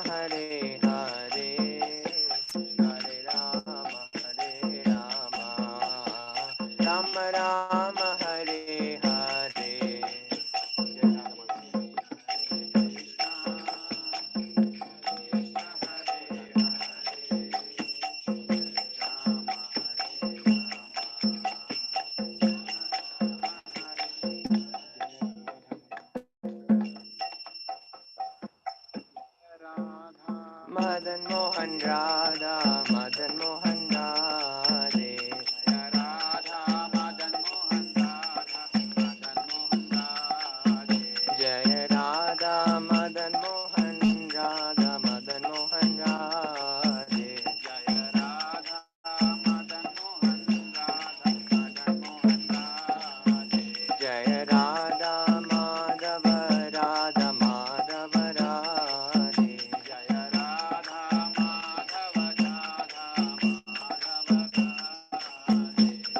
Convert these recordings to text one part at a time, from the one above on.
Hare Hare, Hare Rama, Rama Rama, Hare Hare. Madan Mohan Radha, Madan Mohan Radhe. Jaya Radha, Madan Mohan Radha, Madan Mohan Radhe. Jaya Radha, Madan Mohan Radha, Madan Mohan Radhe. Jaya Radha, Madhava Radha, Madhava Radhe. Jaya Radha, Madhava Radha, Madhava Radhe.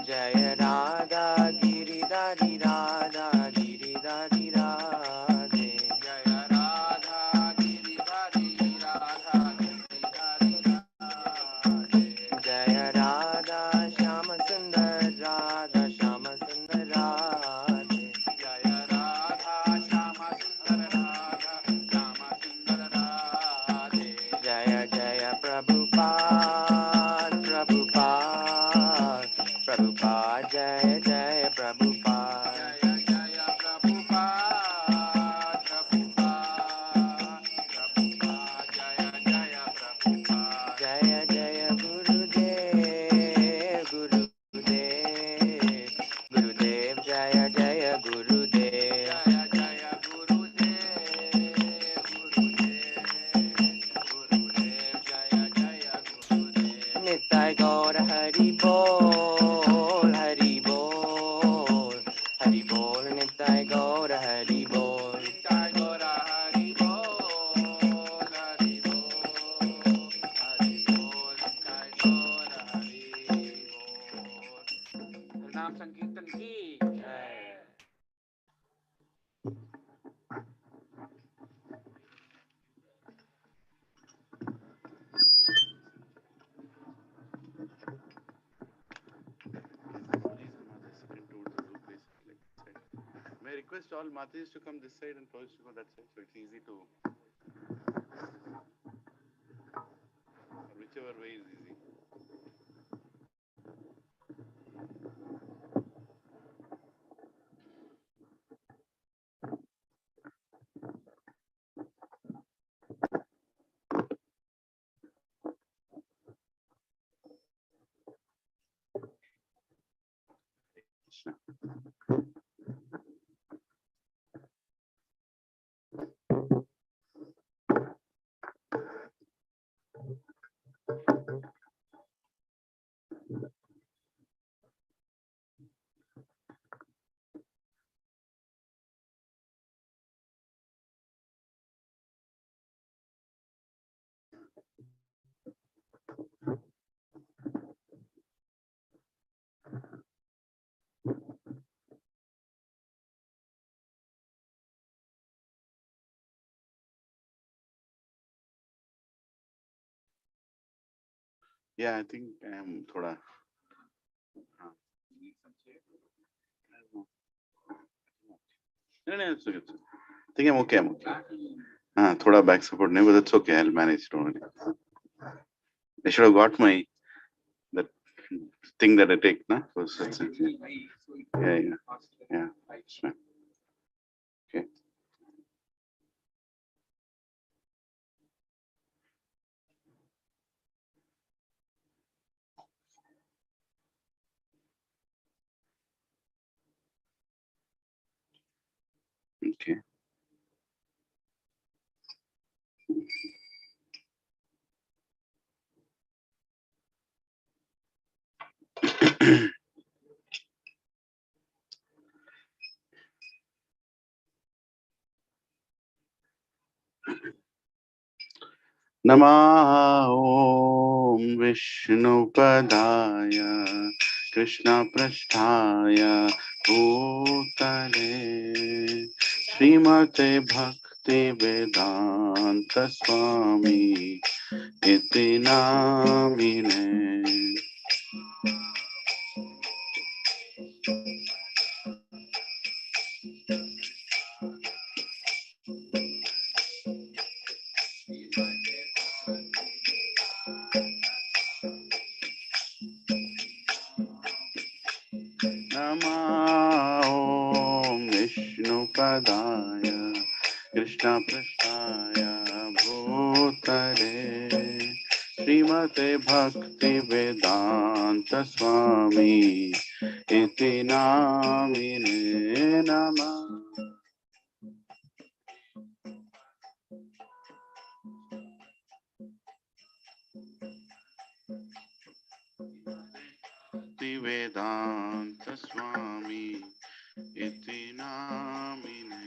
Jaya Radha, Giridhari Radha, Giridhari Radhe. Jaya Radha, Giridhari Radha, Giridhari Radhe. Jaya Radha, Shyama Sundar Radha, Shyama Sundar Radhe. Jaya Radha, Shyama Sundar Radha, Shyama Sundar Radhe. Jaya Jaya Prabhupada, Prabhupada, Prabhupada, Jaya Jaya Prabhupada. Jaya Jaya Prabhupada, Prabhupada, Prabhupada, Jaya Jaya Prabhupada. Jaya Jaya Gurudev, Gurudev, Gurudev, Jaya Jaya Gurudev. Jaya Jaya Gurudev, Gurudev, Gurudev, Jaya Jaya Gurudev. Nitai Gaura Hari Bol, Hari Bol, Hari Bol, Nitai Gaura Hari Bol. Nitai Gaura Hari Bol, Hari Bol, Hari Bol, Nitai Gaura Hari Bol. नाम संकीर्तन की जय. May I request all Matis to come this side and Prabhupada to go that side, so it's easy to, or whichever way is easy. Krishna. Yeah, I think I am thoda. No, it's okay. I think I'm okay. Thoda back support, but that's okay. I'll manage. Don't worry. I should have got my that thing that I take, na? For Satsang. Yeah. Okay. Okay. Namah Om Vishnupadaya Krishna Prasthaya Bhutale Srimate Bhakti Bhaktivedanta Swami Iti Namine. Nama Om Vishnu Padaya Krishna Prasthaya Bhutale Srimate Bhakti Vedanta Swami Iti Namine Nama. Bhakti Vedanta Swami Iti Namine.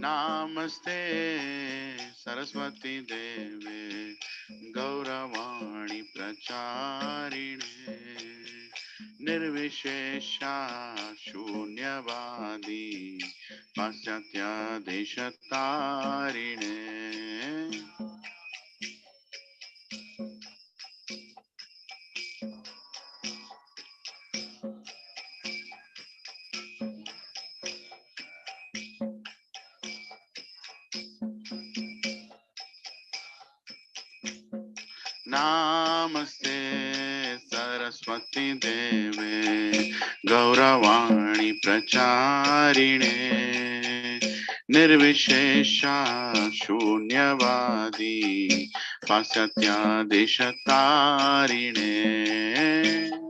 Namaste Saraswati Deve Gauravani Pracharine Nirvishesha Shunyavadi Pasyatya Deshatarine. Namaste Saraswati Deve Gauravani Pracharine Nirvishesha Shunyavadi Pasyatya Deshatarine.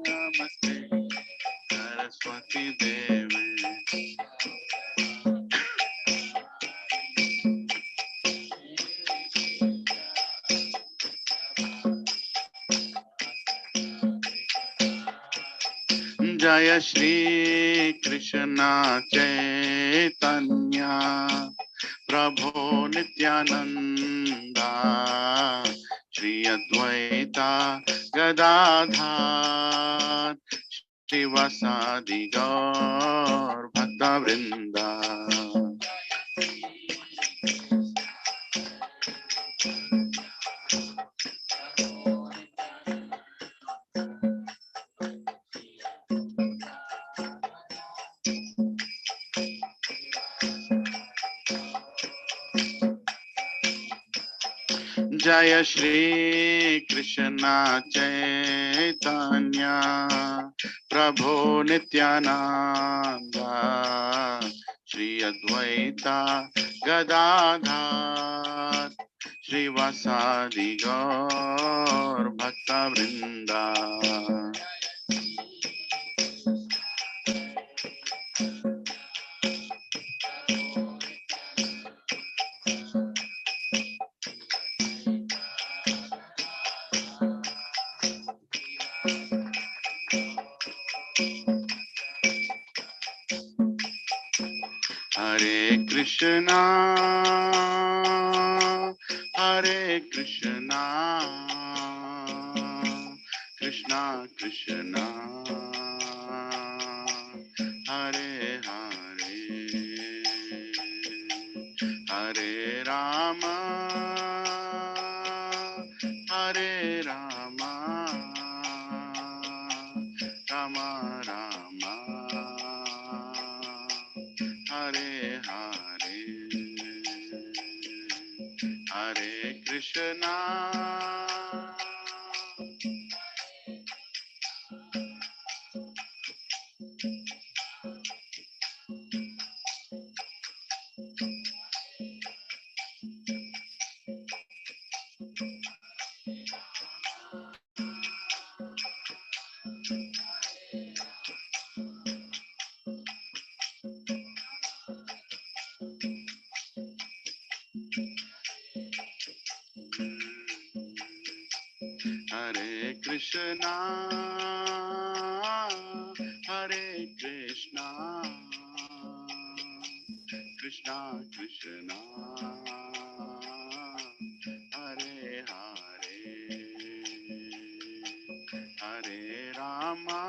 Namaste Saraswati Deve. Jaya Shri Krishna Chaitanya Prabhu Nityananda Shri Advaita Gadadhar Shivasadi Gaur Bhakta Vrinda. Jaya Shri Krishna Chaitanya Prabhu Nityananda Shri Advaita Gadadhar Shri Vasadi Gaur Bhakta Vrinda. Hare Krishna, Hare Krishna, Krishna Krishna, Hare Hare, Hare Rama, Hare Rama, Rama Rama, Hare Hare, Hare Krishna, Hare Krishna, Hare Krishna, Krishna Krishna, Hare Hare, Hare Rama,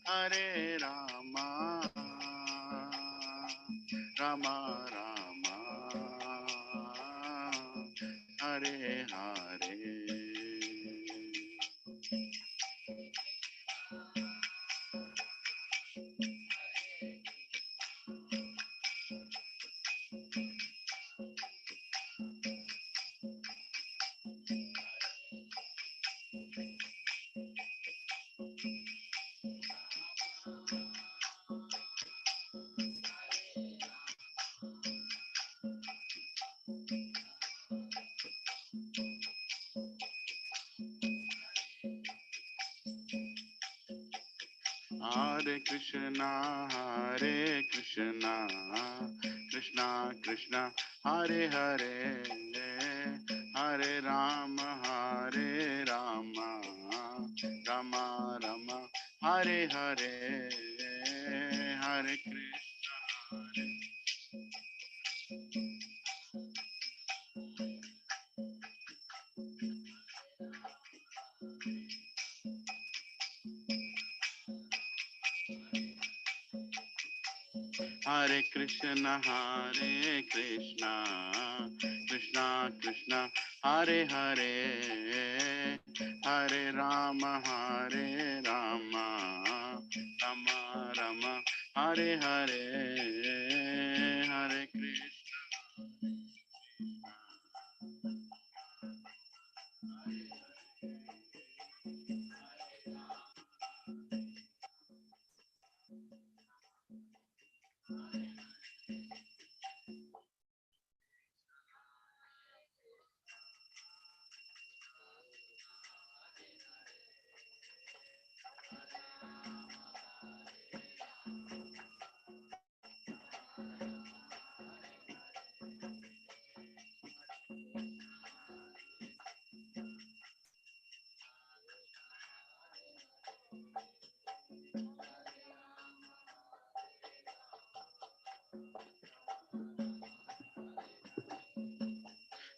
Hare Rama, Rama Rama, Hare Hare. Hare Krishna, Krishna Krishna, Hare Hare, Hare Rama, Rama Rama, Hare Hare, Hare Krishna. Hare Krishna, Krishna Krishna, Hare Hare, Hare Rama, Rama Rama, Hare Hare,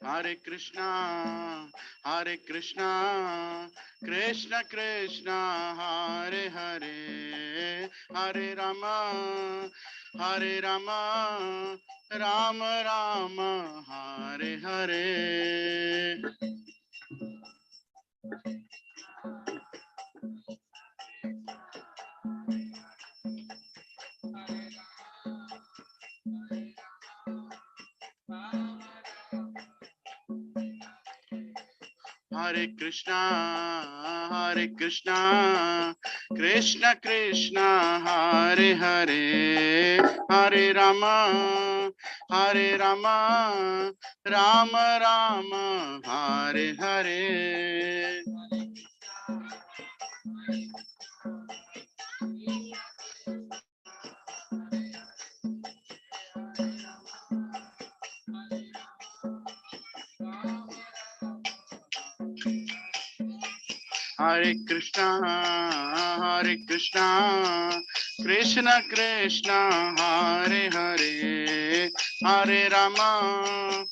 Hare Krishna. Hare Krishna, Krishna Krishna, Hare Hare, Hare Rama, Rama Rama, Hare Hare. Hare Krishna, Krishna Krishna, Hare Hare, Hare Rama, Rama Rama, Hare Hare. Hare Krishna, Krishna Krishna, Hare Hare, Hare Rama,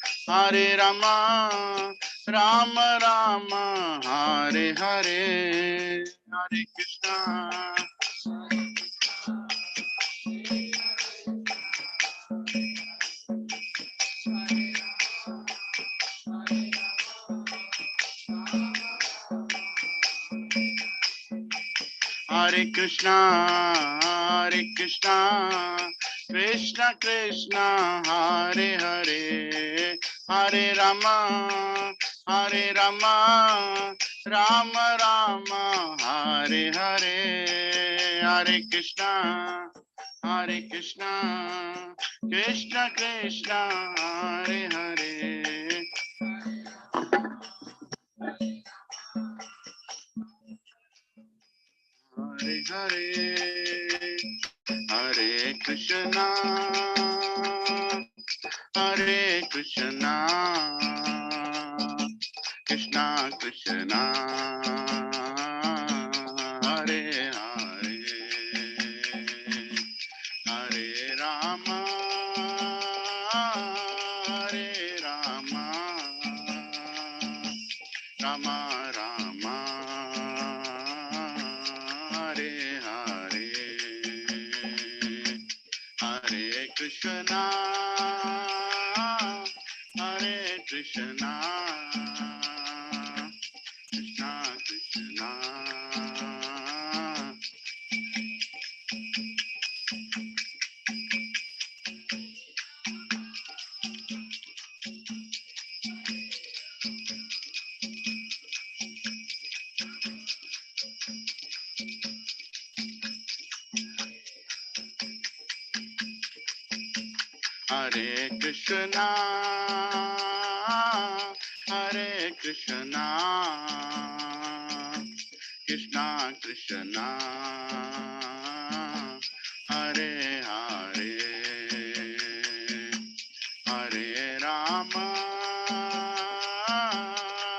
Rama Rama, Hare Hare, Hare Krishna. Hare Krishna, Krishna Krishna, Hare Hare, Hare Rama, Rama Rama, Hare Hare, Hare Krishna, Krishna Krishna, Hare Hare. Hare Hare, Hare Krishna, Krishna Krishna, Hare Hare, Hare Rama, Rama Rama, Hare Hare, Hare Krishna, Hare Krishna, Krishna Krishna, Hare Krishna, Hare Krishna, Krishna Krishna, Hare Hare, Hare Rama,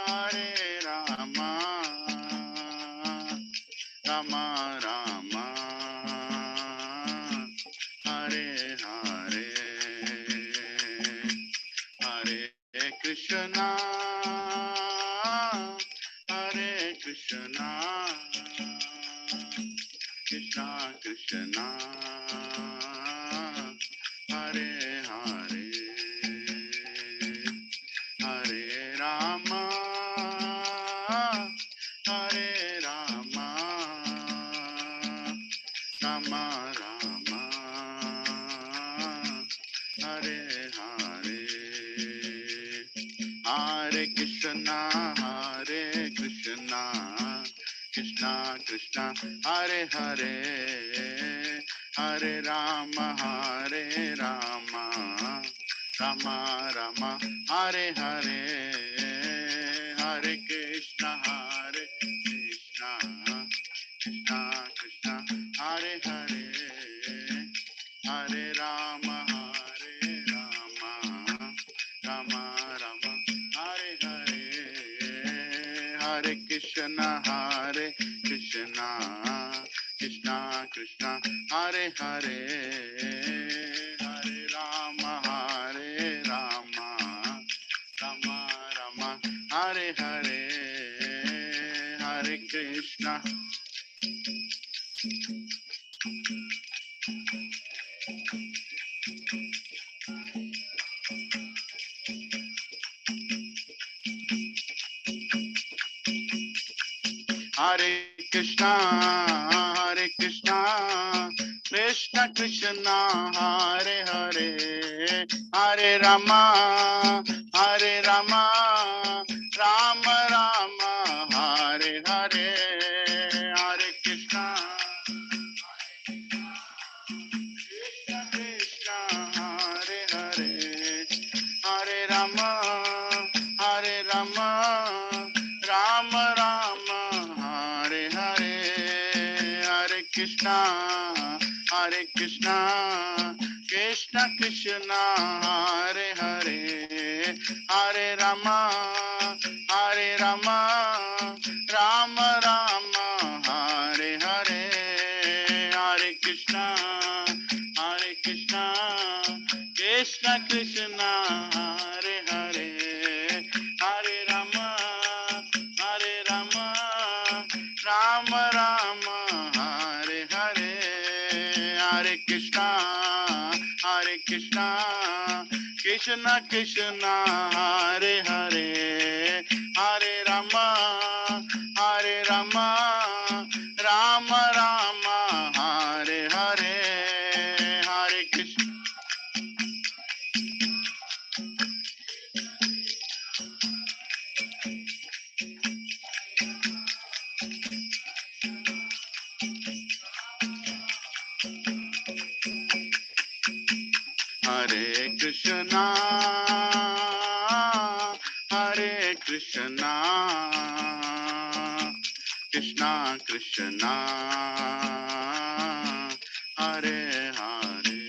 Hare Rama, Rama Rama, Hare Hare, Hare Krishna, Hare Krishna, Krishna Krishna, Hare Hare, Hare Rama, Hare Rama, Rama Rama, Hare Hare, Hare Krishna, Hare Krishna, Krishna Krishna, Hare Hare, Hare Rama, Hare Rama, Rama Rama, Hare Hare, Hare Krishna, Hare Krishna, Krishna Krishna, Hare Hare, Hare Rama, Hare Rama, Rama Rama, Hare Hare, Hare Krishna, Hare Krishna, Krishna Krishna, Hare Hare, Hare Rama, Hare Rama, Rama Rama, Hare Hare, Hare Krishna. Hare Krishna, Hare Krishna, Krishna Krishna, Hare Hare, Hare Rama, Hare Rama, Rama Rama, Hare Hare, Hare Krishna, Krishna Krishna, Hare Hare, Hare Rama, Hare Rama, Rama Rama, Hare Hare, Hare Krishna, Hare Krishna, Krishna Krishna, Hare Hare, Hare Rama, Hare Rama, Rama Rama, Hare Hare, Hare Krishna, Hare Krishna, Krishna Krishna, Hare Hare, Hare Rama, Hare Rama, Rama Rama, Hare Hare, Hare Krishna, Hare Krishna, Krishna Krishna, Hare Hare, Hare Rama, Hare Rama, Rama Rama, Hare Hare, Hare Krishna. Hare Krishna, Hare Krishna, Krishna Krishna, Hare Hare,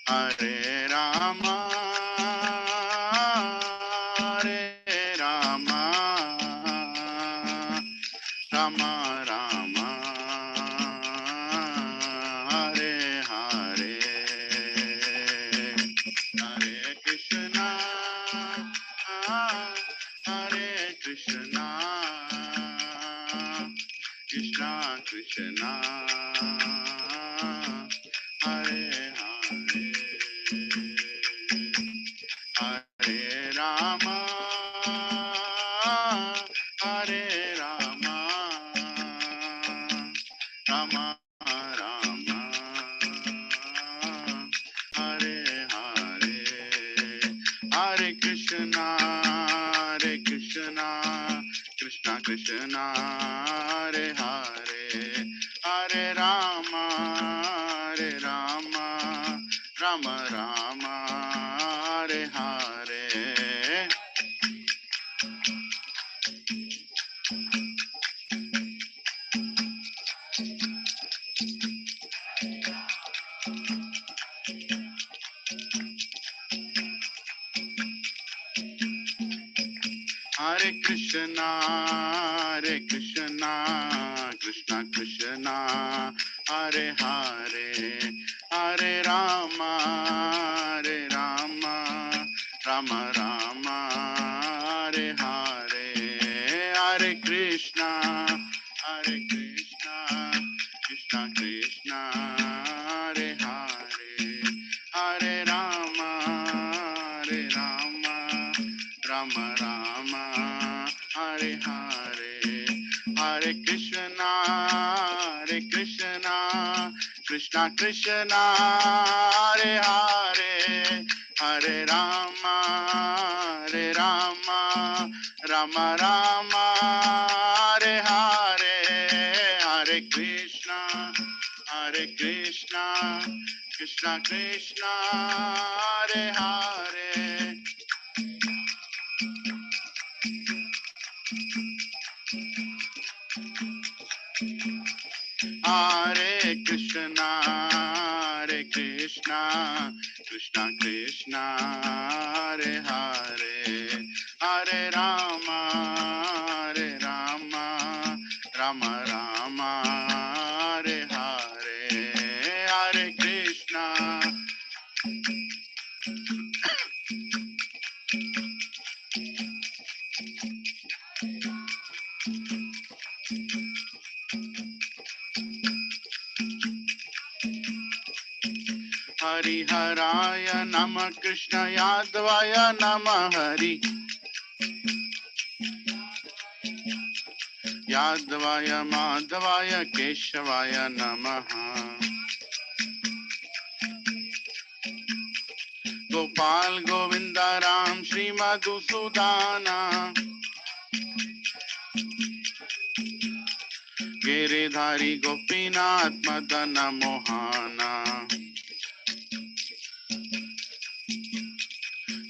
Hare Rama, Hare Rama, Rama Rama, Hare Hare, Hare Krishna, Hare Krishna, Krishna Krishna, Hare Krishna, Hare Krishna, Krishna Krishna, Hare Hare, Hare Rama, Hare Rama, Rama Rama, Hare Hare. Hare Krishna, Hare Krishna, Krishna Krishna, Hare Hare, Hare Rama, Hare Rama, Rama Rama, Hare Hare, Hare Krishna, Hare Krishna, Krishna Krishna, Hare Hare, Hare Rama, Hare Rama, Rama Rama, Hare Hare, Hare Krishna, Hare Krishna, Krishna Krishna, Hare Hare, Hare Rama, Hare Rama, Rama Rama, Hare Hare, Hare Krishna, Hare Krishna, Krishna Krishna, Hare Hare. Hare Krishna, Hare Krishna, Krishna Krishna, Hare Hare, Hare Rama, Hare Rama, Rama Rama, Hare Hare, Hare Krishna. Hari Haraya Nama Krishna Yadvaya Nama Hari Yadvaya Madhavaya Keshavaya Namaha Gopal Govinda Ram Shri Madhusudana Giridhari Gopinath Madana Mohana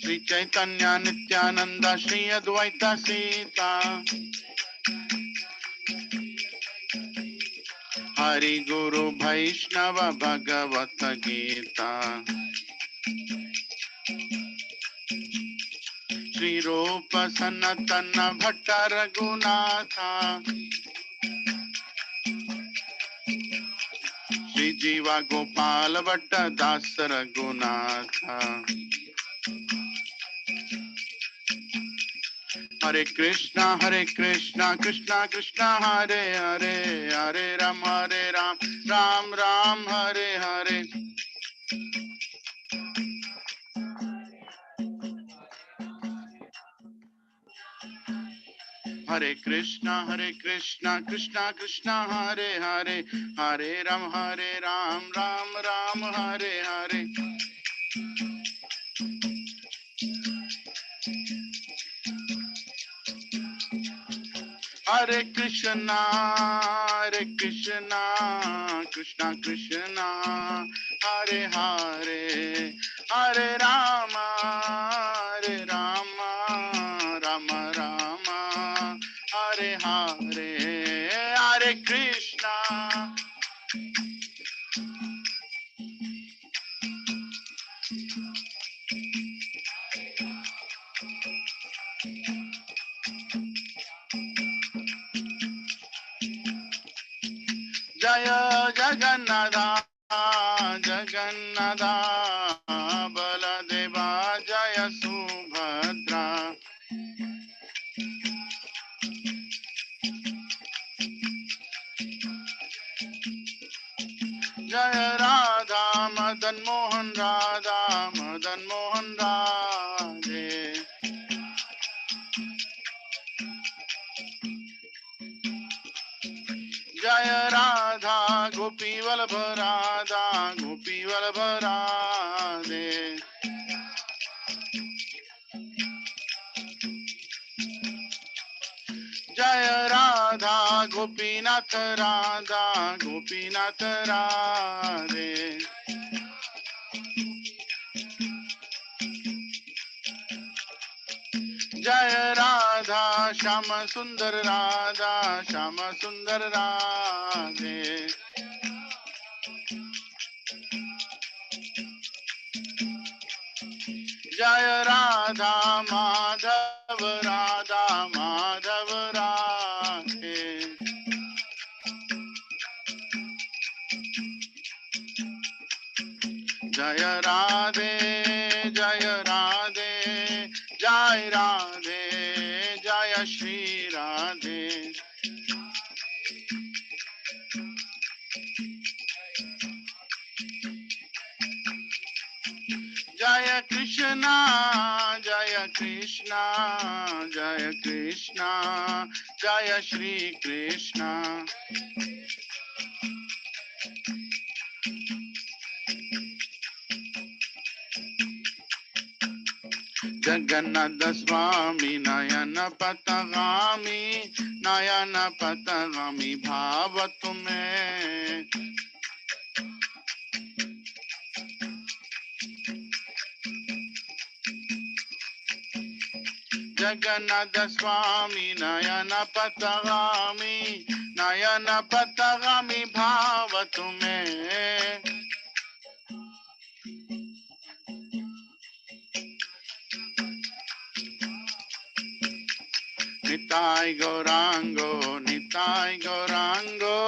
Shri Chaitanya Nityananda Shri Advaita Sita Hari Guru Vaishnava Bhagavata Gita Shri Rupa Sanatana Bhatta Raghunatha Shri Jiva Gopala Bhatta Dasa Raghunatha Hare Krishna, Krishna Krishna, Hare Hare, Hare Ram, Ram Ram, Hare Hare. Hare Krishna, Krishna Krishna, Hare Hare, Hare Ram, Ram Ram, Hare Hare. Hare Krishna, Krishna Krishna, Hare Hare, Hare Rama, Rama Rama, Hare Hare, Hare Krishna. Jaya Jagannatha, Jagannatha, Baladeva, Jaya Subhadra. Jaya Radha, Madan Mohan Radha, Madan Mohan Radhe. Jaya Radha, Gopi Vallabha Radha, Gopi Vallabha Radhe. Gopinath Radha Gopinath Radhe जय राधा श्याम सुंदर राधा श्याम सुंदर राधे जय राधा माधव राधा माधव राधे जय राधे जय राधे जय राधे जय श्री राधे जय कृष्णा जय कृष्णा जय कृष्णा जय श्री कृष्णा जगन्नाथ स्वामी नयन पथगामी भाव तुम्हें जगन्नाथ स्वामी नयन पथगामी भाव तुम्हें निताय गौरांगो निताय गौरांगो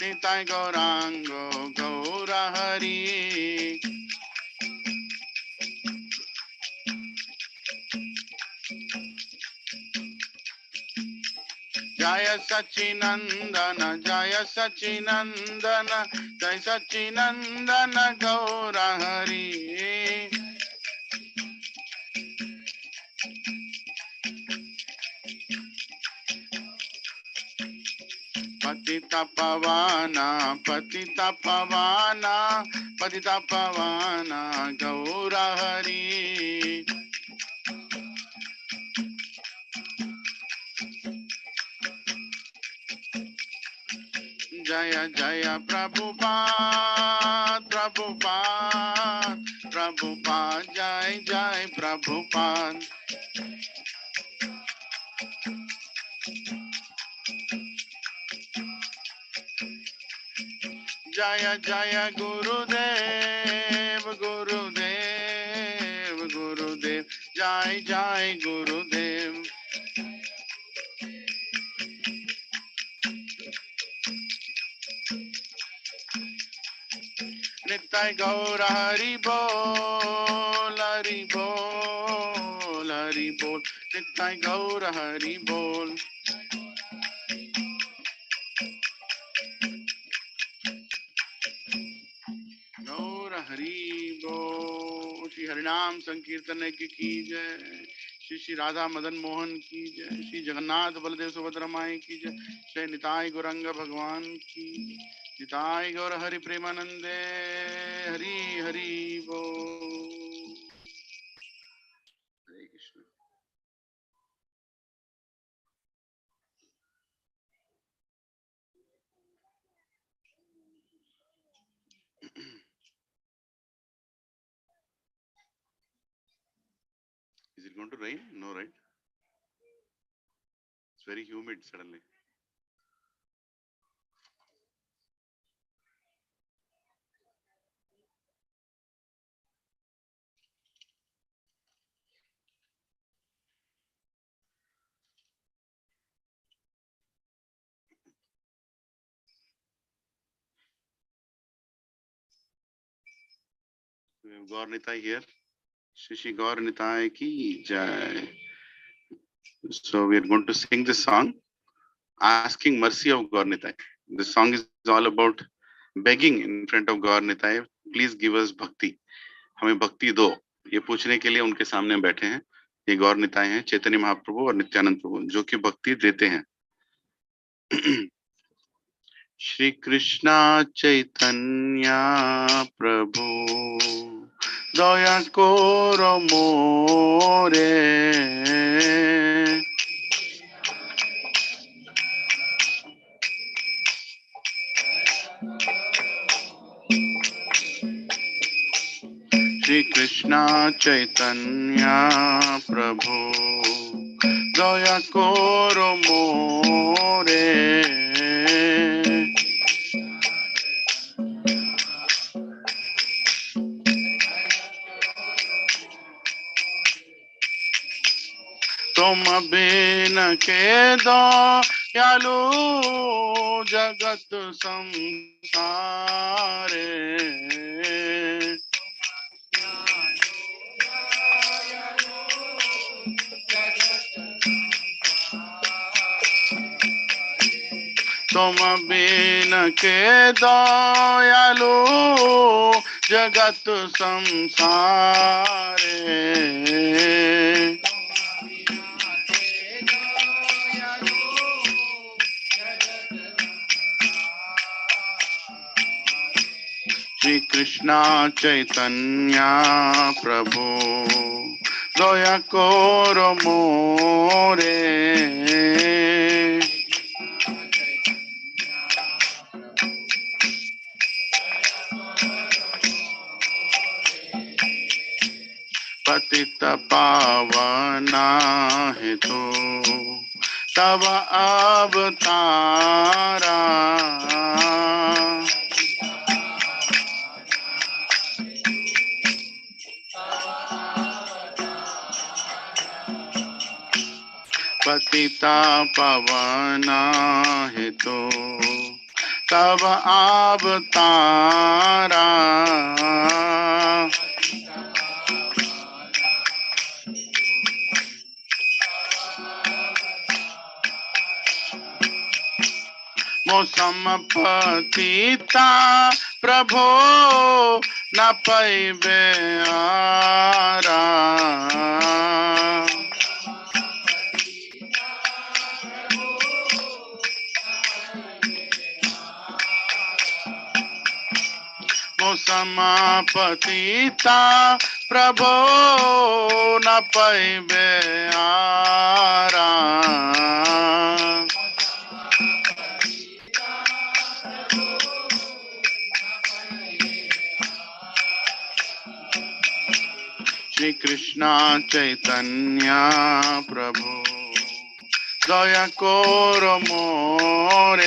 निताय गौरांगो गौर हरि जय सच्चिनंदन जय सच्चिनंदन गौर हरि पतिता पवाना गौर हरि जय जय प्रभुपाद जय जय प्रभुपाद जय जय गुरुदेव जय जय गुरुदेव नित्य गौर हरि बोल नित्य गौर हरि बोल गौर हरि बोल श्री हरिनाम संकीर्तन की जय श्री राधा मदन मोहन की जय श्री जगन्नाथ बलदेव सुभद्रा माई की जय श्री निताई गौरंग भगवान की निताई गौर हरि प्रेमानंदे हरि हरि बोल हरे Krishna Is it going to rain? No, right? It's very humid suddenly. We have Gaur Nitai here. Shishi Gaur Nitai ki jai. So we are going to sing this song, Asking Mercy of Gaur Nitai. This song is all about begging in front of Gaur Nitai, please give us bhakti. हमें भक्ति दो, ये पूछने के लिए उनके सामने बैठे हैं। ये गौर निताय हैं, चैतन्य महाप्रभु और नित्यानंद प्रभु, जो कि भक्ति देते हैं। श्री कृष्णा चैतन्य प्रभु दया करो मोरे Shri Krishna Chaitanya Prabhu Daya Koro More तुम बिन के दयालु जगत संसारे तुम बिन के दयालु जगत संसारे Shri Krishna Chaitanya Prabhu Daya Koro More Patita Pavana Hetu Tava Avatara Patita Pavana Hetu Tava Avatara Mosamapatita Prabho na paibe ara Mosamapatita Prabho na paibe ara Shri Krishna Chaitanya Prabhu Daya Koro More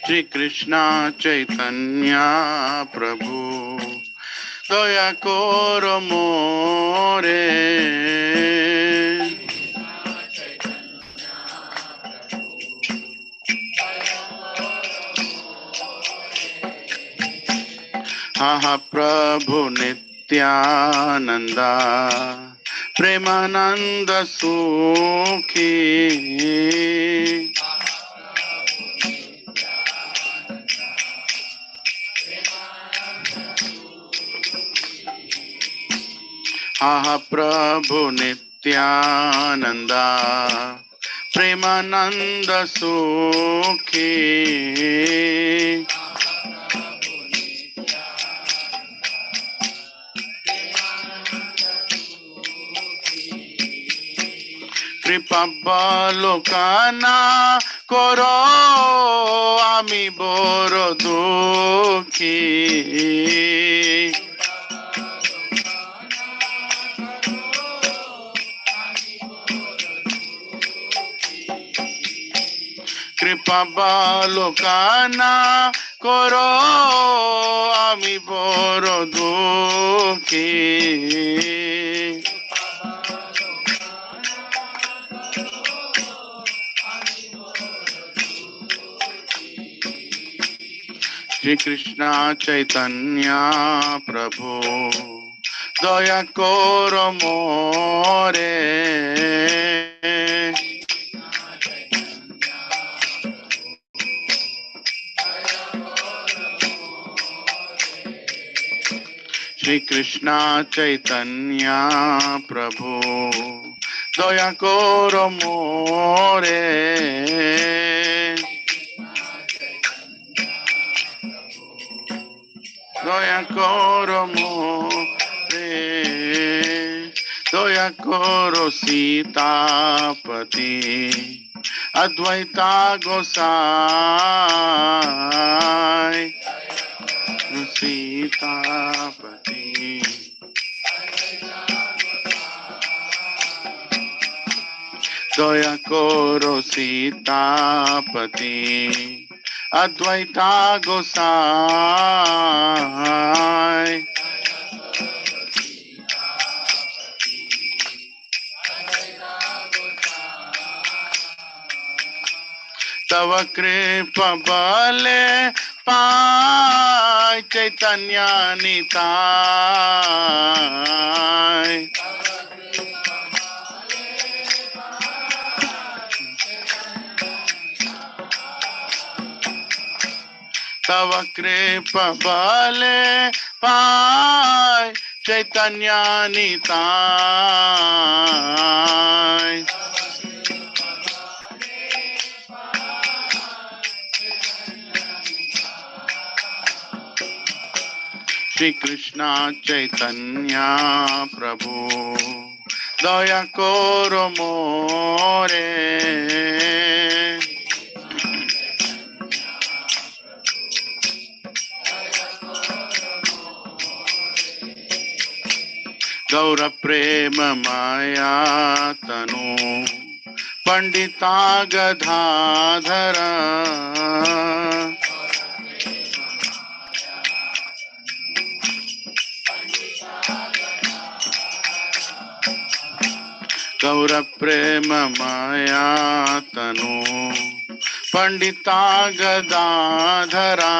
Shri Krishna Chaitanya Prabhu Daya Koro More Aha Prabhu Nityananda Premananda Sukhi Aha Prabhu Nityananda Premananda Sukhi Kripabalokana Koro Ami Boro Dukhi Kripabalokana Koro Ami Boro Dukhi Shri Krishna Chaitanya Prabhu Daya Koro More Shri Krishna Chaitanya Prabhu Daya Koro More Daya Koro More Daya koro Sitapati Advaita Gosai Sitapati Daya koro Sitapati Advaita Gosai Tava kripa bale pai Chaitanya Nitai Tava kripa bale pai Chaitanya Nitai Shri Krishna Chaitanya Prabhu Daya koro more Gaura prema maya tanu Pandita Gadadhara Gaura prema maya tanu Pandita Gadadhara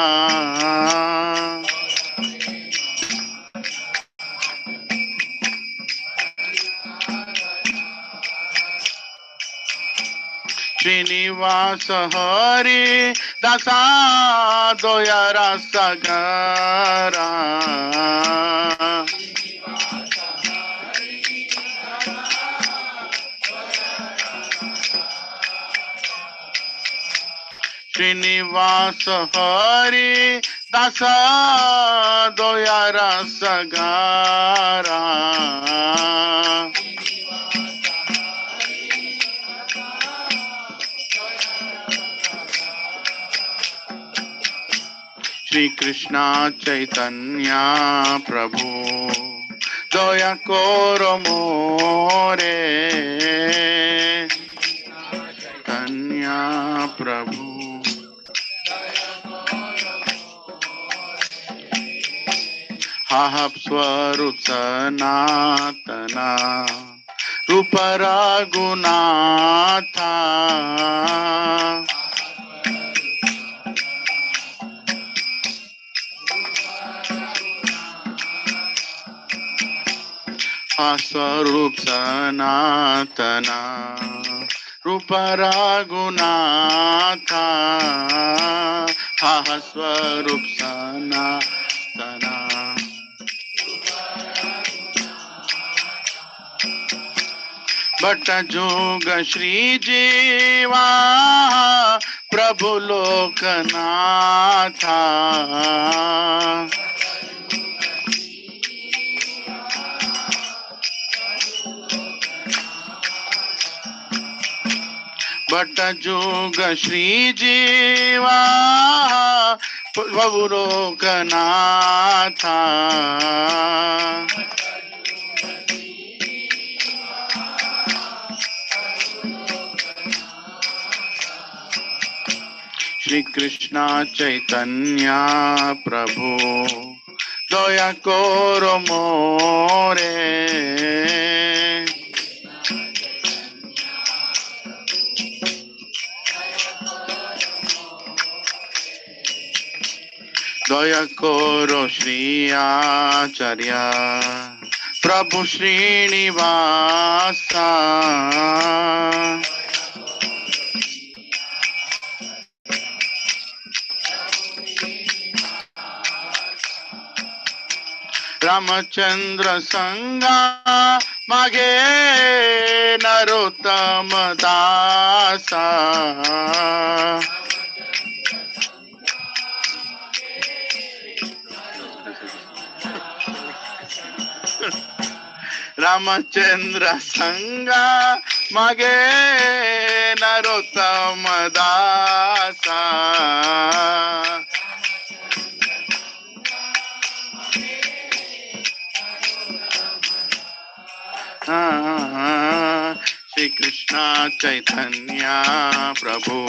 Srinivasa Hari Dasa Doya Rasagara Srinivasa Hari Dasa Doya Rasagara Shri Krishna Chaitanya Prabhu Daya koro more Chaitanya Prabhu Hahap Swarup Sanatana Rupa Raghunatha Swarup Sanatana Rupa Raghunatha Swarup Sanatana Bhatta Joga Shri Jiva Prabhu Lokanatha Bhatta Joga Shri Jiva Prabhu Lokanatha Shri Krishna Chaitanya Prabhu Daya koro more Daya koro Shri Acharya Prabhu Srinivasa Ramachandra Sangha Mage Narottama Dasa Ramachandra Sangha Mage Narottama Dasa. Shri Krishna Chaitanya Prabhu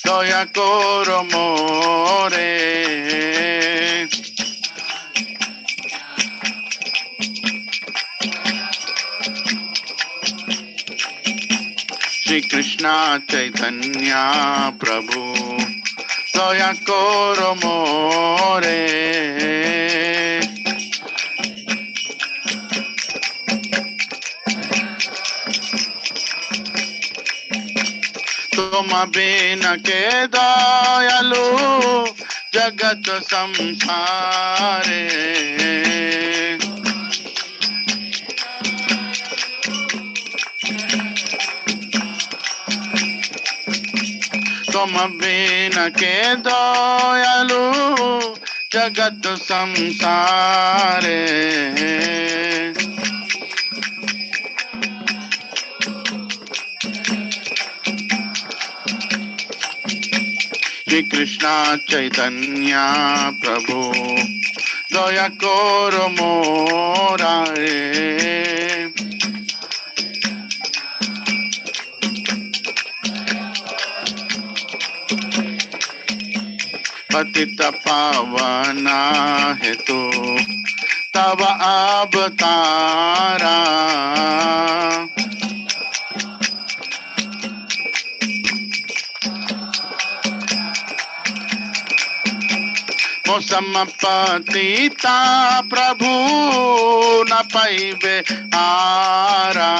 Doya Koro More. Shri Krishna Chaitanya Prabhu Doya Koro More. Toma bina ke dayalu jagat samsare. Toma bina ke dayalu jagat samsare. Shri Krishna Chaitanya Prabhu Doya Koro Morare. Patita Pavana Hetu Tava Avatara. Mosamapatita Prabhu na paibe ara.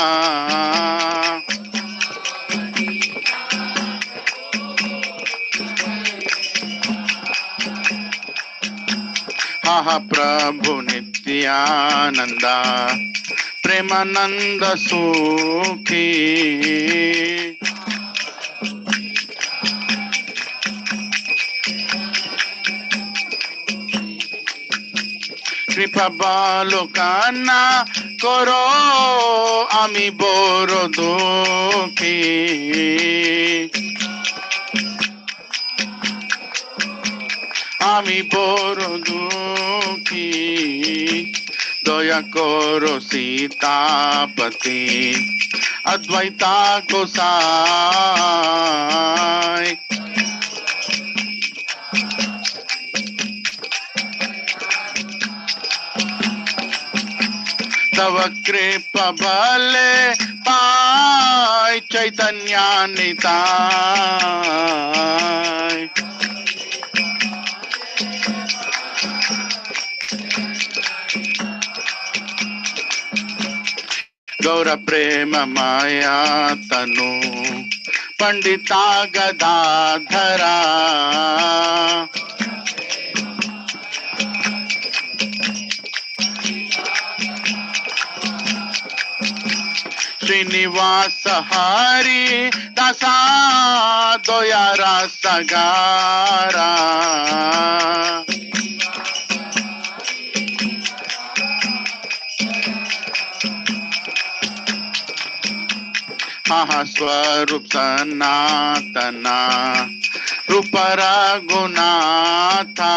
Haha Prabhu Nityananda Premananda Sukhi. Kripa balokana koro ami boro dukhi. Ami boro dukhi. Doya koro Sitapati Advaita Gosai. Tava kripa bale pai Chaitanya Nitai. Gaura prema maya tanu Pandita Gadadhara. Srinivasa Hari Dasa Doyara Sagara. Mahaswarup Sanatana Rupara Gunatha.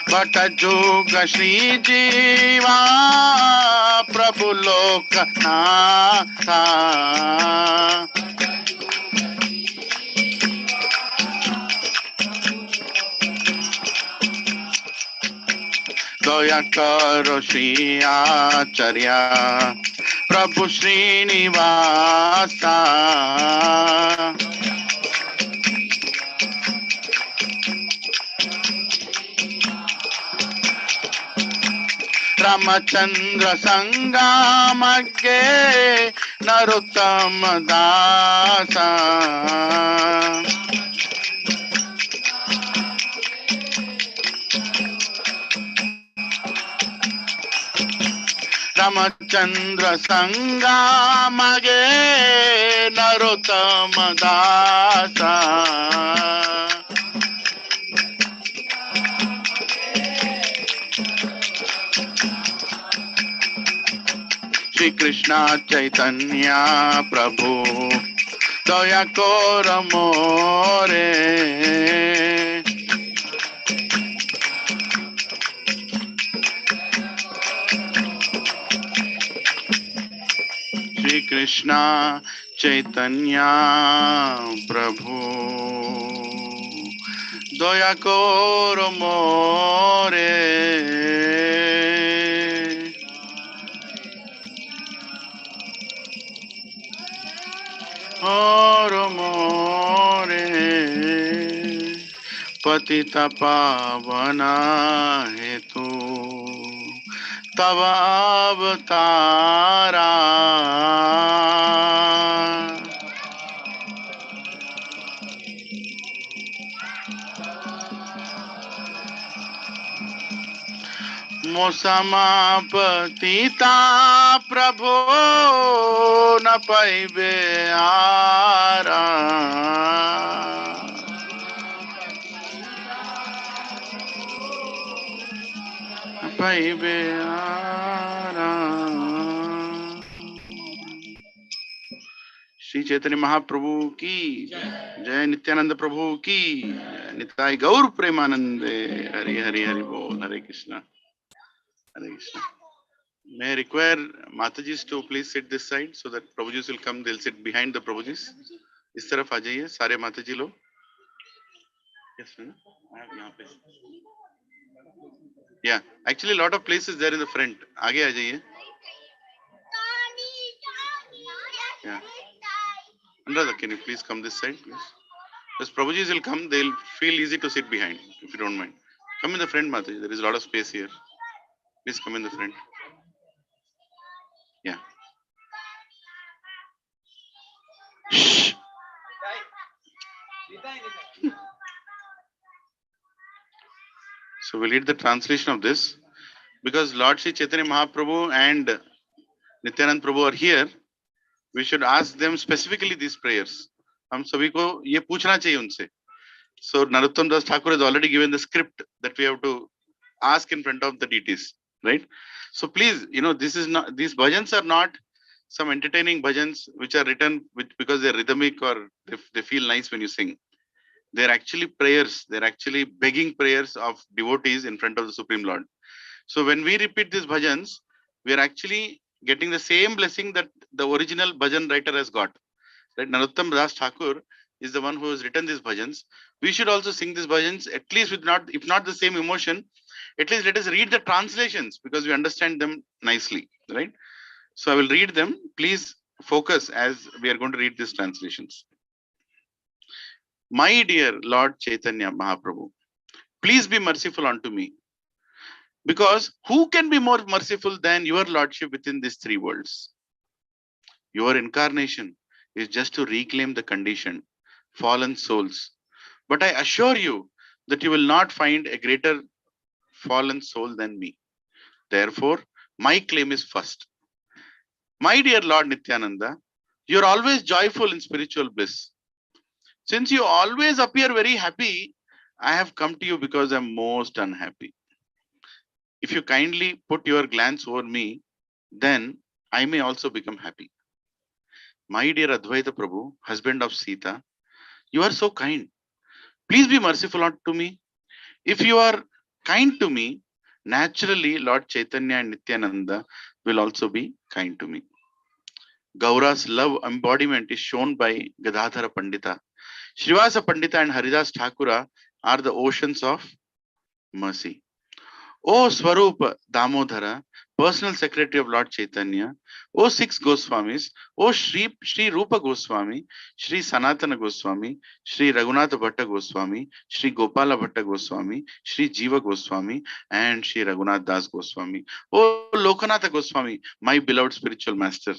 Bata Juga Shri Jiva Prabhu Loknatha. Doya Karo Shri Acharya Prabhu Srinivasa. Ramachandra Sangha Magge Narottama Dasa. Ramachandra Sangha Mage Narottama Dasa Shri Krishna Chaitanya Prabhu Daya Kora More Shri Krishna Chaitanya Prabhu Daya Kora More Oro more patita pavana hetu tava avatara Mosama patita prabho na paibe ara paibe ara Shri Chaitanya Mahaprabhu ki Jai Nityananda Prabhu ki Nitai Gaur Premanande Hari Hari Hari Bol Hare Krishna Hare Krishna. May I require Matajis to please sit this side so that Prabhujis will come, they'll sit behind the Prabhujis. इस तरफ आ जाइए सारे माताजी लोग. Yes, yeah, actually a lot of places there in the front. आगे आ जाइए. Yeah. Anuradha, can you please come this side, please? As Prabhujis will come, they'll feel easy to sit behind, if you don't mind. Come in the front, Mataji. There is a lot of space here. Please come in the front. Yeah. Shh. So we'll read the translation of this. Because Lord Sri Chaitanya Mahaprabhu and Nityanand Prabhu are here, we should ask them specifically these prayers. हम सभी को ये पूछना चाहिए उनसे. So Narottam Das Thakur has already given the script that we have to ask in front of the deities, right? So please, this is not, these bhajans are not some entertaining bhajans which are written because they're rhythmic or they feel nice when you sing. They're actually prayers. They're actually begging prayers of devotees in front of the Supreme Lord. So when we repeat these bhajans, we are actually getting the same blessing that the original bhajan writer has got. Right? Narottam Das Thakur is the one who has written these bhajans. We should also sing these bhajans, at least with not, if not the same emotion, at least let us read the translations because we understand them nicely, right? So I will read them. Please focus as we are going to read these translations. My dear Lord Chaitanya Mahaprabhu, please be merciful unto me. Because who can be more merciful than your Lordship within these three worlds? Your incarnation is just to reclaim the conditioned, fallen souls. But I assure you that you will not find a greater fallen soul than me. Therefore, my claim is first. My dear Lord Nityananda, you are always joyful in spiritual bliss. Since you always appear very happy, I have come to you because I am most unhappy. If you kindly put your glance over me, then I may also become happy. My dear Advaita Prabhu, husband of Sita, you are so kind. Please be merciful unto me. If you are kind to me, naturally Lord Chaitanya and Nityananda will also be kind to me. Gaura's love embodiment is shown by Gadadhara Pandita. Srivasa Pandita and Haridas Thakura are the oceans of mercy. O Swarupa Damodhara, personal secretary of Lord Chaitanya, O six Goswamis, O Sri Rupa Goswami, Sri Sanatana Goswami, Sri Raghunatha Bhatta Goswami, Sri Gopala Bhatta Goswami, Sri Jiva Goswami, and Sri Raghunath Das Goswami. O Lokanatha Goswami, my beloved spiritual master.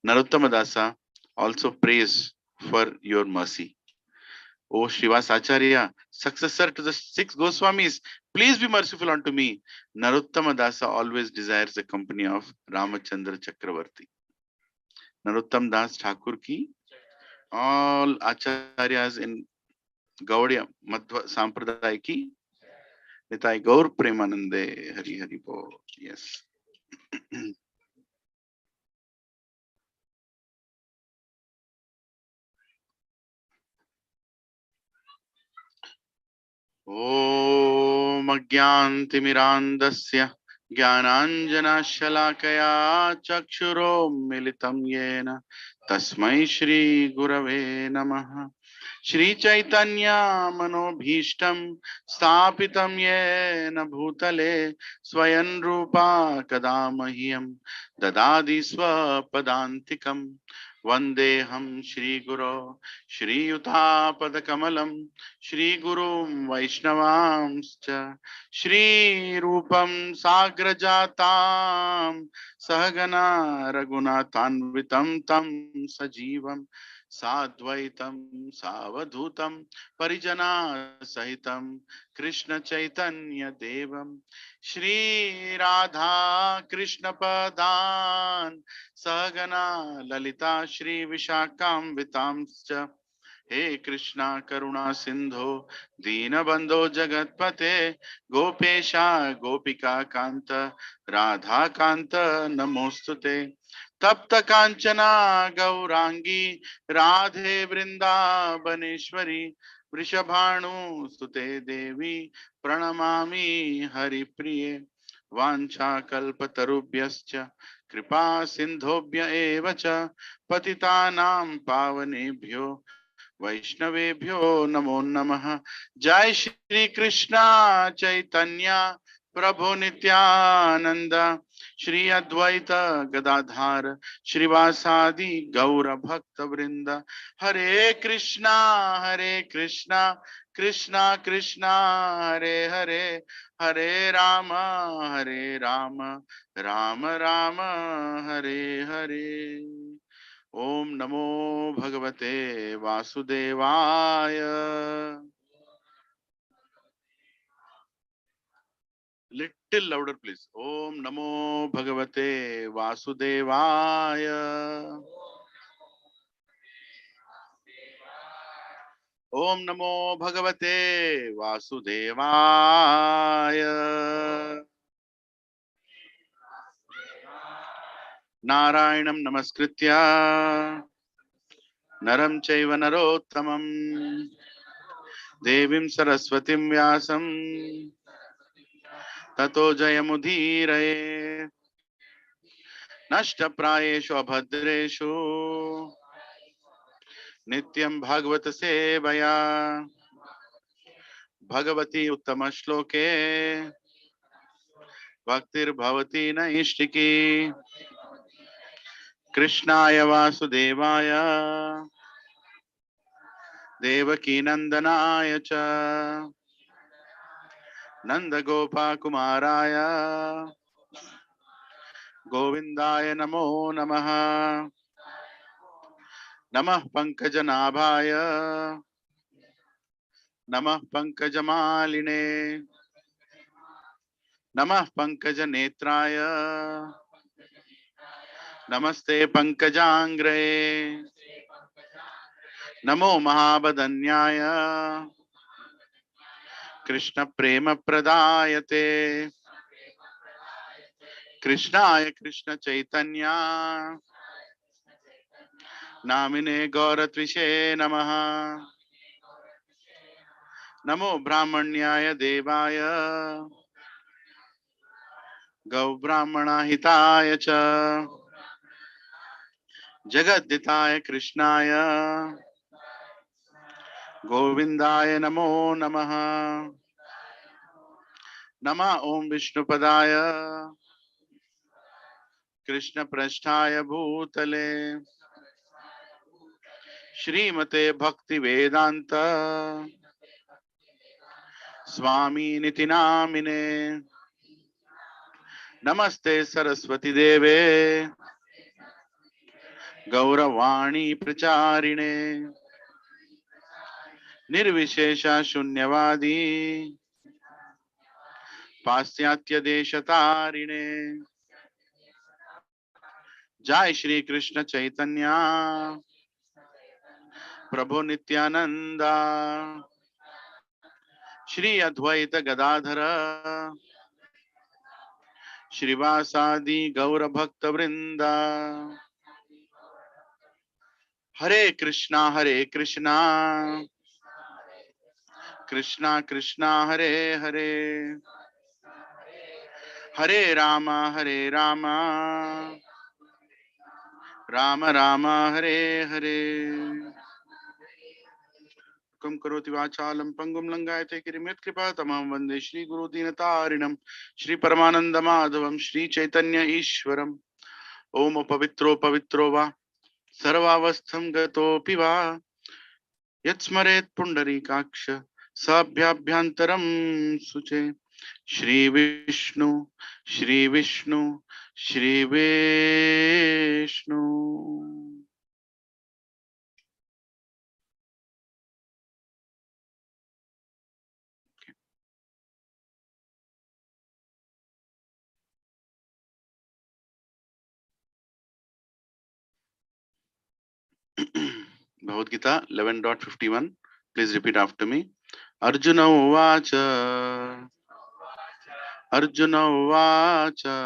Narottama Dasa also prays for your mercy. O Srivas Acharya, successor to the six Goswamis, Please be merciful unto me. Narottama Dasa always desires the company of Ramachandra Chakravarti. Narottam Das Thakur ki, all acharyas in Gaudiya Madhva Sampradaya ki, Nitai Gaur Premanande Hari Hari Bo. Yes. ॐ अज्ञानतिमिरान्धस्य ज्ञानाञ्जनशलाकया चक्षुरोन्मिलितं येन तस्मै श्रीगुरवे नमः। श्रीचैतन्यमनोभीष्टं स्थापितं येन भूतले स्वयं रूपा कदा मह्यं ददाति स्वपदान्तिकम्। वन्देऽहं श्रीगुरो श्रीयुतापदकमलं श्रीगुरुं वैष्णवांश्च श्रीरूपं साग्रजातां सहगना रघुनाथान्वितं तं सजीवं साद्वैतं सावधूतं परिजना सहितं कृष्ण चैतन्य देवं श्री राधा कृष्ण पदान् सहगना ललिता श्री विशाखान्वितांश्च हे कृष्णा करुणा सिंधो दीनबंधो जगतपते गोपेशा गोपिका कांत राधा कांत नमोस्तुते तप्त कांचना गौरांगी राधे वृंदावनेश्वरी वृषभानुसुते देवी प्रणमामि हरिप्रिये वाञ्छाकल्पतरुभ्यश्च कृपा सिन्धुभ्य एव च पतितानां पावनेभ्यो वैष्णवेभ्यो नमो नमः। जय श्री कृष्णा चैतन्य प्रभु नित्यानंद श्री अद्वैत गदाधार श्रीवासादि गौर भक्त वृंद हरे कृष्णा कृष्णा कृष्णा हरे हरे हरे राम राम राम हरे हरे। ओम नमो भगवते वासुदेवाय। Little louder please. ओम नमो भगवते वासुदेवाय। ओम नमो भगवते वासुदेवाय। नारायणं नमस्कृत्य नरं चैव नरोत्तमं देवीं सरस्वतीं व्यासं ततो जयमुदीरये। नष्टप्रायेषु अभद्रेषु नित्यं भागवत सेवया भगवती उत्तम श्लोके भक्तिर्भवती नैष्टिकी। कृष्णाय वासुदेवाय देवकी नंदनाय च नंदगोपाकुमाराय गोविंदाय नमो नमः। नमः पंकजनाभाय नमः पंकजमालिने नमः पंकजनेत्राय नमस्ते पंकजांग्रे। नमो महाबदन्याय कृष्ण प्रेम प्रदायते कृष्णाय कृष्ण चैतन्य नामिने गौरत्विषे नमः। नमो ब्राह्मण्याय देवाय गौ ब्राह्मणाहिताय च जगद्दिताय कृष्णाय गोविंदाय नमो नमः। नमः ओम विष्णुपदाय कृष्ण पृष्ठाय भूतले श्रीमते भक्ति वेदांत स्वामी निति नामिने। नमस्ते सरस्वती देवे गौरवाणी प्रचारिणे निर्विशेष शून्यवादी पाश्चात्य देशतारिणे जय श्री कृष्ण चैतन्य प्रभु नित्यानंद श्री अद्वैत गदाधर श्रीवासादि गौर भक्त वृंद हरे कृष्णा कृष्णा कृष्णा हरे हरे हरे राम राम राम हरे हरे कम करोति वाचालं पंगुं लंघयते गिरिमित् कृपातमं वन्दे श्री गुरु दीनतारिणं श्री परमानंद माधवं श्री चैतन्य ईश्वरम् ओम पवित्रो वा सर्वावस्थं गतोऽपि वा यत्स्मरेत् पुंडरीकाक्ष साभ्याभ्यन्तरं सुचे Shri Vishnu Shri Vishnu Bhagavad Gita 11.51. Please repeat after me. Arjuna Uvacha. Arjuna Uvacha.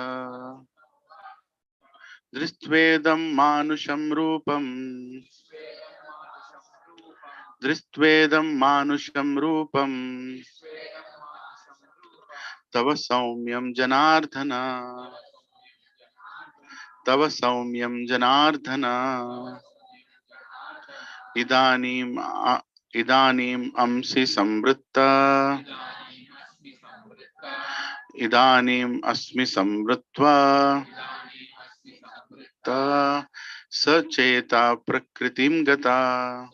Dristvedam Manusham Rupam. Dristvedam Manusham Rupam. Tava Saumyam Janardhana. Tava Saumyam Janardhana. Idanim Amsi Samvritta. Idanim Asmi Samvritva. Sacheta Prakritim Gata.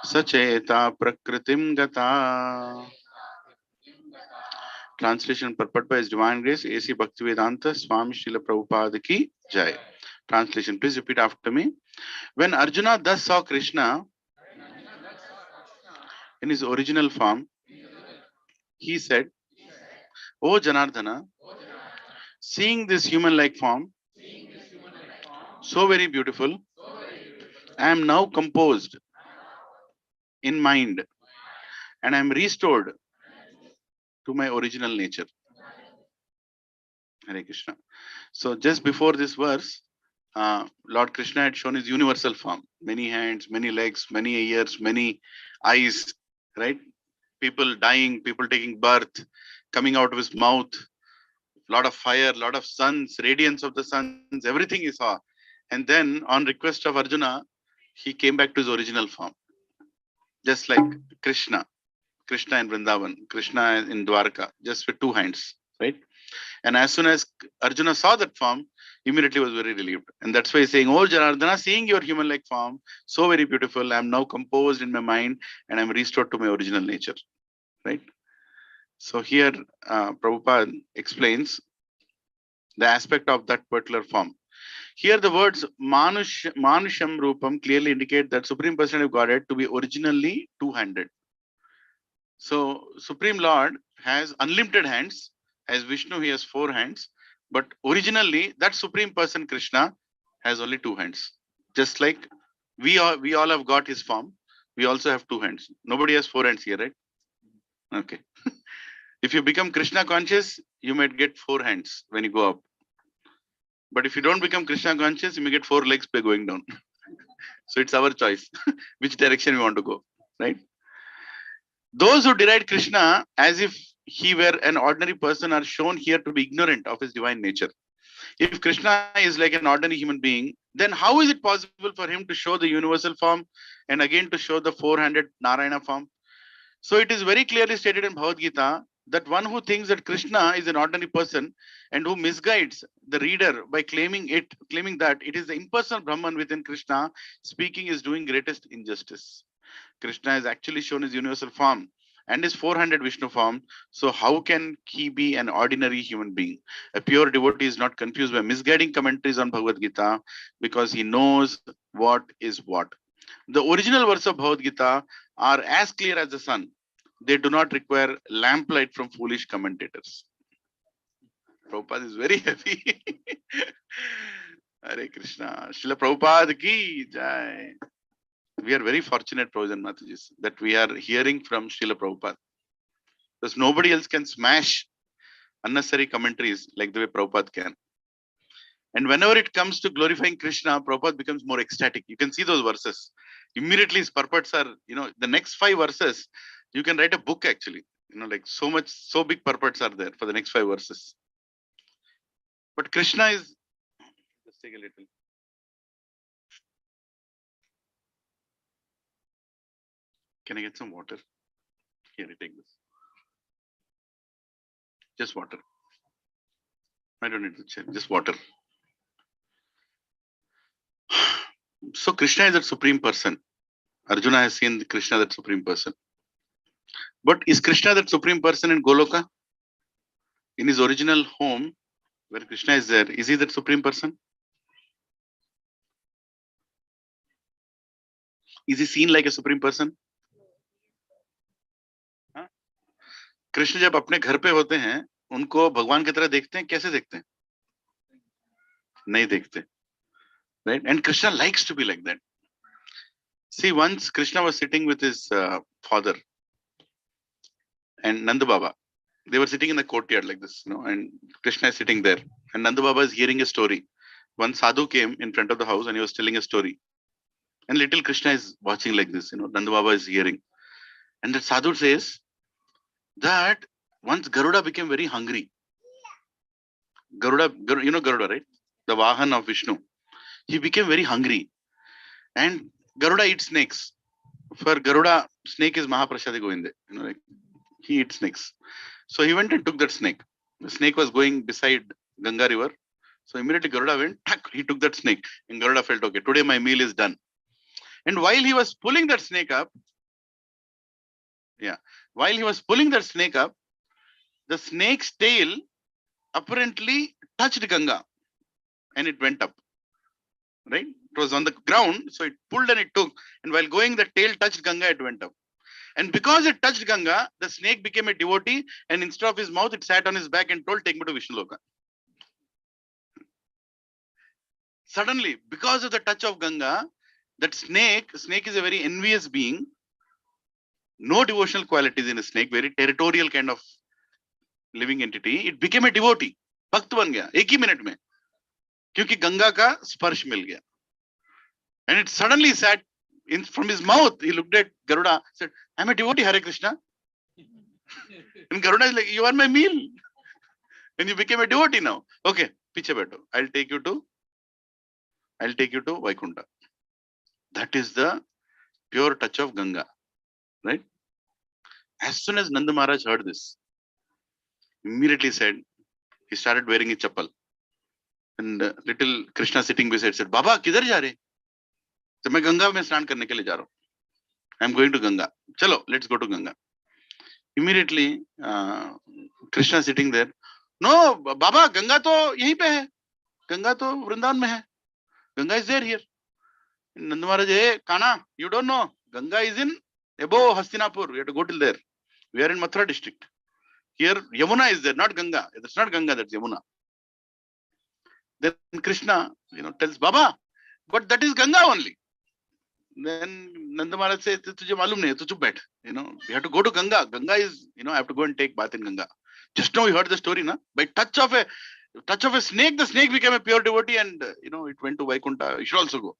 Sacheta Prakritim Gata. Translation purport by His Divine Grace A.C. Bhaktivedanta Swami Srila Prabhupada ki Jai. Translation, please repeat after me. When Arjuna thus saw Krishna in his original form, he said, O Janardhana, seeing this human-like form, so very beautiful, I am now composed in mind and I am restored to my original nature. Hare Krishna. So just before this verse, Lord Krishna had shown his universal form. Many hands, many legs, many ears, many eyes, right? People dying, people taking birth, coming out of his mouth, lot of fire, lot of suns, radiance of the suns, everything he saw. And then on request of Arjuna, he came back to his original form. Just like Krishna in Vrindavan, Krishna in Dwarka, just with two hands, right? And as soon as Arjuna saw that form, immediately was very relieved. And that's why he's saying, Oh Janardana, seeing your human-like form, so very beautiful, I am now composed in my mind and I am restored to my original nature, right? So here, Prabhupada explains the aspect of that particular form. Here the words Manusham Rupam clearly indicate that Supreme Personality of Godhead to be originally two-handed. So Supreme Lord has unlimited hands. As Vishnu, he has four hands. But originally, that Supreme Person Krishna has only two hands. Just like we all have got his form. We also have two hands. Nobody has four hands here, right? Okay. If you become Krishna conscious, you might get four hands when you go up. But if you don't become Krishna conscious, you may get four legs by going down. So it's our choice which direction we want to go, right? Those who deride Krishna as if he were an ordinary person are shown here to be ignorant of his divine nature. If Krishna is like an ordinary human being, then how is it possible for him to show the universal form and again to show the four-handed Narayana form? So it is very clearly stated in Bhagavad Gita that one who thinks that Krishna is an ordinary person and who misguides the reader by claiming that it is the impersonal Brahman within Krishna speaking is doing greatest injustice. Krishna has actually shown his universal form and his four-handed Vishnu form. So how can he be an ordinary human being? A pure devotee is not confused by misguiding commentaries on Bhagavad Gita because he knows what is what. The original words of Bhagavad Gita are as clear as the sun. they do not require lamplight from foolish commentators. Prabhupada is very heavy. Hare Krishna. Srila Prabhupada ki jai. We are very fortunate, Prabhupada and Matajis, that we are hearing from Srila Prabhupada. Because nobody else can smash unnecessary commentaries like the way Prabhupada can. And whenever it comes to glorifying Krishna, Prabhupada becomes more ecstatic. You can see those verses. Immediately his purports are, the next 5 verses, you can write a book actually. Like so big purports are there for the next 5 verses. But Krishna is, let's take a little. Can I get some water? Here, I take this. Just water. I don't need to check, just water. So Krishna is that supreme person. Arjuna has seen Krishna that supreme person. But is Krishna that supreme person in Goloka? In his original home, where Krishna is there, is he that supreme person? Is he seen like a supreme person? Krishna जब अपने घर पे होते हैं उनको भगवान की तरह देखते हैं कैसे देखते हैं नहीं देखते right and Krishna likes to be like that. See, once Krishna was sitting with his father and Nanda Baba. They were sitting in the courtyard like this, and Krishna is sitting there and Nanda Baba is hearing a story. One sadhu came in front of the house and he was telling a story and little Krishna is watching like this, Nanda Baba is hearing, and the sadhu says that once Garuda became very hungry. Garuda, Garuda, right? The Vahan of Vishnu. He became very hungry. And Garuda eats snakes. For Garuda, snake is Mahaprasadi Govinde. Like he eats snakes. So he went and took that snake. The snake was going beside Ganga river. So immediately Garuda went, he took that snake. And Garuda felt, okay, today my meal is done. And while he was pulling that snake up, the snake's tail apparently touched Ganga and it went up, right? It was on the ground, so it pulled and it took, and while going, the tail touched Ganga, it went up. And because it touched Ganga, the snake became a devotee, and instead of his mouth, it sat on his back and told, take me to Vishnu Loka. Suddenly, because of the touch of Ganga, that snake is a very envious being, no devotional qualities in a snake, very territorial kind of living entity, it became a devotee. भक्त बन गया एक ही minute में क्योंकि गंगा का स्पर्श मिल गया. And it suddenly sat in from his mouth. He looked at Garuda, said, I'm a devotee, Hare Krishna. And Garuda is like, you are my meal. And you became a devotee now. Okay, piche beto. I'll take you to Vaikunta. That is the pure touch of Ganga. Right? As soon as Nanda Maharaj heard this, immediately said, he started wearing his chappal. And little Krishna sitting beside said, Baba, kidhar ja rahe? So मैं गंगा में स्नान करने के लिए जा रहा हूँ. I'm going to Ganga. चलो, let's go to Ganga. Immediately, Krishna sitting there. No, Baba, Ganga तो यहीं पे है. Ganga तो वृंदावन में है. Ganga is there here. Nanda Maharaj, hey, Kana, you don't know. Ganga is in above Hastinapur. We have to go till there. We are in Mathura district. Here, Yamuna is there, not Ganga. That's not Ganga, that's Yamuna. Then Krishna, tells Baba, but that is Ganga only. Then Nanda Maharaj says, "Tujhe malum nahi, tu chup baith. We have to go to Ganga. Ganga is, I have to go and take bath in Ganga." Just now we heard the story, na? By touch of a snake, the snake became a pure devotee, and it went to Vaikunta. You should also go.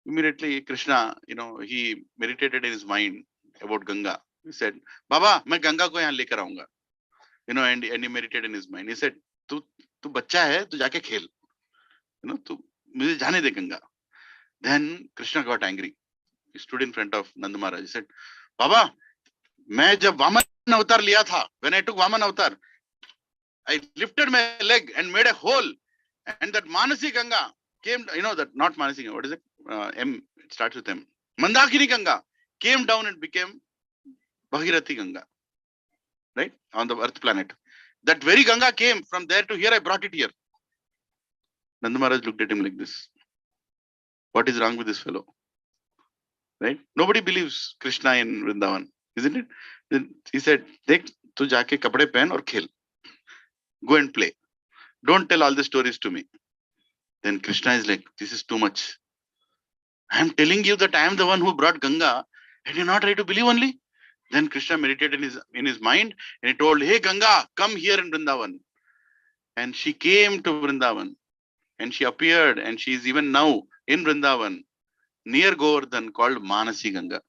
Immediately, Krishna, he meditated in his mind about Ganga. He said, "Baba, मैं गंगा को यहाँ लेकर आऊँगा." And he meditated in his mind. He said, "तू बच्चा है, तू जाके खेल. तू मुझे जाने दे Ganga." Then Krishna got angry. He stood in front of Nanda Maharaj. He said, "Baba, मैं जब वामन अवतार लिया था, when I took वामन अवतार, I lifted my leg and made a hole, and that Manasi Ganga came. That not Manasi Ganga. What is it? M. It starts with M. Mandakini Ganga came down and became Bhagirathi Ganga, right, on the earth planet. That very Ganga came from there to here. I brought it here." Nanda Maharaj looked at him like this. What is wrong with this fellow? Right? Nobody believes Krishna in Vrindavan. isn't it? Then he said, "Dekh, tu jaake kapde pehen aur khel. Go and play. Don't tell all the stories to me." Then Krishna is like, "This is too much. I am telling you that I am the one who brought Ganga, and you're not ready to believe only." Then Krishna meditated in his mind, and he told, "Hey Ganga, come here in Vrindavan." And she came to Vrindavan, and she appeared, and she is even now in Vrindavan, near Govardhan, called Manasi Ganga,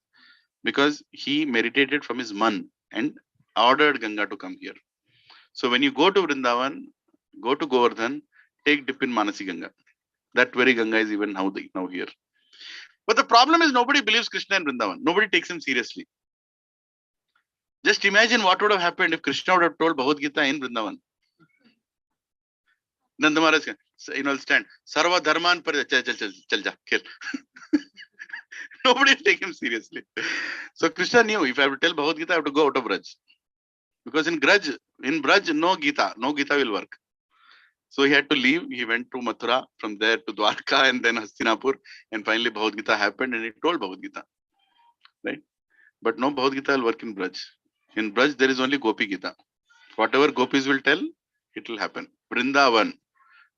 because he meditated from his man and ordered Ganga to come here. So when you go to Vrindavan, go to Govardhan, take dip in Manasi Ganga. That very Ganga is even now here. But the problem is nobody believes Krishna in Vrindavan. Nobody takes him seriously. Just imagine what would have happened if Krishna would have told Bhagavad Gita in Vrindavan. Nanda Maharaj, will stand. Sarva Dharman par chal ja, kill. Nobody will take him seriously. So Krishna knew, if I have to tell Bhagavad Gita, I have to go out of Braj. Because in Braj, no Gita will work. So he had to leave. He went to Mathura, from there to Dwarka, and then Hastinapur, and finally Bhagavad Gita happened, and he told Bhagavad Gita. Right? But no Bhagavad Gita will work in Braj. In Braj, there is only Gopi Gita. Whatever gopis will tell, it will happen. Vrindavan,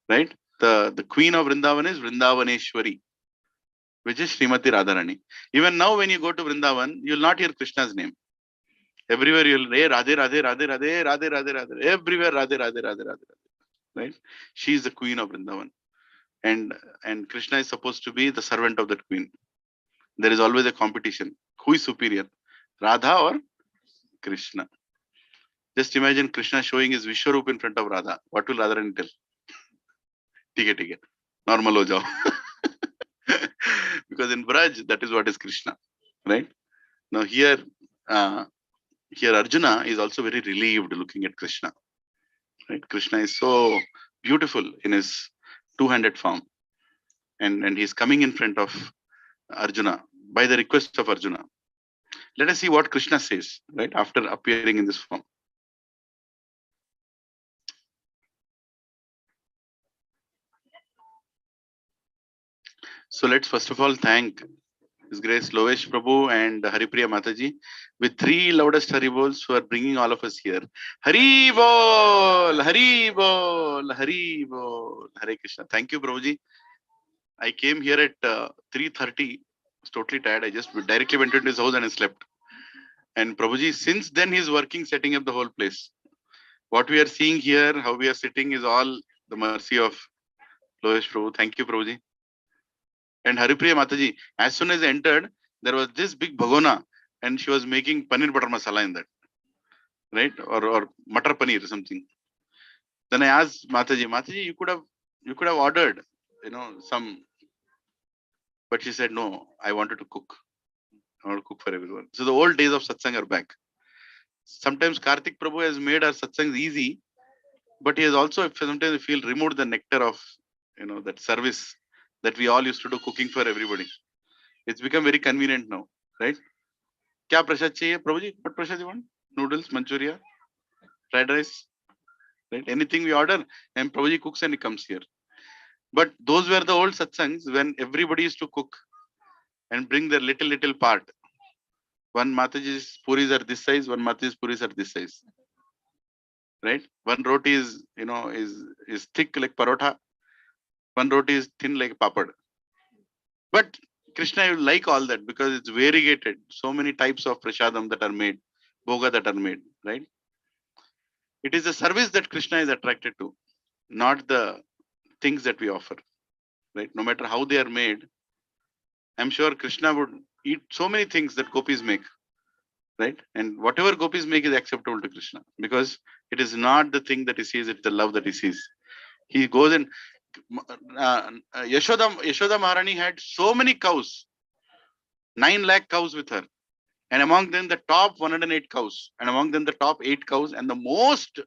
right? The queen of Vrindavan is Vrindavaneshwari, which is Srimati Radharani. Even now, when you go to Vrindavan, you will not hear Krishna's name. Everywhere you will, hey, Radhe, Radhe, Radhe, Radhe, Radhe, Radhe, Radhe. Everywhere, Radhe, Radhe, Radhe, Radhe. Right? She is the queen of Vrindavan. And Krishna is supposed to be the servant of that queen. There is always a competition. Who is superior? Radha or Krishna? Just imagine Krishna showing his Vishwarup in front of Radha. What will Radharani tell? Take. Normal ho jao. Because in Braj, that is what is Krishna. Right? Now here Arjuna is also very relieved looking at Krishna. Right? Krishna is so beautiful in his two-handed form. And he's coming in front of Arjuna by the request of Arjuna. Let us see what Krishna says, right, after appearing in this form. So let's first of all thank His Grace Lovesh Prabhu and Haripriya Mataji with 3 loudest Haribols who are bringing all of us here. Hari Bol, Hari Bol, Hari Bol, Hare Krishna. Thank you, Prabhuji. I came here at 3:30. I was totally tired. I just directly went into his house and I slept. And Prabhuji, since then he's working, setting up the whole place. What we are seeing here, how we are sitting, is all the mercy of Lovesh Prabhu. Thank you, Prabhuji. And Haripriya Mataji, as soon as I entered, there was this big bhagona, and she was making paneer butter masala in that, right? Or matar paneer or something. Then I asked Mataji, you could have ordered, some, but she said no. I wanted to cook. I want to cook for everyone. So the old days of satsang are back. Sometimes Karthik Prabhu has made our satsangs easy, but he has also sometimes feel removed the nectar of that service that we all used to do, cooking for everybody. It's become very convenient now, right? Kya prasad chahiye, Prabhuji? What prasad you want? Noodles, Manchuria, fried rice, right? Anything we order, and Prabhuji cooks and he comes here. But those were the old satsangs when everybody used to cook and bring their little part. One Mataji's puris are this size, one Mataji's puris are this size. Right? One roti is, is thick like parotha. One roti is thin like papad. But Krishna, you like all that because it's variegated. So many types of prasadam that are made, bhoga that are made, right? It is the service that Krishna is attracted to, not the things that we offer, right? No matter how they are made, I'm sure Krishna would eat so many things that gopis make, right? And whatever gopis make is acceptable to Krishna because it is not the thing that he sees, it's the love that he sees. He goes and Yashoda Maharani had so many cows, 9 lakh cows with her. And among them, the top 108 cows, and among them, the top 8 cows, and the most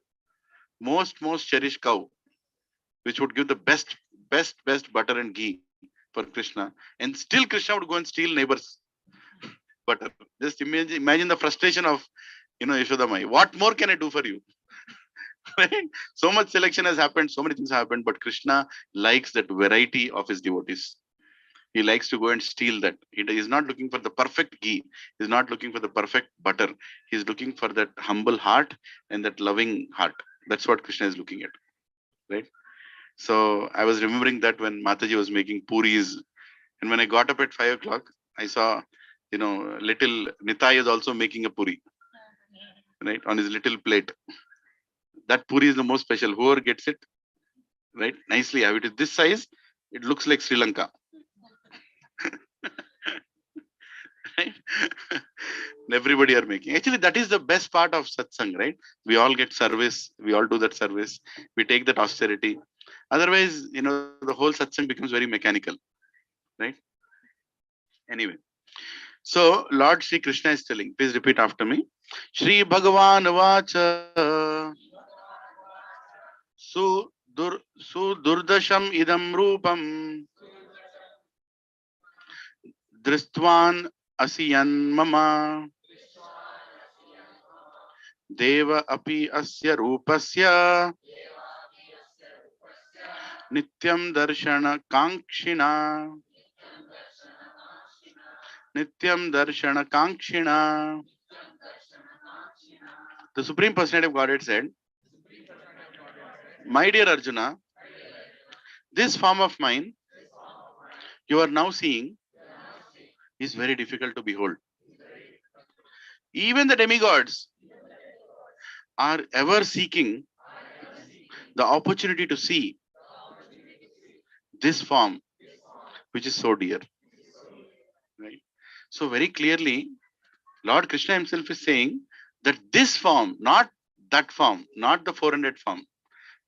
cherished cow, which would give the best butter and ghee for Krishna. And still Krishna would go and steal neighbors' butter. Just imagine the frustration of, Yashoda Mai. What more can I do for you? Right? So much selection has happened, so many things have happened, but Krishna likes that variety of his devotees. He likes to go and steal that. He is not looking for the perfect ghee. He's not looking for the perfect butter. He's looking for that humble heart and that loving heart. That's what Krishna is looking at, right? So I was remembering that when Mataji was making puris, and when I got up at 5 o'clock, I saw, little Nitai is also making a puri, right, on his little plate. That puri is the most special. Whoever gets it, right, nicely have it is this size, it looks like Sri Lanka. Right? Everybody are making. Actually, that is the best part of satsang, right? We all get service. We all do that service. We take that austerity. Otherwise, the whole satsang becomes very mechanical, right? Anyway, so Lord Sri Krishna is telling. Please repeat after me. Shri Bhagavan Vacha Sudurdasham idam rupam Dristvan asiyan mama Deva api asya rupasya Nityam darshana kankshina Nityam darshana kankshina. The Supreme Personality of Godhead said, my dear Arjuna, this form of mine you are now seeing is very difficult to behold. Even the demigods are ever seeking the opportunity to see this form, which is so dear. Right? So very clearly, Lord Krishna himself is saying that this form, not that form, not the 400 form,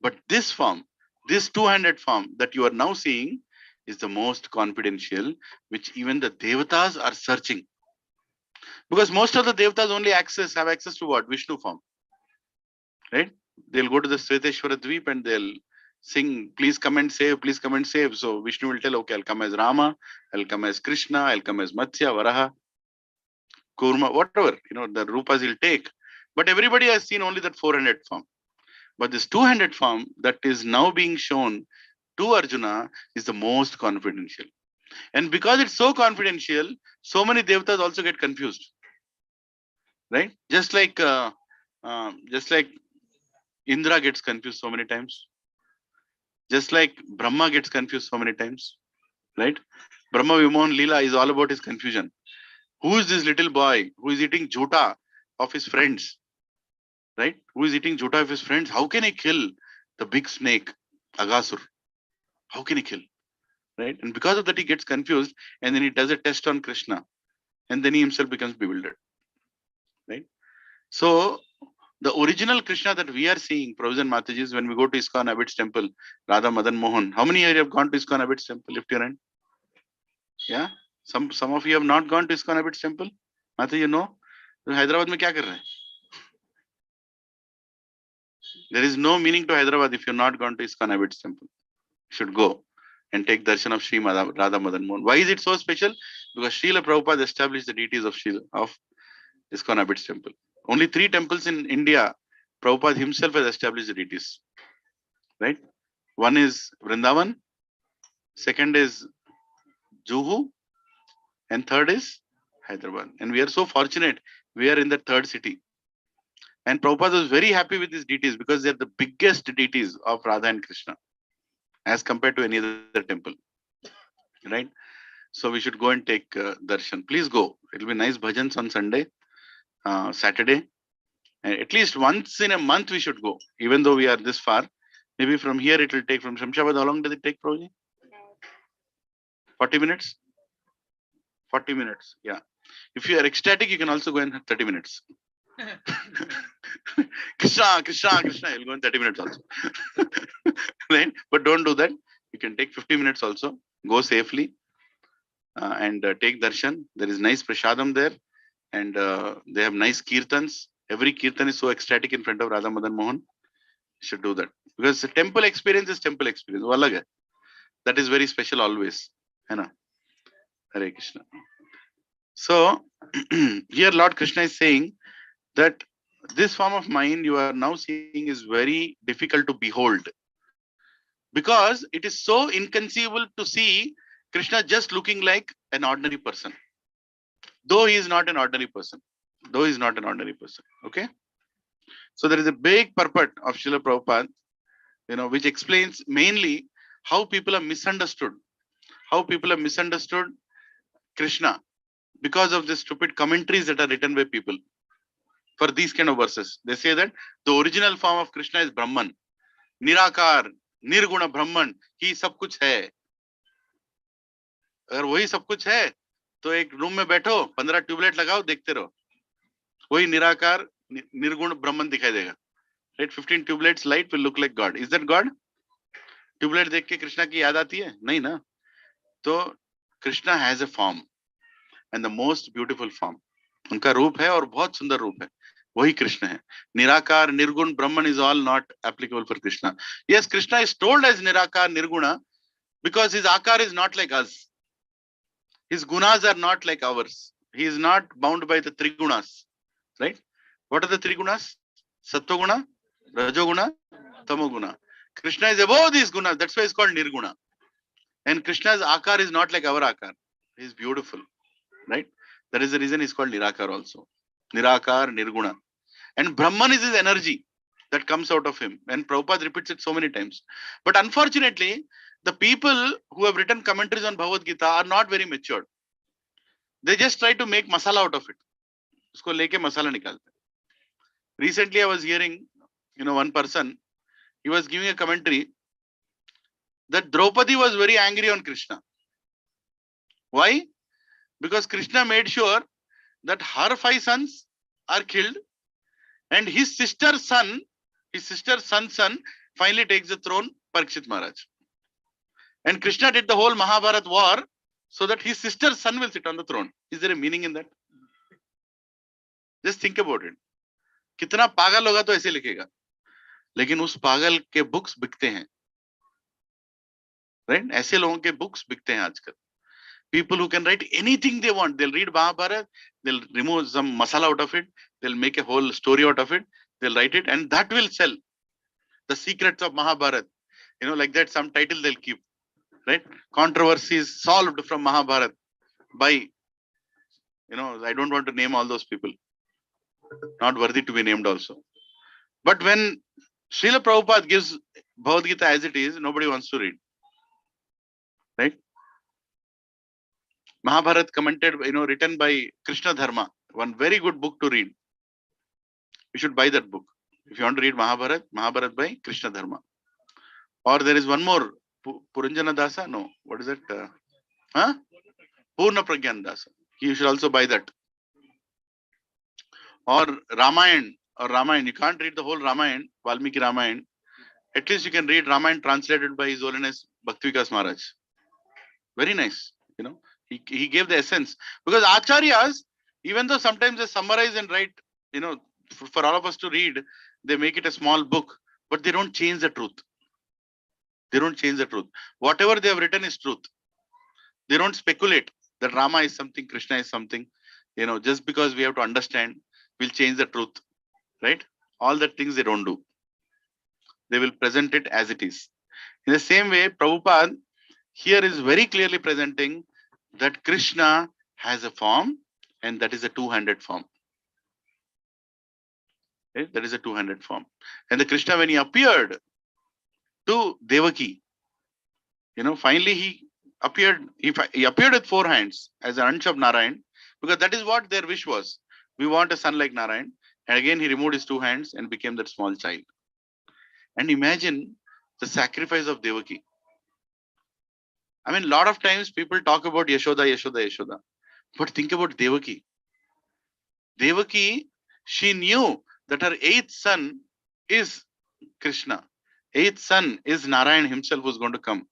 but this form, this 200 form that you are now seeing is the most confidential, which even the Devatas are searching. Because most of the Devatas only have access to what? Vishnu form. Right? They'll go to the Sveteshwara Dweep and they'll sing, please come and save, please come and save. So Vishnu will tell, okay, I'll come as Rama, I'll come as Krishna, I'll come as Matsya, Varaha, Kurma, whatever, the Rupas he'll take. But everybody has seen only that 400 form. But this 200 form that is now being shown to Arjuna is the most confidential. And because it's so confidential, so many Devatas also get confused. Right? Just like Indra gets confused so many times. Just like Brahma gets confused so many times. Right? Brahma Vimohan Leela is all about his confusion. Who is this little boy who is eating jhota of his friends? Right? Who is eating jhota of his friends? How can he kill the big snake, Agasur? How can he kill? Right? And because of that, he gets confused and then he does a test on Krishna. And then he himself becomes bewildered. Right? So, the original Krishna that we are seeing, Prabhupada and Mataji, when we go to ISKCON Abbot's temple, Radha Madan Mohan. How many of you have gone to ISKCON Abbot's temple? Lift your hand. Yeah? Some of you have not gone to ISKCON Abbot's temple? Mataji, no? Hyderabad mein kya kar rahe? There is no meaning to Hyderabad if you have not gone to ISKCON Abbot's temple. You should go and take darshan of Sri Radha Madan Mohan. Why is it so special? Because Srila Prabhupada established the deities of ISKCON Abbot's temple. Only 3 temples in India, Prabhupada himself has established the deities. Right? One is Vrindavan, second is Juhu, and third is Hyderabad. And we are so fortunate, we are in the third city. And Prabhupada was very happy with these deities because they are the biggest deities of Radha and Krishna as compared to any other temple. Right? So we should go and take darshan. Please go. It will be nice bhajans on Sunday, Saturday. And at least once in a month we should go, even though we are this far. Maybe from here it will take, from Shamshabad, how long does it take, Prabhuji? 40 minutes? 40 minutes, yeah. If you are ecstatic, you can also go in 30 minutes. Krishna, Krishna, Krishna, you'll go in 30 minutes also. Right? But don't do that. You can take 50 minutes also. Go safely and take darshan. There is nice prashadam there. And they have nice kirtans. Every kirtan is so ecstatic in front of Radha Madan Mohan. You should do that. Because the temple experience is temple experience. That is very special always. Hare Krishna. So, here Lord Krishna is saying that this form of mind you are now seeing is very difficult to behold. Because it is so inconceivable to see Krishna just looking like an ordinary person. Though he is not an ordinary person. Though he is not an ordinary person. Okay? So there is a big purport of Srila Prabhupada, which explains mainly how people have misunderstood. How people have misunderstood Krishna because of the stupid commentaries that are written by people for these kind of verses. They say that the original form of Krishna is Brahman. Nirakar, Nirguna Brahman, he सब कुछ है. अगर वही सब कुछ है तो एक रूम में बैठो 15 ट्यूबलाइट लगाओ देखते रहो वही निराकार निर्गुण ब्रह्मन दिखाई देगा right 15 tubelights light will look like God is that God tubelight देख के कृष्णा की याद आती है नहीं ना तो Krishna has a form and the most beautiful form उनका रूप है और बहुत सुंदर रूप है वही कृष्ण है निराकार निर्गुण Brahman is all not applicable for Krishna yes Krishna is told as निराकार निर्गुणा बिकॉज हिज आकार is not like us his gunas are not like ours he is not bound by the three gunas right what are the three gunas sattva guna rajo guna tamo guna krishna is above these gunas that's why it's called nirguna and krishna's akar is not like our akar he is beautiful right that is the reason he's called nirakar also nirakar nirguna and brahman is his energy that comes out of him and Prabhupada repeats it so many times but unfortunately the people who have written commentaries on Bhagavad Gita are not very matured. They just try to make masala out of it. Usko leke masala nikalte. Recently, I was hearing, one person, he was giving a commentary that Draupadi was very angry on Krishna. Why? Because Krishna made sure that her 5 sons are killed and his sister's son's son finally takes the throne, Parikshit Maharaj. And Krishna did the whole Mahabharat war so that his sister's son will sit on the throne. Is there a meaning in that? Just think about it. कितना पागल होगा तो ऐसे लिखेगा लेकिन उस पागल के बुक्स बिकते हैं राइट ऐसे लोगों के बुक्स बिकते हैं आजकल people who can write anything they want they'll read Mahabharat they'll remove some masala out of it they'll make a whole story out of it they'll write it and that will sell the secrets of Mahabharat like that some title they'll keep right controversies solved from Mahabharat by I don't want to name all those people not worthy to be named also but when Srila Prabhupada gives Bhagavad Gita as it is nobody wants to read right Mahabharat commented written by Krishna Dharma one very good book to read you should buy that book if you want to read Mahabharat by Krishna Dharma or there is one more Puranjana Dasa no what is it Purna Pragyan Dasa you should also buy that or Ramayana you can't read the whole Ramayana Valmiki Ramayana at least you can read Ramayana translated by His Holiness Bhakti Maharaj very nice he gave the essence because acharyas even though sometimes they summarize and write for all of us to read they make it a small book but they don't change the truth whatever they have written is truth they don't speculate that Rama is something Krishna is something just because we have to understand we'll change the truth right all the things they don't do they will present it as it is in the same way Prabhupada here is very clearly presenting that Krishna has a form and that is a two-handed form. Okay? That is a two-handed form. And the Krishna when he appeared to Devaki, finally he appeared with 4 hands as an Ansh of Narayan because that is what their wish was. We want a son like Narayan. And again he removed his 2 hands and became that small child. And imagine the sacrifice of Devaki. I mean, a lot of times people talk about Yashoda. But think about Devaki. Devaki, she knew that her 8th son is Krishna. 8th son is Narayan himself who's going to come.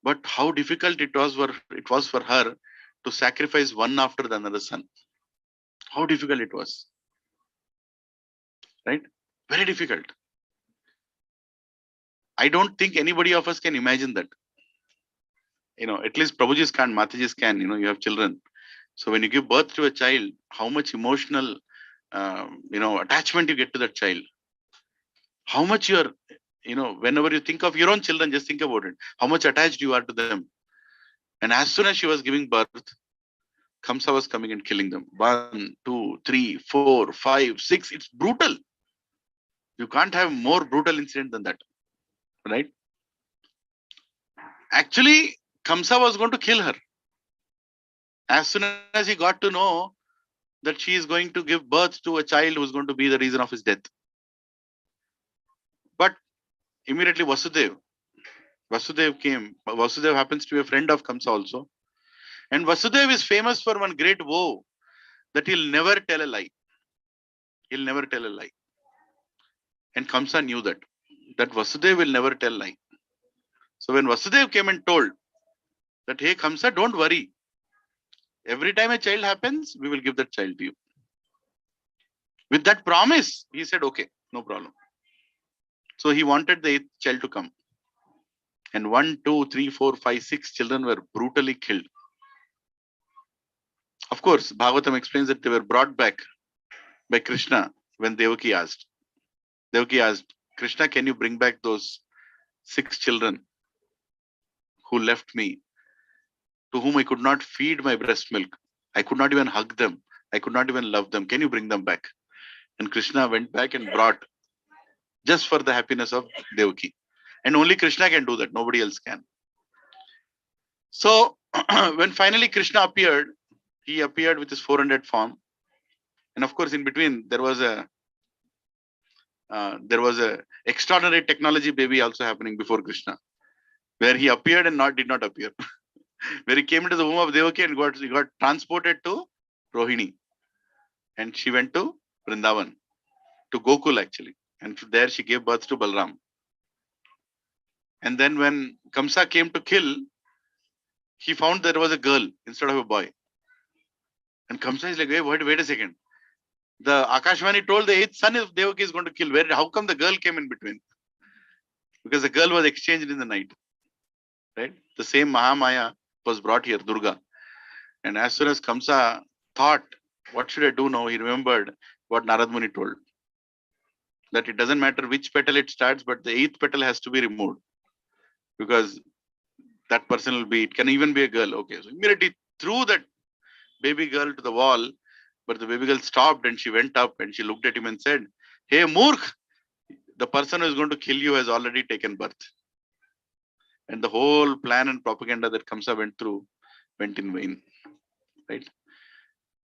But how difficult it was for her to sacrifice one after the another son. How difficult it was. Right? Very difficult. I don't think anybody of us can imagine that. At least Prabhujis can, Matajis can, you have children. So when you give birth to a child, how much emotional, attachment you get to that child. How much you're, whenever you think of your own children, just think about it. How much attached you are to them. And as soon as she was giving birth, Kamsa was coming and killing them. 1, 2, 3, 4, 5, 6. It's brutal. You can't have more brutal incident than that, right? Actually, Kamsa was going to kill her. As soon as he got to know that she is going to give birth to a child who is going to be the reason of his death. But immediately Vasudev came. Vasudev happens to be a friend of Kamsa also. And Vasudev is famous for one great vow that he'll never tell a lie. He'll never tell a lie. And Kamsa knew that Vasudev will never tell a lie. So when Vasudev came and told that, hey Kamsa, don't worry. Every time a child happens, we will give that child to you. With that promise, he said, okay, no problem. So he wanted the 8th child to come. And 1, 2, 3, 4, 5, 6 children were brutally killed. Of course, Bhagavatam explains that they were brought back by Krishna when Devaki asked. Devaki asked, Krishna, can you bring back those 6 children who left me, to whom I could not feed my breast milk? I could not even hug them. I could not even love them. Can you bring them back? And Krishna went back and brought, just for the happiness of Devaki. And only Krishna can do that. Nobody else can. So when finally Krishna appeared, he appeared with his 400 form. And of course, in between, there was a extraordinary technology baby also happening before Krishna, where he appeared and did not appear. Where he came into the womb of Devaki and he got transported to Rohini. And she went to Vrindavan, to Gokul actually. And there she gave birth to Balram. And then when Kamsa came to kill, he found there was a girl instead of a boy. And Kamsa is like, hey, wait a second. The Akashvani told the 8th son of Devaki is going to kill. How come the girl came in between? Because the girl was exchanged in the night. Right? The same Mahamaya was brought here, Durga. And as soon as Kamsa thought, what should I do now? He remembered what Narad Muni told. That it doesn't matter which petal it starts, but the 8th petal has to be removed. Because that person will be, it can even be a girl. Okay, so immediately threw that baby girl to the wall, but the baby girl stopped and she went up and she looked at him and said, hey Murkh, the person who is going to kill you has already taken birth. And the whole plan and propaganda that Kamsa went through went in vain. Right?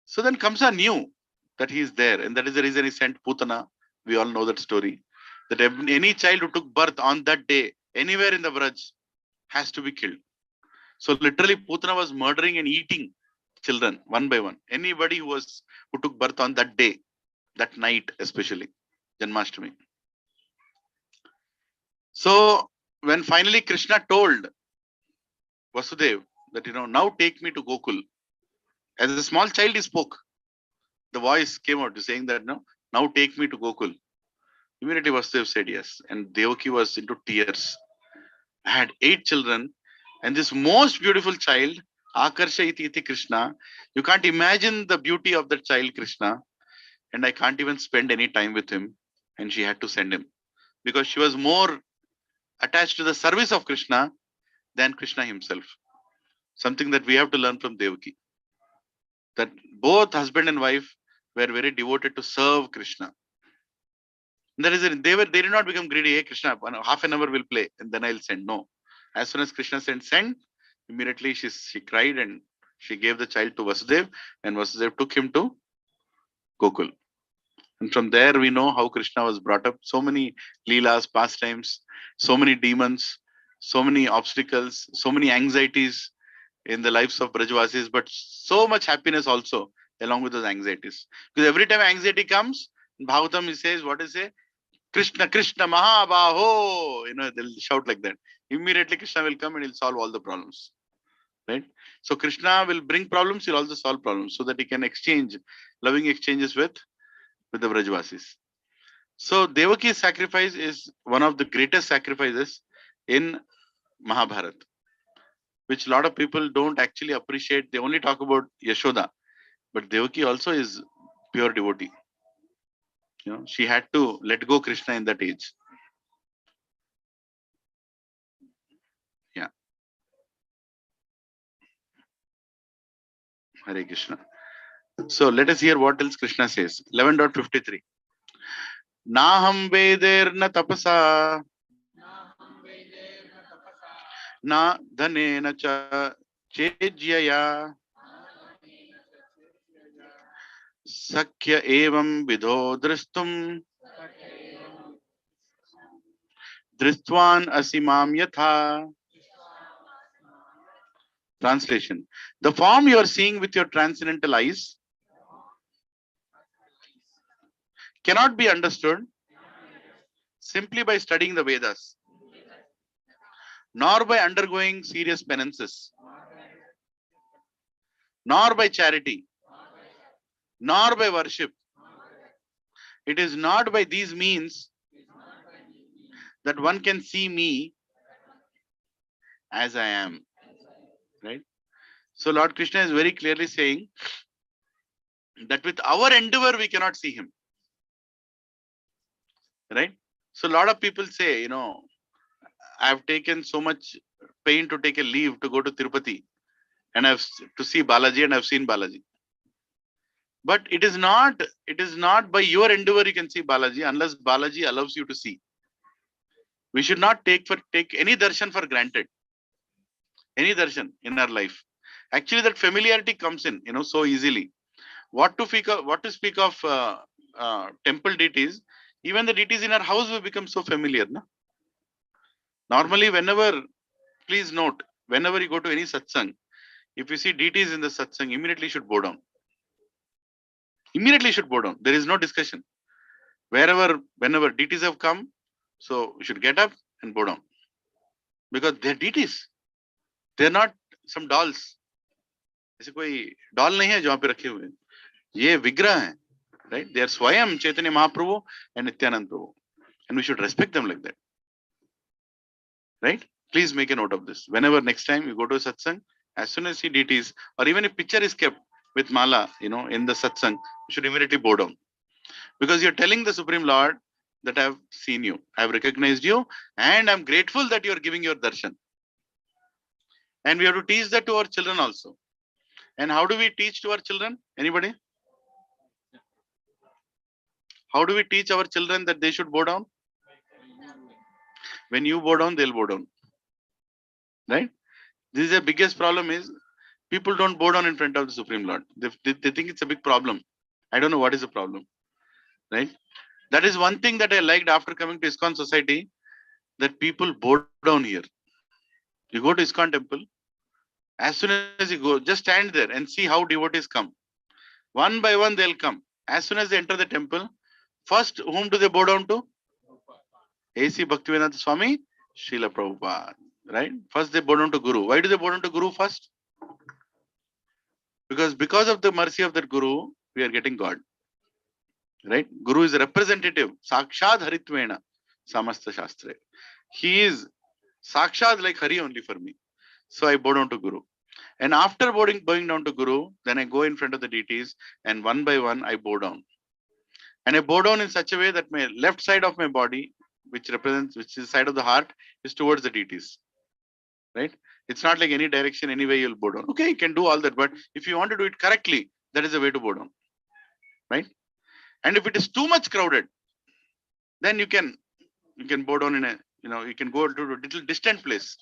So then Kamsa knew that he is there, and that is the reason he sent Putana. We all know that story. That any child who took birth on that day, anywhere in the Vraj, has to be killed. So literally Putana was murdering and eating children one by one. Anybody who took birth on that day, that night especially, Janmashtami. So when finally Krishna told Vasudev that, now take me to Gokul. As a small child he spoke. The voice came out saying that, no, now take me to Gokul. Immediately Vasudev said yes. And Devaki was into tears. I had 8 children. And this most beautiful child, Akarsha iti Krishna, you can't imagine the beauty of that child Krishna. And I can't even spend any time with him. And she had to send him. Because she was more attached to the service of Krishna than Krishna himself. Something that we have to learn from Devaki. That both husband and wife were very devoted to serve Krishna. And that is it. They did not become greedy. Hey Krishna, half an hour will play and then I'll send. No. As soon as Krishna said send, immediately she cried and she gave the child to Vasudev, and Vasudev took him to Gokul. And from there we know how Krishna was brought up. So many leelas, pastimes, so many demons, so many obstacles, so many anxieties in the lives of Brajvasis, but so much happiness also along with those anxieties. Because every time anxiety comes, in Bhagavatam he says, what is it? Krishna, Krishna, Mahabaho. They'll shout like that. Immediately Krishna will come and he'll solve all the problems. Right? So Krishna will bring problems, he'll also solve problems so that he can exchange, loving exchanges with the Brajvasis. So Devaki's sacrifice is one of the greatest sacrifices in Mahabharata, which a lot of people don't actually appreciate. They only talk about Yashoda. But Devaki also is pure devotee. She had to let go Krishna in that age. Yeah. Hare Krishna. So let us hear what else Krishna says. 11.53. Naham veder na tapasa na dhane na cha chejyaya sakya evam vidho dristum dristvan asimam yatha. Translation. The form you are seeing with your transcendental eyes cannot be understood simply by studying the Vedas, nor by undergoing serious penances, nor by charity, nor by worship. It is not by these means that one can see me as I am. Right? So Lord Krishna is very clearly saying that with our endeavor we cannot see him. Right? So a lot of people say, I have taken so much pain to take a leave to go to Tirupati and to see Balaji, and I've seen Balaji. But it is not by your endeavor you can see Balaji unless Balaji allows you to see. We should not take any darshan for granted. Any darshan in our life. Actually, that familiarity comes in, so easily. What to speak of temple deities? Even the deities in our house will become so familiar. Na? Normally, please note, whenever you go to any satsang, if you see deities in the satsang, immediately should bow down. Immediately should bow down. There is no discussion. Whenever deities have come, so we should get up and bow down. Because they're deities. They're not some dolls. ऐसे कोई doll नहीं है जो वहां पे रखे हुए ये विग्रह हैं, right? They are Swayam Chaitanya Mahaprabhu and Nityanand Prabhu, and we should respect them like that, right? Please make a note of this. Whenever next time you go to a satsang, as soon as you see deities, or even if picture is kept with mala, in the satsang, you should immediately bow down, because you're telling the Supreme Lord that I've seen you, I've recognized you, and I'm grateful that you're giving your darshan. And we have to teach that to our children also. And how do we teach to our children? Anybody? How do we teach our children that they should bow down? When you bow down, they'll bow down. Right? This is the biggest problem is people don't bow down in front of the Supreme Lord. They think it's a big problem. I don't know what is the problem. Right? That is one thing that I liked after coming to ISKCON Society, that people bow down here. You go to ISKCON temple, as soon as you go, just stand there and see how devotees come. One by one they'll come. As soon as they enter the temple, first whom do they bow down to? A.C. Bhaktivedanta Swami, Srila Prabhupada. Right? First they bow down to Guru. Why do they bow down to Guru first? Because of the mercy of that Guru, we are getting God. Right? Guru is a representative. Sakshad Haritvena Samasta Shastra. He is Sakshad like Hari only for me. So I bow down to Guru. And after bowing down to Guru, then I go in front of the deities and one by one I bow down. And I bow down in such a way that my left side of my body, which is the side of the heart, is towards the deities. Right? It's not like any direction, any way you'll bow down. Okay, you can do all that, but if you want to do it correctly, that is the way to bow down. Right? And if it is too much crowded, then you can bow down in you can go to a little distant place.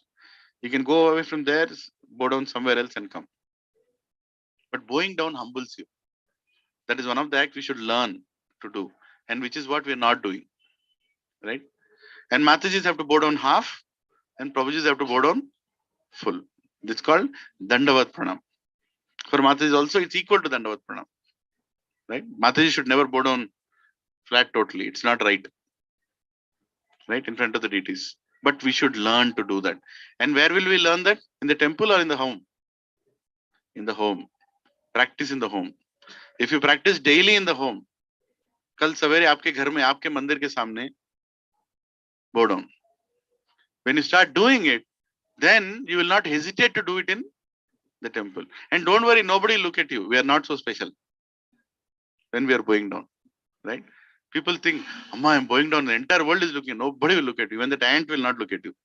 You can go away from there, bow down somewhere else and come. But bowing down humbles you. That is one of the acts we should learn to do, and which is what we are not doing. Right? And Matajis have to bow down half, and Prabhujis have to bow down full. It's called Dandavat Pranam. For Matajis also, it's equal to Dandavat Pranam. Right? Mataji should never bow down flat totally. It's not right. Right? In front of the deities. But we should learn to do that. And where will we learn that? In the temple or in the home? In the home. Practice in the home. If you practice daily in the home, कल सवेरे आपके घर में आपके मंदिर के सामने bow down. When you start doing it, then you will not hesitate to do it in the temple. And don't worry, nobody will look at you. We are not so special when we are bowing down. Right? People think, Amma, I'm bowing down, the entire world is looking. Nobody will look at you. Even that ant will not look at you.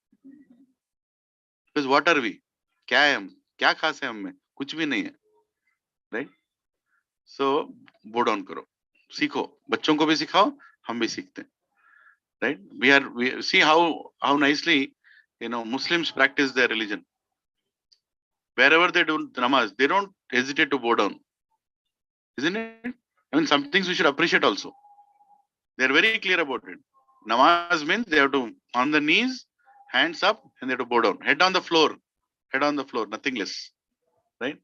Because what are we? क्या है हम? क्या खास है हम में? कुछ भी नहीं है. right? So bow down karo, सीखो, बच्चों को भी सिखाओ, हम भी सीखते हैं, right? We see how nicely, Muslims practice their religion. Wherever they do namaz, they don't hesitate to bow down, isn't it? I mean, some things we should appreciate also. They are very clear about it. Namaz means they have to on the knees, hands up, and they have to bow down, head on the floor, nothing less, right?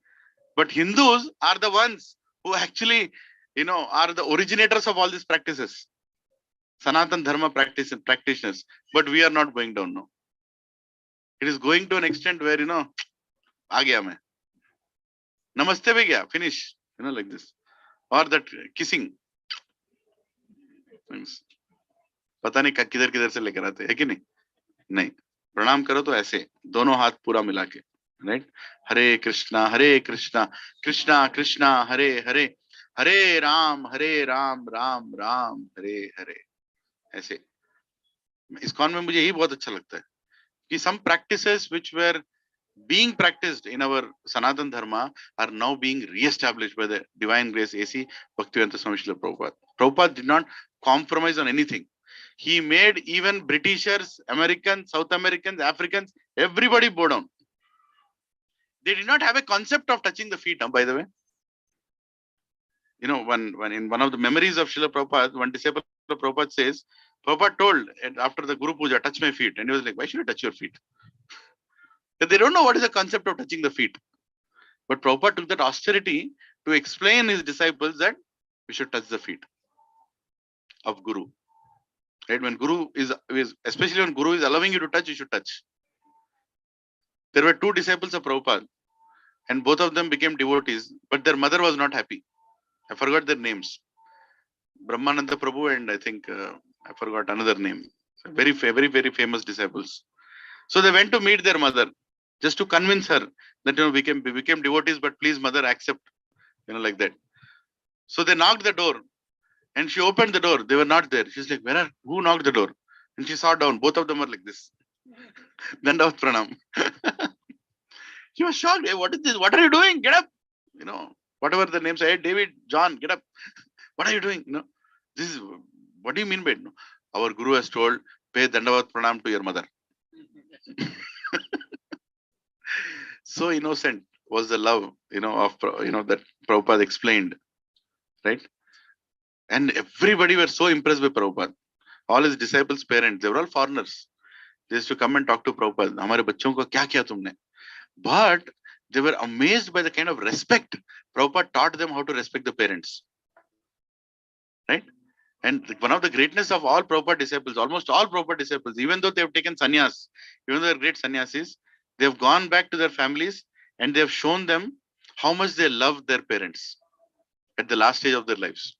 But Hindus are the ones who actually, are the originators of all these practices. Sanatan Dharma practitioners. But we are not going down now. It is going to an extent where, aa gaya main. Namaste bhi gaya, finish. Like this. Or that kissing. पता नहीं किधर किधर से लेकर आते है कि नहीं? नहीं. प्रणाम करो तो ऐसे, दोनों हाथ पूरा मिला के, राइट? हरे कृष्णा कृष्णा कृष्णा हरे हरे, हरे राम राम राम हरे हरे, ऐसे. इस्कॉन में मुझे यही बहुत अच्छा लगता है कि some practices which were being practiced in our Sanatan Dharma are now being re-established by the Divine Grace A.C. Bhaktivedanta Swami Srila Prabhupada. Prabhupada did not compromise on anything. He made even Britishers, Americans, South Americans, Africans, everybody bow down. They did not have a concept of touching the feet, by the way. When in one of the memories of Srila Prabhupada, one disciple of Prabhupada says, Prabhupada told after the Guru Puja, touch my feet. And he was like, why should I touch your feet? They don't know what is the concept of touching the feet. But Prabhupada took that austerity to explain his disciples that we should touch the feet of Guru. Right? When Guru is, especially when Guru is allowing you to touch, you should touch. There were two disciples of Prabhupada, and both of them became devotees, but their mother was not happy. I forgot their names. Brahmananda Prabhu and I think I forgot another name. Very, very, very famous disciples. So they went to meet their mother just to convince her that we became devotees, but please, mother, accept, like that. So they knocked the door, and she opened the door. They were not there. She's like, who knocked the door? And she saw down. Both of them were like this. Dandavat pranam. She was shocked. Hey, what is this? What are you doing? Get up. Whatever the names are. Hey, David, John, get up. What are you doing? This is, what do you mean by it? Our Guru has told, pay Dandavat pranam to your mother. So innocent was the love, of, that Prabhupada explained, right? And everybody were so impressed by Prabhupada. All his disciples' parents, they were all foreigners. They used to come and talk to Prabhupada. Hamare bachchon ko kya kiya tumne? But they were amazed by the kind of respect. Prabhupada taught them how to respect the parents. Right? And one of the greatness of all Prabhupada disciples, almost all Prabhupada disciples, even though they have taken sannyas, even though they're great sannyasis, they have gone back to their families and they have shown them how much they love their parents at the last stage of their lives.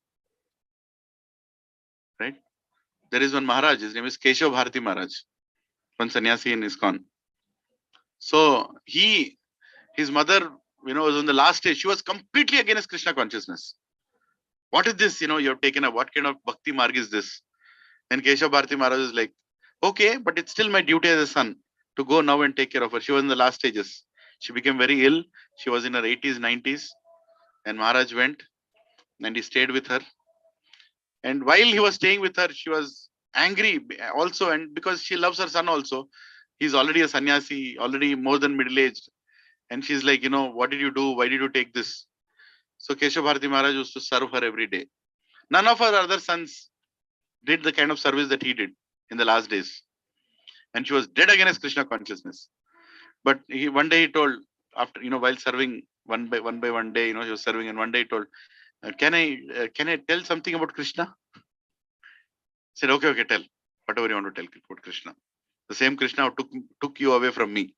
Right? There is one Maharaj, his name is Gachibowli Maharaj, one sannyasi in ISKCON. So his mother, was on the last stage. She was completely against Krishna consciousness. What is this? You have taken up. What kind of bhakti marg is this? And Gachibowli Maharaj is like, okay, but it's still my duty as a son to go now and take care of her. She was in the last stages. She became very ill. She was in her 80s, 90s. And Maharaj went and he stayed with her. And while he was staying with her, she was angry also. And because she loves her son also, he's already a sannyasi, already more than middle-aged. And she's like, what did you do? Why did you take this? So Gachibowli Maharaj used to serve her every day. None of her other sons did the kind of service that he did in the last days. And she was dead against Krishna consciousness. But one day he told, after, while serving one by one day, he was serving, and one day he told, can I tell something about Krishna? He said, okay, tell. Whatever you want to tell about Krishna. The same Krishna who took you away from me.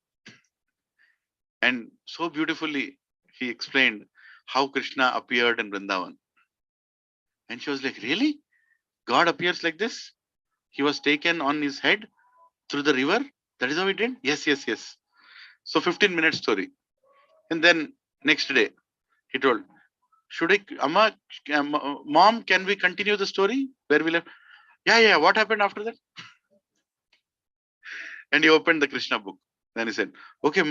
And so beautifully he explained how Krishna appeared in Vrindavan. And she was like, really? God appears like this? He was taken on his head through the river? That is how he did? Yes. So 15-minute story. And then next day, he told, Mom, can we continue the story where we left? Yeah. What happened after that? And he opened the Krishna book. Then he said, okay,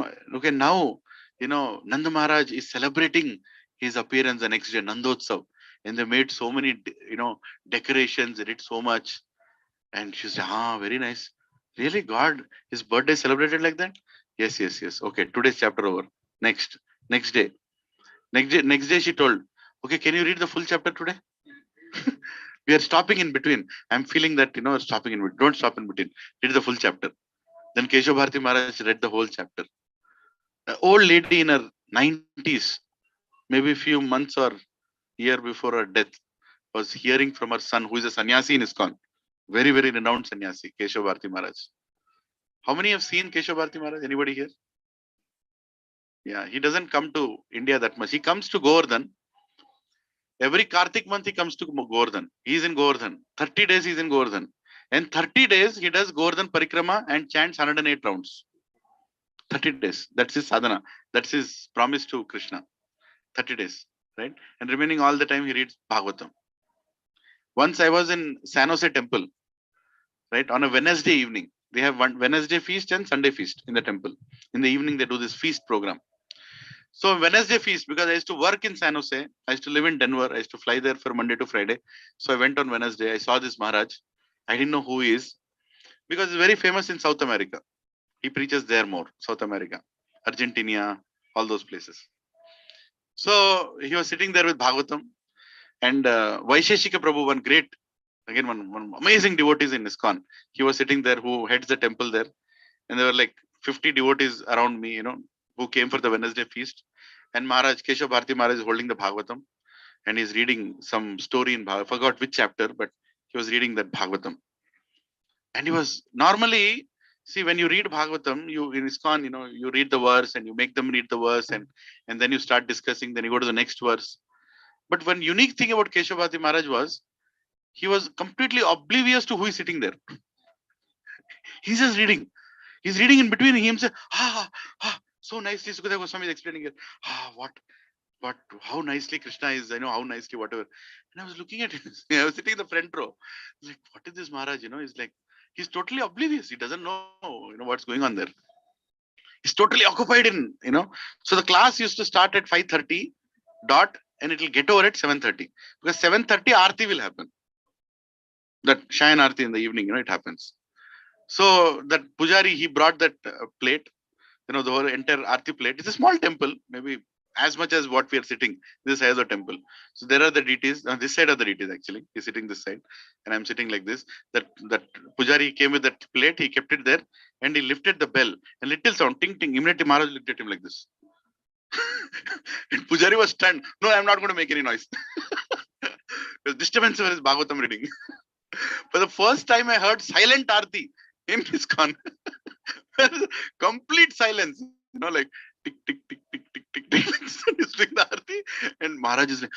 now, Nanda Maharaj is celebrating, his appearance the next day, Nandotsav. And they made so many, decorations, they did so much. And she said, very nice. Really, God, his birthday celebrated like that? Yes, yes, yes. Okay, today's chapter over. Next, next day. Next day she told, okay, can you read the full chapter today? We are stopping in between. I'm feeling that, stopping in between. Don't stop in between. Read the full chapter. Then Keshav Bharati Maharaj read the whole chapter. An old lady in her 90s, maybe a few months or year before her death, was hearing from her son, who is a sannyasi in ISKCON. Very, very renowned sannyasi, Keshav Bharati Maharaj. How many have seen Keshav Bharati Maharaj? Anybody here? Yeah, he doesn't come to India that much. He comes to Govardhan. Every Kartik month he comes to Govardhan. He's in Govardhan. 30 days he's in Govardhan. And 30 days he does Govardhan Parikrama and chants 108 rounds. 30 days. That's his sadhana. That's his promise to Krishna. 30 days. Right? And remaining all the time he reads Bhagavatam. Once I was in San Jose temple. Right? On a Wednesday evening. They have one Wednesday feast and Sunday feast in the temple. In the evening they do this feast program. So Wednesday feast, because I used to work in San Jose, I used to live in Denver, I used to fly there for Monday to Friday. So I went on Wednesday, I saw this Maharaj. I didn't know who he is, because he's very famous in South America. He preaches there more, South America, Argentina, all those places. So he was sitting there with Bhagavatam, and Vaisheshika Prabhu, one great, again, one amazing devotees in ISKCON. He was sitting there, who heads the temple there. And there were like 50 devotees around me, who came for the Wednesday feast. And Maharaj, Keshav Bharati Maharaj is holding the Bhagavatam, and he's reading some story in Bhagavatam. I forgot which chapter, but he was reading that Bhagavatam. And he was normally, see, when you read Bhagavatam, you in ISKCON, you read the verse and you make them read the verse, and then you start discussing, then you go to the next verse. But one unique thing about Keshav Bharati Maharaj was, he was completely oblivious to who is sitting there. He's just reading. He's reading in between him, say, so nicely Sukadeva Goswami is explaining it. How nicely Krishna is, how nicely whatever. And I was looking at him. I was sitting in the front row. Like, what is this Maharaj? He's like, he's totally oblivious. He doesn't know, what's going on there. He's totally occupied in, So the class used to start at 5:30 dot, and it will get over at 7:30. Because 7:30 Aarti will happen. That Shayan Aarti in the evening, it happens. So that Pujari, he brought that plate, the whole entire Aarti plate. It's a small temple, maybe as much as what we are sitting. This has a temple. So there are the deities. This side of the deities actually. He's sitting this side, and I'm sitting like this. That Pujari came with that plate. He kept it there, and he lifted the bell. And little sound, ting ting. Immediately Maharaj looked at him like this. And Pujari was stunned. No, I'm not going to make any noise. There's disturbance for his Bhagavatam reading. For the first time, I heard silent Aarti in ISKCON. Complete silence, like tick, tick, tick, tick, tick, tick, tick. He's doing the Aarti, and Maharaj is like,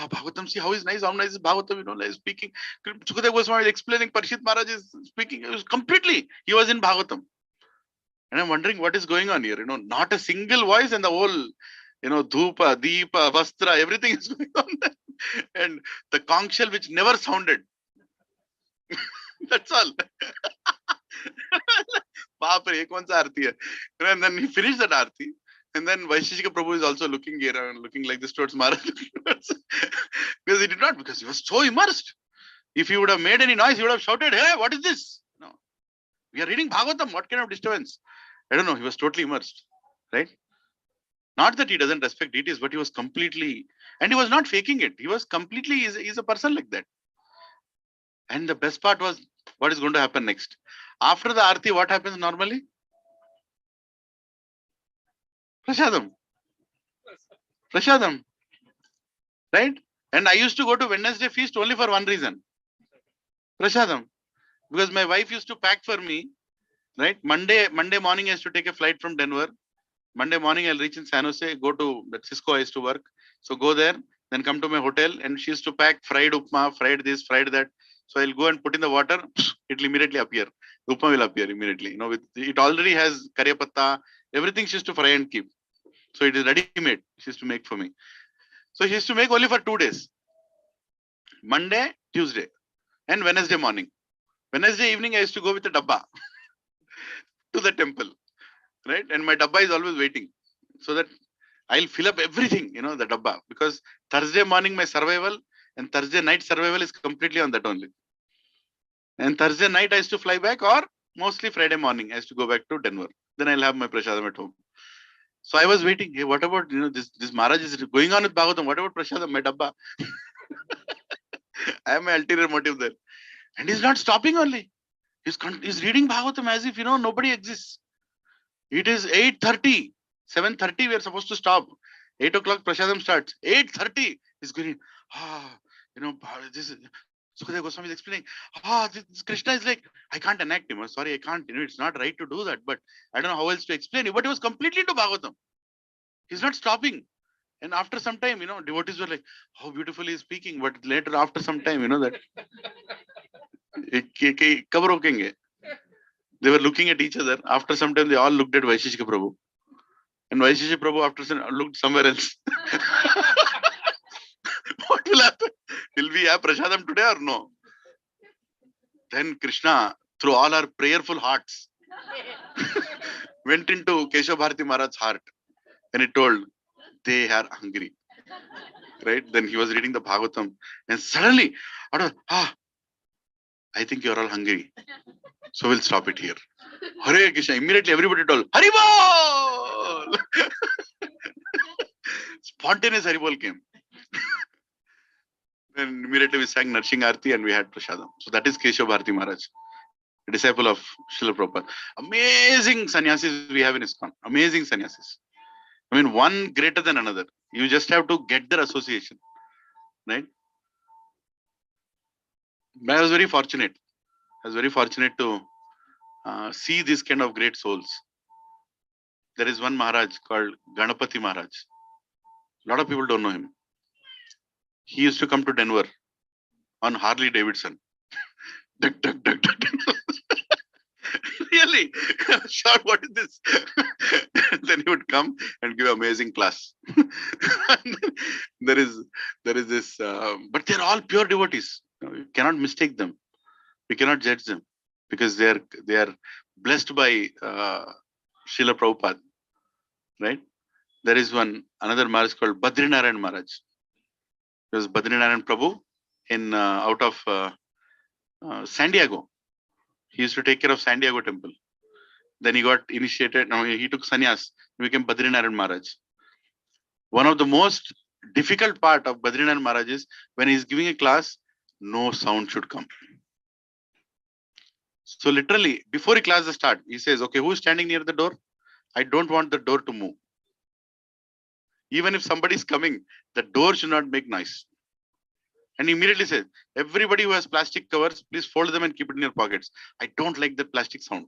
Bhagavatam, see how nice is Bhagavatam, like speaking. Sukadeva Goswami is explaining, Parishit Maharaj is speaking. It was completely, he was in Bhagavatam. And I'm wondering what is going on here, not a single voice, and the whole, Dhupa, Deepa, Vastra, everything is going on there. And the conch shell which never sounded. That's all. And then he finished that Aarti. And then Vaisheshika Prabhu is also looking here and looking like this towards Maharaj. Because he did not, because he was so immersed. If he would have made any noise, he would have shouted, hey, what is this? No. We are reading Bhagavatam. What kind of disturbance? I don't know. He was totally immersed. Right? Not that he doesn't respect deities, but he was completely, and he was not faking it. He was completely, he's a person like that. And the best part was, what is going to happen next? After the Aarti, what happens normally? Prashadam. Prashadam. Right? And I used to go to Wednesday feast only for one reason. Prashadam. Because my wife used to pack for me. Right? Monday morning I used to take a flight from Denver. Monday morning I'll reach in San Jose, go to that Cisco I used to work. So go there, then come to my hotel, and she used to pack fried upma, fried this, fried that. So I'll go and put in the water, it will immediately appear. The upma will appear immediately. It already has curry patta, everything she used to fry and keep. So it is ready made. She used to make for me. So she used to make only for 2 days. Monday, Tuesday, and Wednesday morning. Wednesday evening I used to go with the dabba to the temple. Right? And my dabba is always waiting. So that I'll fill up everything, the dabba. Because Thursday morning my survival and Thursday night survival is completely on that only. And Thursday night I used to fly back, or mostly Friday morning I used to go back to Denver. Then I'll have my prasadam at home. So I was waiting. Hey, what about this Maharaj is going on with Bhagavatam? What about prasadam, my dabba? I have my ulterior motive there. And he's not stopping only. He's reading Bhagavatam as if nobody exists. It is 8:30. 7:30 we are supposed to stop. 8 o'clock prasadam starts. 8:30 is going, this is Sukadeva Goswami is explaining, this Krishna is like, I can't enact him. Sorry, I can't. It's not right to do that. But I don't know how else to explain it. But he was completely into Bhagavatam. He's not stopping. And after some time, devotees were like, how beautifully he's speaking. But later, after some time, that कब रोकेंगे? They were looking at each other. After some time, they all looked at Vaisheshika Prabhu. And Vaisheshika Prabhu after some looked somewhere else. What will happen? Will we have prasadam today or no? Then Krishna, through all our prayerful hearts, went into Gachibowli Maharaj's heart and he told, they are hungry. Right? Then he was reading the Bhagavatam and suddenly, I think you're all hungry. So we'll stop it here. Hare Krishna. Immediately everybody told, Haribol! Spontaneous Haribol came. Then immediately we sang Narshing Arti and we had Prasadam. So that is Gachibowli Maharaj, a disciple of Srila Prabhupada. Amazing sannyasis we have in ISKCON. Amazing sannyasis. I mean, one greater than another. You just have to get their association. Right? I was very fortunate. I was very fortunate to see this kind of great souls. There is one Maharaj called Ganapathi Maharaj. A lot of people don't know him. He used to come to Denver on Harley Davidson. Duck, duck, duck, duck. Really? Sure, what is this? Then he would come and give amazing class. there is this, but they're all pure devotees. You cannot mistake them. We cannot judge them because they are blessed by Srila Prabhupada. Right? There is another Maharaj called Badrinarayan Maharaj. It was Badrinarayan Prabhu in out of San Diego. He used to take care of San Diego temple. Then he got initiated. Now he took sannyas. He became Badrinarayan Maharaj. One of the most difficult part of Badrinarayan Maharaj is when he is giving a class, no sound should come. So literally, before the class starts, he says, okay, who is standing near the door? I don't want the door to move. Even if somebody is coming, the door should not make noise. And he immediately says, everybody who has plastic covers, please fold them and keep it in your pockets. I don't like that plastic sound.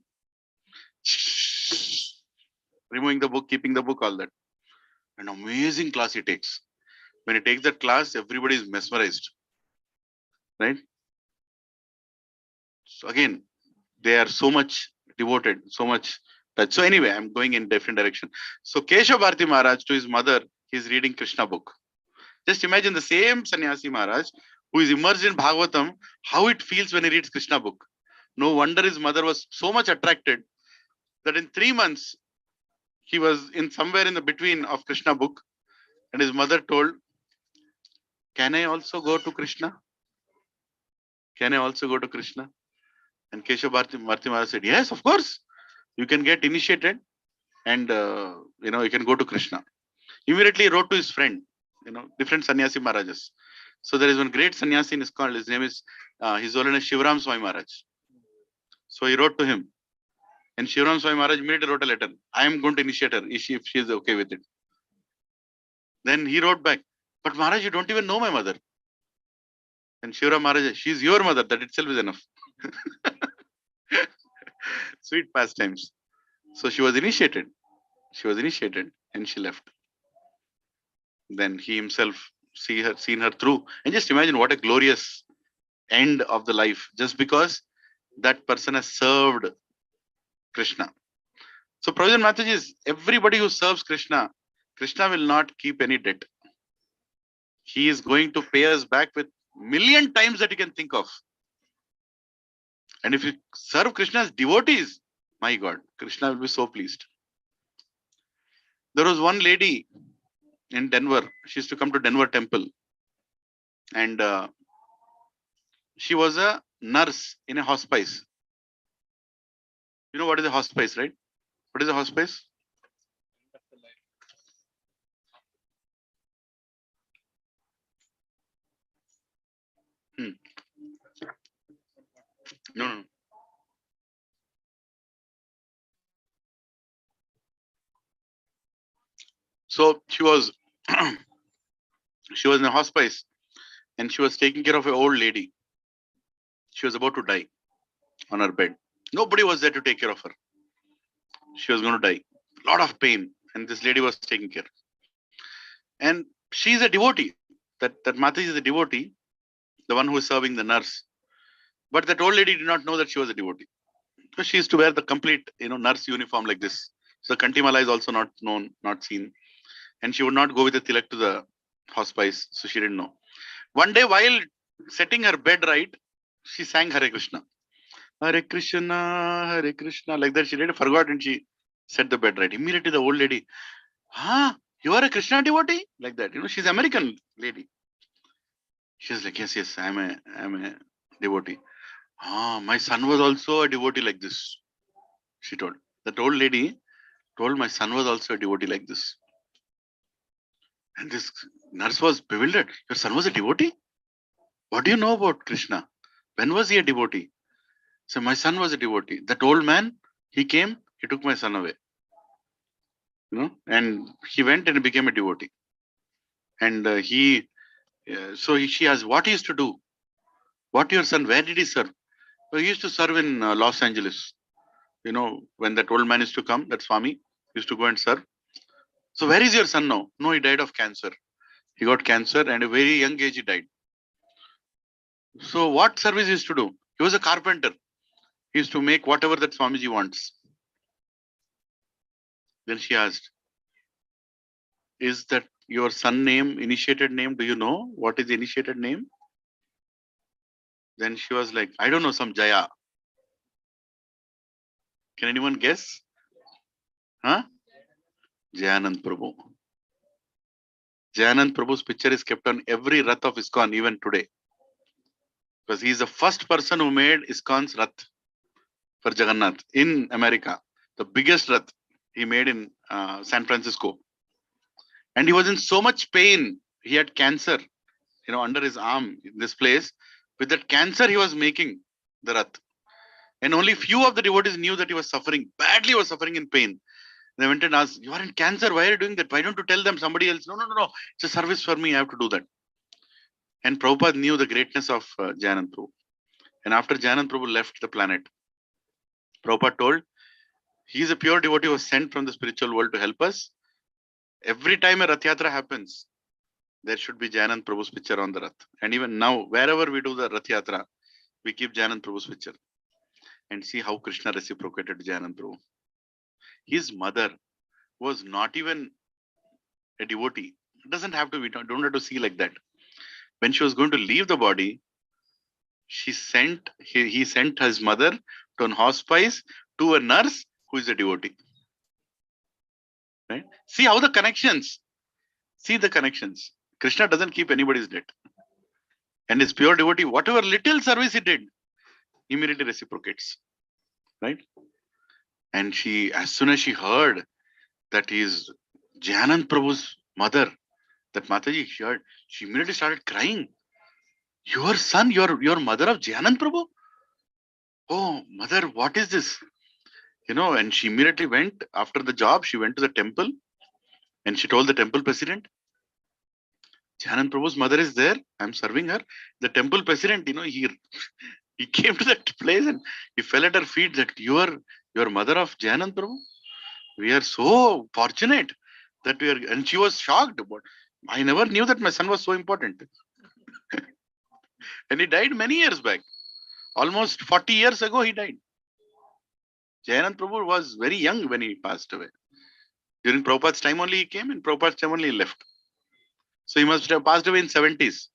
Removing the book, keeping the book, all that. An amazing class he takes. When he takes that class, everybody is mesmerized. Right? So again, they are so much devoted, so much touch. So anyway, I'm going in different direction. So Gachibowli Maharaj, to his mother, he's reading Krishna book. Just imagine the same sannyasi Maharaj who is immersed in Bhagavatam, how it feels when he reads Krishna book. No wonder his mother was so much attracted that in 3 months, he was in somewhere in the between of Krishna book and his mother told, can I also go to Krishna? Can I also go to Krishna? And Gachibowli Maharaj said, yes, of course. You can get initiated and, you can go to Krishna. Immediately he wrote to his friend, different sannyasi Maharajas. So there is one great sannyasi in ISKCON. His name is, His Holiness Shivaram Swami Maharaj. So he wrote to him. And Shivaram Swami Maharaj immediately wrote a letter. I am going to initiate her if she is okay with it. Then he wrote back, but Maharaj, you don't even know my mother. And Shivaram Maharaj, she is your mother. That itself is enough. Sweet pastimes. So she was initiated. She was initiated and she left. Then he himself seen her through. And just imagine what a glorious end of the life, just because that person has served Krishna. So Prabhupada message is, everybody who serves Krishna, Krishna will not keep any debt. He is going to pay us back with million times that you can think of. And if you serve Krishna as devotees, my God, Krishna will be so pleased. There was one lady in Denver. She used to come to Denver temple. And she was a nurse in a hospice. You know what is a hospice, right? What is a hospice? Hmm. No, no. So she was she was in a hospice and she was taking care of an old lady. She was about to die on her bed. Nobody was there to take care of her. She was going to die. A lot of pain. And this lady was taking care. And she's a devotee. That Mataji is a devotee, the one who is serving the nurse. But that old lady did not know that she was a devotee. So she used to wear the complete, nurse uniform like this. So Kantimala is also not known, not seen. And she would not go with the tilak to the hospice. So she didn't know. One day while setting her bed right, she sang Hare Krishna. Hare Krishna, Hare Krishna. Like that, she did forgot and she set the bed right. Immediately the old lady, you are a Krishna devotee? Like that. She's American lady. She's like, yes, I'm a devotee. My son was also a devotee like this. She told. That old lady told my son was also a devotee like this. And this nurse was bewildered. Your son was a devotee? What do you know about Krishna? When was he a devotee? So my son was a devotee. That old man, he came, he took my son away. And he went and became a devotee. And she asked, what he used to do? What your son, where did he serve? So he used to serve in Los Angeles. When that old man used to come, that Swami used to go and serve. So where is your son now? No, he died of cancer. He got cancer and at a very young age he died. So what service he used to do? He was a carpenter. He used to make whatever that Swamiji wants. Then she asked, is that your son name, initiated name? Do you know what is the initiated name? Then she was like, I don't know, some Jaya. Can anyone guess? Jayanand Prabhu. Jayanand Prabhu's picture is kept on every Rath of ISKCON even today. Because he is the first person who made ISKCON's Rath for Jagannath in America. The biggest Rath he made in San Francisco. And he was in so much pain. He had cancer, under his arm in this place. With that cancer, he was making the Rath. And only few of the devotees knew that he was suffering, badly was suffering in pain. They went and asked, you are in cancer, why are you doing that? Why don't you tell them somebody else? No. It's a service for me, I have to do that. And Prabhupada knew the greatness of Jayanand Prabhu. And after Jayanand Prabhu left the planet, Prabhupada told, he is a pure devotee who was sent from the spiritual world to help us. Every time a Rath Yatra happens, there should be Jayanand Prabhu's picture on the Rath. And even now, wherever we do the Rath Yatra, we keep Jayanand Prabhu's picture. And see how Krishna reciprocated Jayanand Prabhu. His mother was not even a devotee. It doesn't have to be, don't have to see like that. When she was going to leave the body, he sent his mother to an hospice to a nurse who is a devotee. Right? See how the connections. See the connections. Krishna doesn't keep anybody's debt. And his pure devotee, whatever little service he did, immediately reciprocates. Right? And she, as soon as she heard that he is Jayanand Prabhu's mother, that Mataji, she heard, she immediately started crying. Your son, your mother of Jayanand Prabhu? Oh, mother, what is this? And she immediately went, after the job, she went to the temple and she told the temple president, Jayanand Prabhu's mother is there. I'm serving her. The temple president, he came to that place and he fell at her feet that your mother of Jayanand Prabhu. We are so fortunate that we are, and she was shocked. But I never knew that my son was so important. And he died many years back. Almost 40 years ago, he died. Jayanand Prabhu was very young when he passed away. During Prabhupada's time only he came and Prabhupada's time only he left. So he must have passed away in 70s.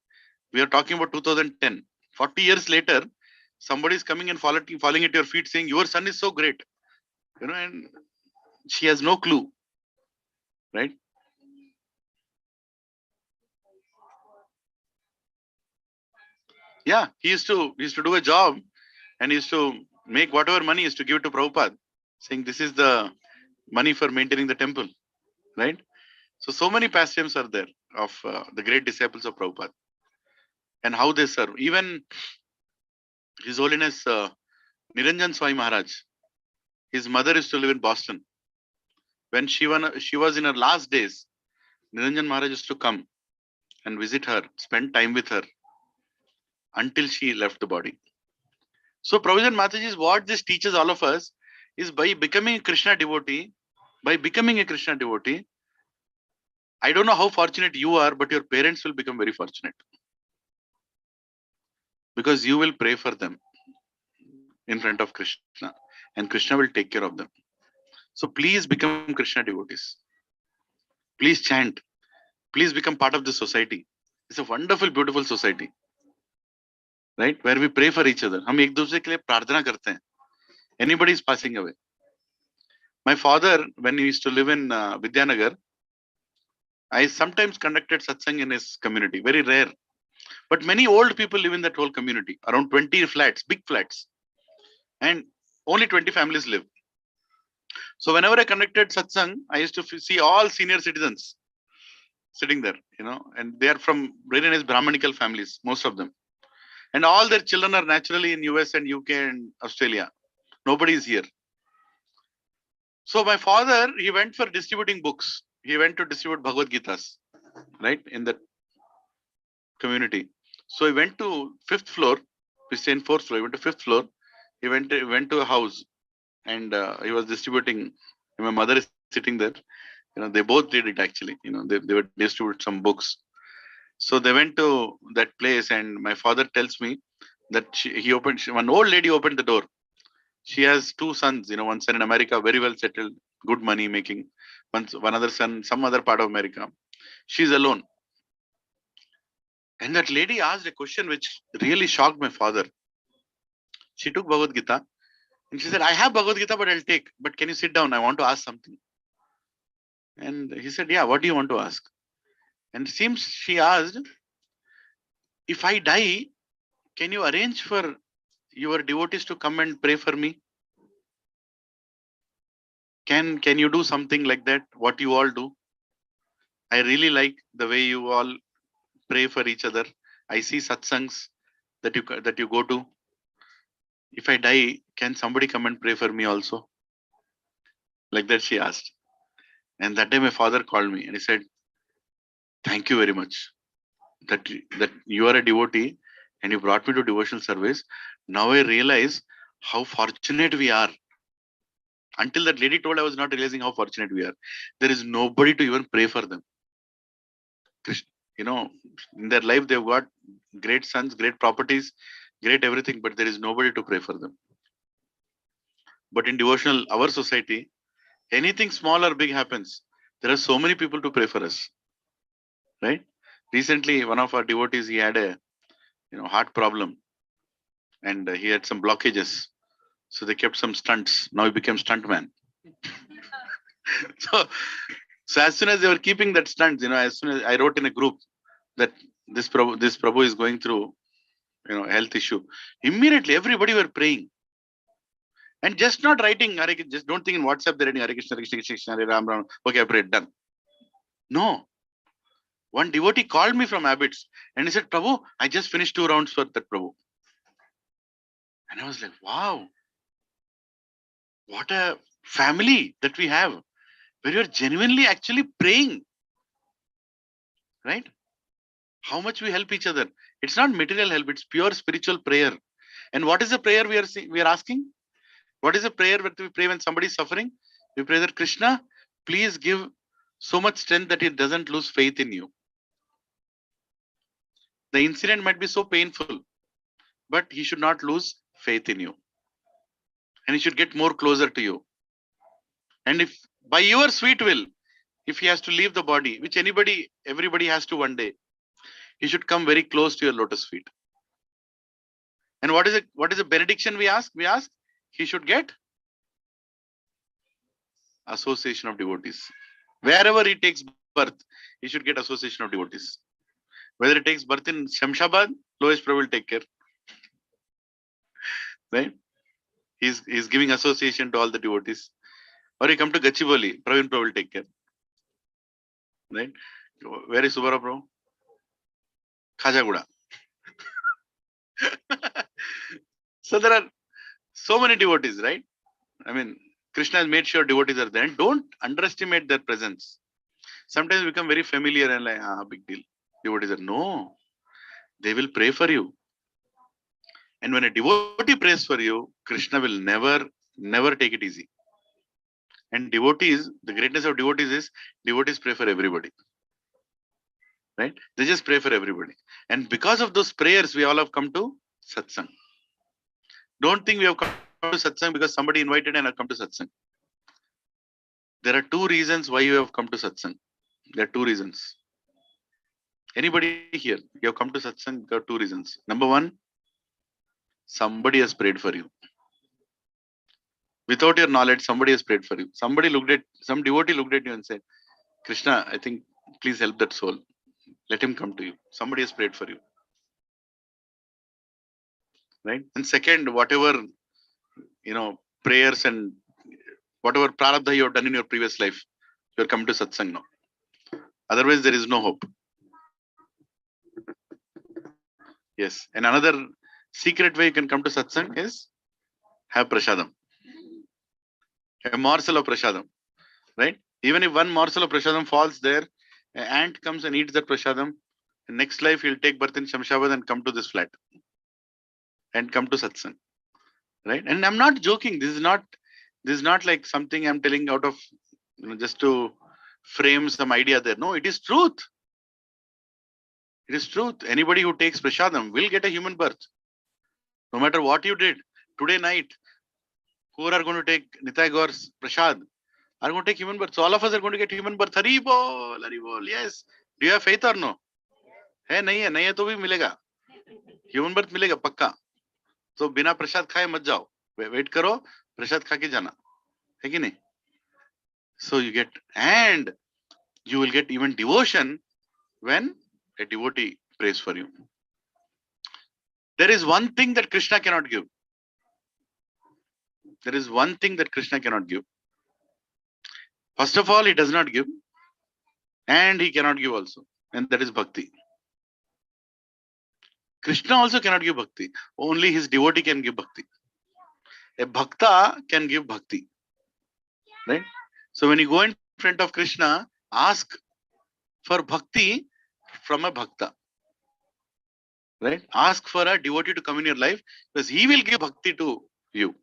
We are talking about 2010. 40 years later, somebody is coming and falling at your feet saying, your son is so great. And she has no clue. Right? Yeah, he used to do a job and he used to make whatever money, he used to give it to Prabhupada, saying this is the money for maintaining the temple, right? So many pastimes are there of the great disciples of Prabhupada and how they serve. Even His Holiness Niranjan Swami Maharaj, his mother used to live in Boston. When she was in her last days, Niranjan Maharaj used to come and visit her, spend time with her until she left the body. So Prabhupada Mataji is what this teaches all of us is by becoming a Krishna devotee, I don't know how fortunate you are, but your parents will become very fortunate because you will pray for them in front of Krishna and Krishna will take care of them. So please become Krishna devotees. Please chant. Please become part of this society. It's a wonderful, beautiful society, right? Where we pray for each other. हम एक दूसरे के लिए प्रार्थना करते हैं. Anybody is passing away. My father, when he used to live in Vidyanagar, I sometimes conducted satsang in his community. Very rare. But many old people live in that whole community. Around 20 flats, big flats. And only 20 families live. So whenever I conducted satsang, I used to see all senior citizens sitting there, and they are from very nice Brahmanical families, most of them. And all their children are naturally in US and UK and Australia. Nobody is here. So my father, he went for distributing books. He went to distribute Bhagavad Gitas, right, in the community. So he went to 5th floor. We stay in 4th floor. He went to 5th floor. He went to a house and he was distributing. My mother is sitting there. They both did it actually. They would distribute some books. So they went to that place and my father tells me that one old lady opened the door. She has 2 sons, one son in America, very well settled, good money making. One other son, some other part of America. She's alone. And that lady asked a question which really shocked my father. She took Bhagavad Gita and she said, I have Bhagavad Gita, but I'll take. But can you sit down? I want to ask something. And he said, yeah, what do you want to ask? And it seems she asked, if I die, can you arrange for your devotees to come and pray for me? Can you do something like that? What you all do? I really like the way you all pray for each other. I see satsangs that you go to. If I die, can somebody come and pray for me also? Like that she asked. And that day my father called me and he said, thank you very much that you are a devotee and you brought me to devotional service. Now I realize how fortunate we are. Until that lady told, I was not realizing how fortunate we are. There is nobody to even pray for them. In their life, they've got great sons, great properties, great everything, but there is nobody to pray for them. But in devotional, our society, anything small or big happens, there are so many people to pray for us, right? Recently, one of our devotees, he had a heart problem and he had some blockages. So they kept some stunts. Now he became stuntman. So as soon as they were keeping that stunts, as soon as I wrote in a group that this Prabhu is going through, health issue, immediately everybody were praying. And just not writing, just don't think in WhatsApp they're writing Hare Krishna, Krishna Krishna, Hare Ram Ram. Okay, I prayed, done. No. One devotee called me from Abbots and he said, Prabhu, I just finished 2 rounds for that Prabhu. And I was like, wow, what a family that we have, where you're genuinely actually praying, right? How much we help each other. It's not material help, it's pure spiritual prayer. And what is the prayer we are asking? What is the prayer that we pray when somebody is suffering? We pray that Krishna, please give so much strength that he doesn't lose faith in you. The incident might be so painful, but he should not lose faith in you. And he should get more closer to you. And if by your sweet will, if he has to leave the body, which everybody has to one day, he should come very close to your lotus feet. And what is the benediction we ask? We ask he should get association of devotees. Wherever he takes birth, he should get association of devotees. Whether it takes birth in Shamshabad, Lois Prabhu will take care. Right? He's giving association to all the devotees. Or you come to Gachibowli, Praveen Prabhu will take care. Right? Where is Subara Prabhu? Khajaguda. So there are so many devotees, right? I mean, Krishna has made sure devotees are there. And don't underestimate their presence. Sometimes become very familiar and like, big deal. Devotees are, no, they will pray for you. And when a devotee prays for you, Krishna will never take it easy. And devotees, the greatness of devotees is, devotees pray for everybody. Right? They just pray for everybody. And because of those prayers, we all have come to Satsang. Don't think we have come to Satsang because somebody invited and have come to Satsang. There are two reasons why you have come to Satsang. There are two reasons. Anybody here, you have come to Satsang, there are two reasons. Number one, somebody has prayed for you. Without your knowledge, somebody has prayed for you. Some devotee looked at you and said, Krishna, I think, please help that soul. Let him come to you. Somebody has prayed for you. Right? And second, whatever, prayers and whatever prarabdha you have done in your previous life, you are come to Satsang now. Otherwise, there is no hope. Yes. And another secret way you can come to Satsang is have prasadam. A morsel of prasadam. Right? Even if one morsel of prasadam falls there, an ant comes and eats that prasadam. In next life, he'll take birth in Shamshabad and come to this flat. And come to Satsang. Right? And I'm not joking. This is not like something I'm telling out of, just to frame some idea there. No, it is truth. It is truth. Anybody who takes prasadam will get a human birth. No matter what you did. Today night, who are going to take Nitai Gaur's prasad are going to take human birth. So all of us are going to get human birth. Hari bol, Hari bol. Yes. Do you have faith or no? है नहीं है, नहीं है तो भी मिलेगा. Human birth मिलेगा पक्का. तो बिना प्रसाद खाए मत जाओ. Wait करो, प्रसाद खा के जाना. है कि नहीं? So you get, and you will get even devotion when a devotee prays for you. There is one thing that Krishna cannot give. There is one thing that Krishna cannot give. First of all, he does not give, and he cannot give also, and that is bhakti. Krishna also cannot give bhakti. Only his devotee can give bhakti. A bhakta can give bhakti. Right? So when you go in front of Krishna, ask for bhakti from a bhakta. Right? Ask for a devotee to come in your life because he will give bhakti to you.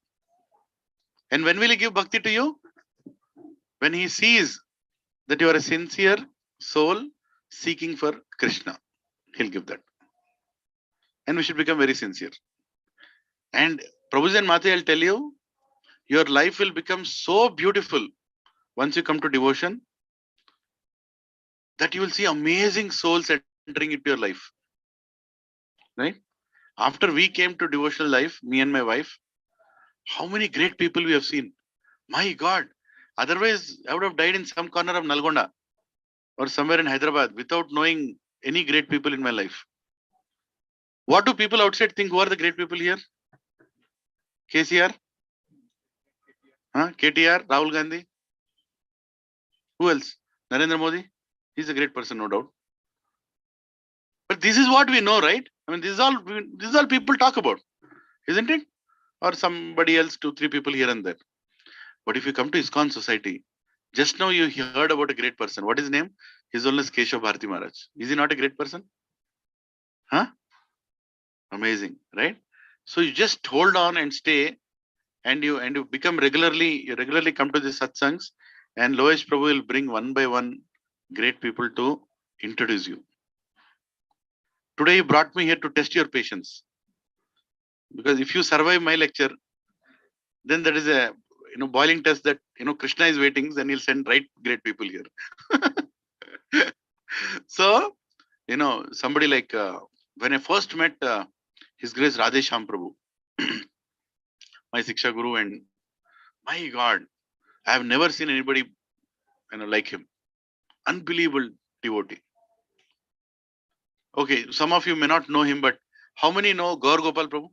And when will he give bhakti to you? When he sees that you are a sincere soul seeking for Krishna. He'll give that. And we should become very sincere. And Prabhuji and Mati, I'll tell you, your life will become so beautiful once you come to devotion that you will see amazing souls entering into your life. Right? After we came to devotional life, me and my wife, how many great people we have seen. My God. Otherwise, I would have died in some corner of Nalgonda or somewhere in Hyderabad without knowing any great people in my life. What do people outside think? Who are the great people here? KCR? KTR? Rahul Gandhi? Who else? Narendra Modi? He's a great person, no doubt. But this is what we know, right? I mean, this is all people talk about, isn't it? Or somebody else, 2-3 people here and there. But if you come to ISKCON society, just now you heard about a great person. What is his name? His name is Ganapathi Maharaj. Is he not a great person? Amazing, right? So you just hold on and stay, and you become you regularly come to the satsangs, and Loesh Prabhu will bring one by one great people to introduce you. Today he brought me here to test your patience. Because if you survive my lecture, then there is a boiling test that Krishna is waiting, then he'll send right great people here. So, somebody like when I first met His Grace Radhesham Prabhu, my Siksha Guru, and my God, I have never seen anybody like him. Unbelievable devotee. Okay, some of you may not know him, but how many know Gaur Gopal Prabhu?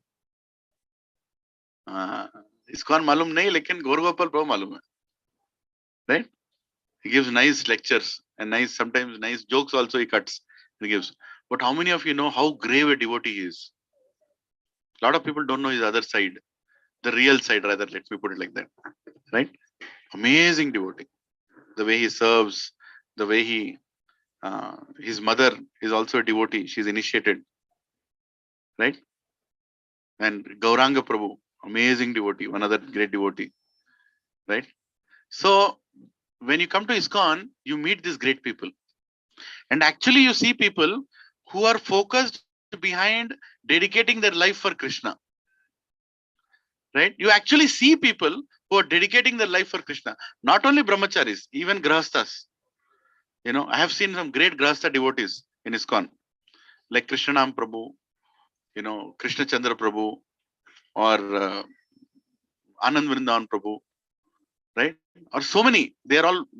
ISKCON मालूम नहीं, लेकिन Gaur Gopal Prabhu मालूम है, right? He gives nice lectures and sometimes nice jokes also he cuts. He gives. But how many of you know how grave a devotee he is? A lot of people don't know his other side, the real side rather. Let me put it like that, right? Amazing devotee. The way he serves, the way he, his mother is also a devotee. She's initiated, right? And Gauranga Prabhu, amazing devotee, one other great devotee, right? So when you come to ISKCON, you meet these great people. And actually you see people who are focused behind dedicating their life for Krishna. Right? You actually see people who are dedicating their life for Krishna. Not only brahmacharis, even grahasthas. You know, I have seen some great grahastha devotees in ISKCON, like Krishnanam Prabhu, you know, Krishna Chandra Prabhu, or Anand Vrindavan Prabhu, right? Or so many. They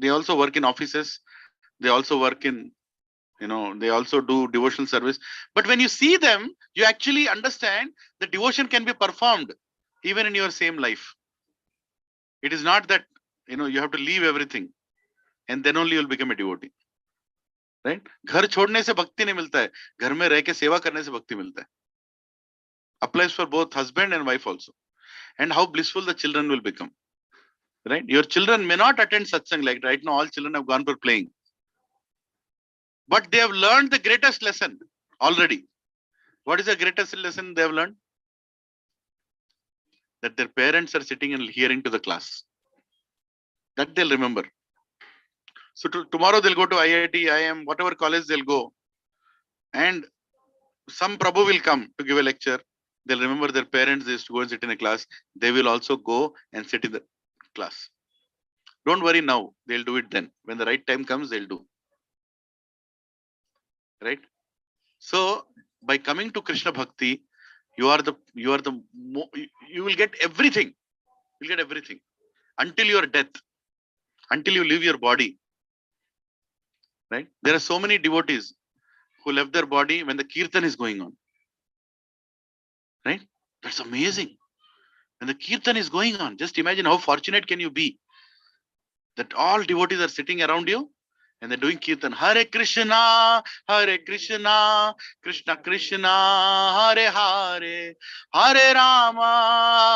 also work in offices. They also work in, you know, they also do devotional service. But when you see them, you actually understand that devotion can be performed even in your same life. It is not that, you know, you have to leave everything and then only you'll become a devotee. Right? घर छोड़ने से भक्ति नहीं मिलता है, घर में रह के सेवा करने से भक्ति मिलता है. Applies for both husband and wife also. And how blissful the children will become. Right? Your children may not attend satsang, like right now all children have gone for playing. But they have learned the greatest lesson already. What is the greatest lesson they have learned? That their parents are sitting and hearing to the class. That they'll remember. So tomorrow they'll go to IIT, IIM, whatever college they'll go. And some Prabhu will come to give a lecture. They'll remember their parents, they used to go and sit in a class. They will also go and sit in the class. Don't worry now. They'll do it then. When the right time comes, they'll do. Right? So by coming to Krishna Bhakti, you will get everything. You'll get everything until your death, until you leave your body. Right? There are so many devotees who left their body when the kirtan is going on. Right? That's amazing. When the kirtan is going on, just imagine how fortunate can you be that all devotees are sitting around you and they're doing kirtan. Hare Krishna, Krishna Krishna, Hare Hare, Hare Rama,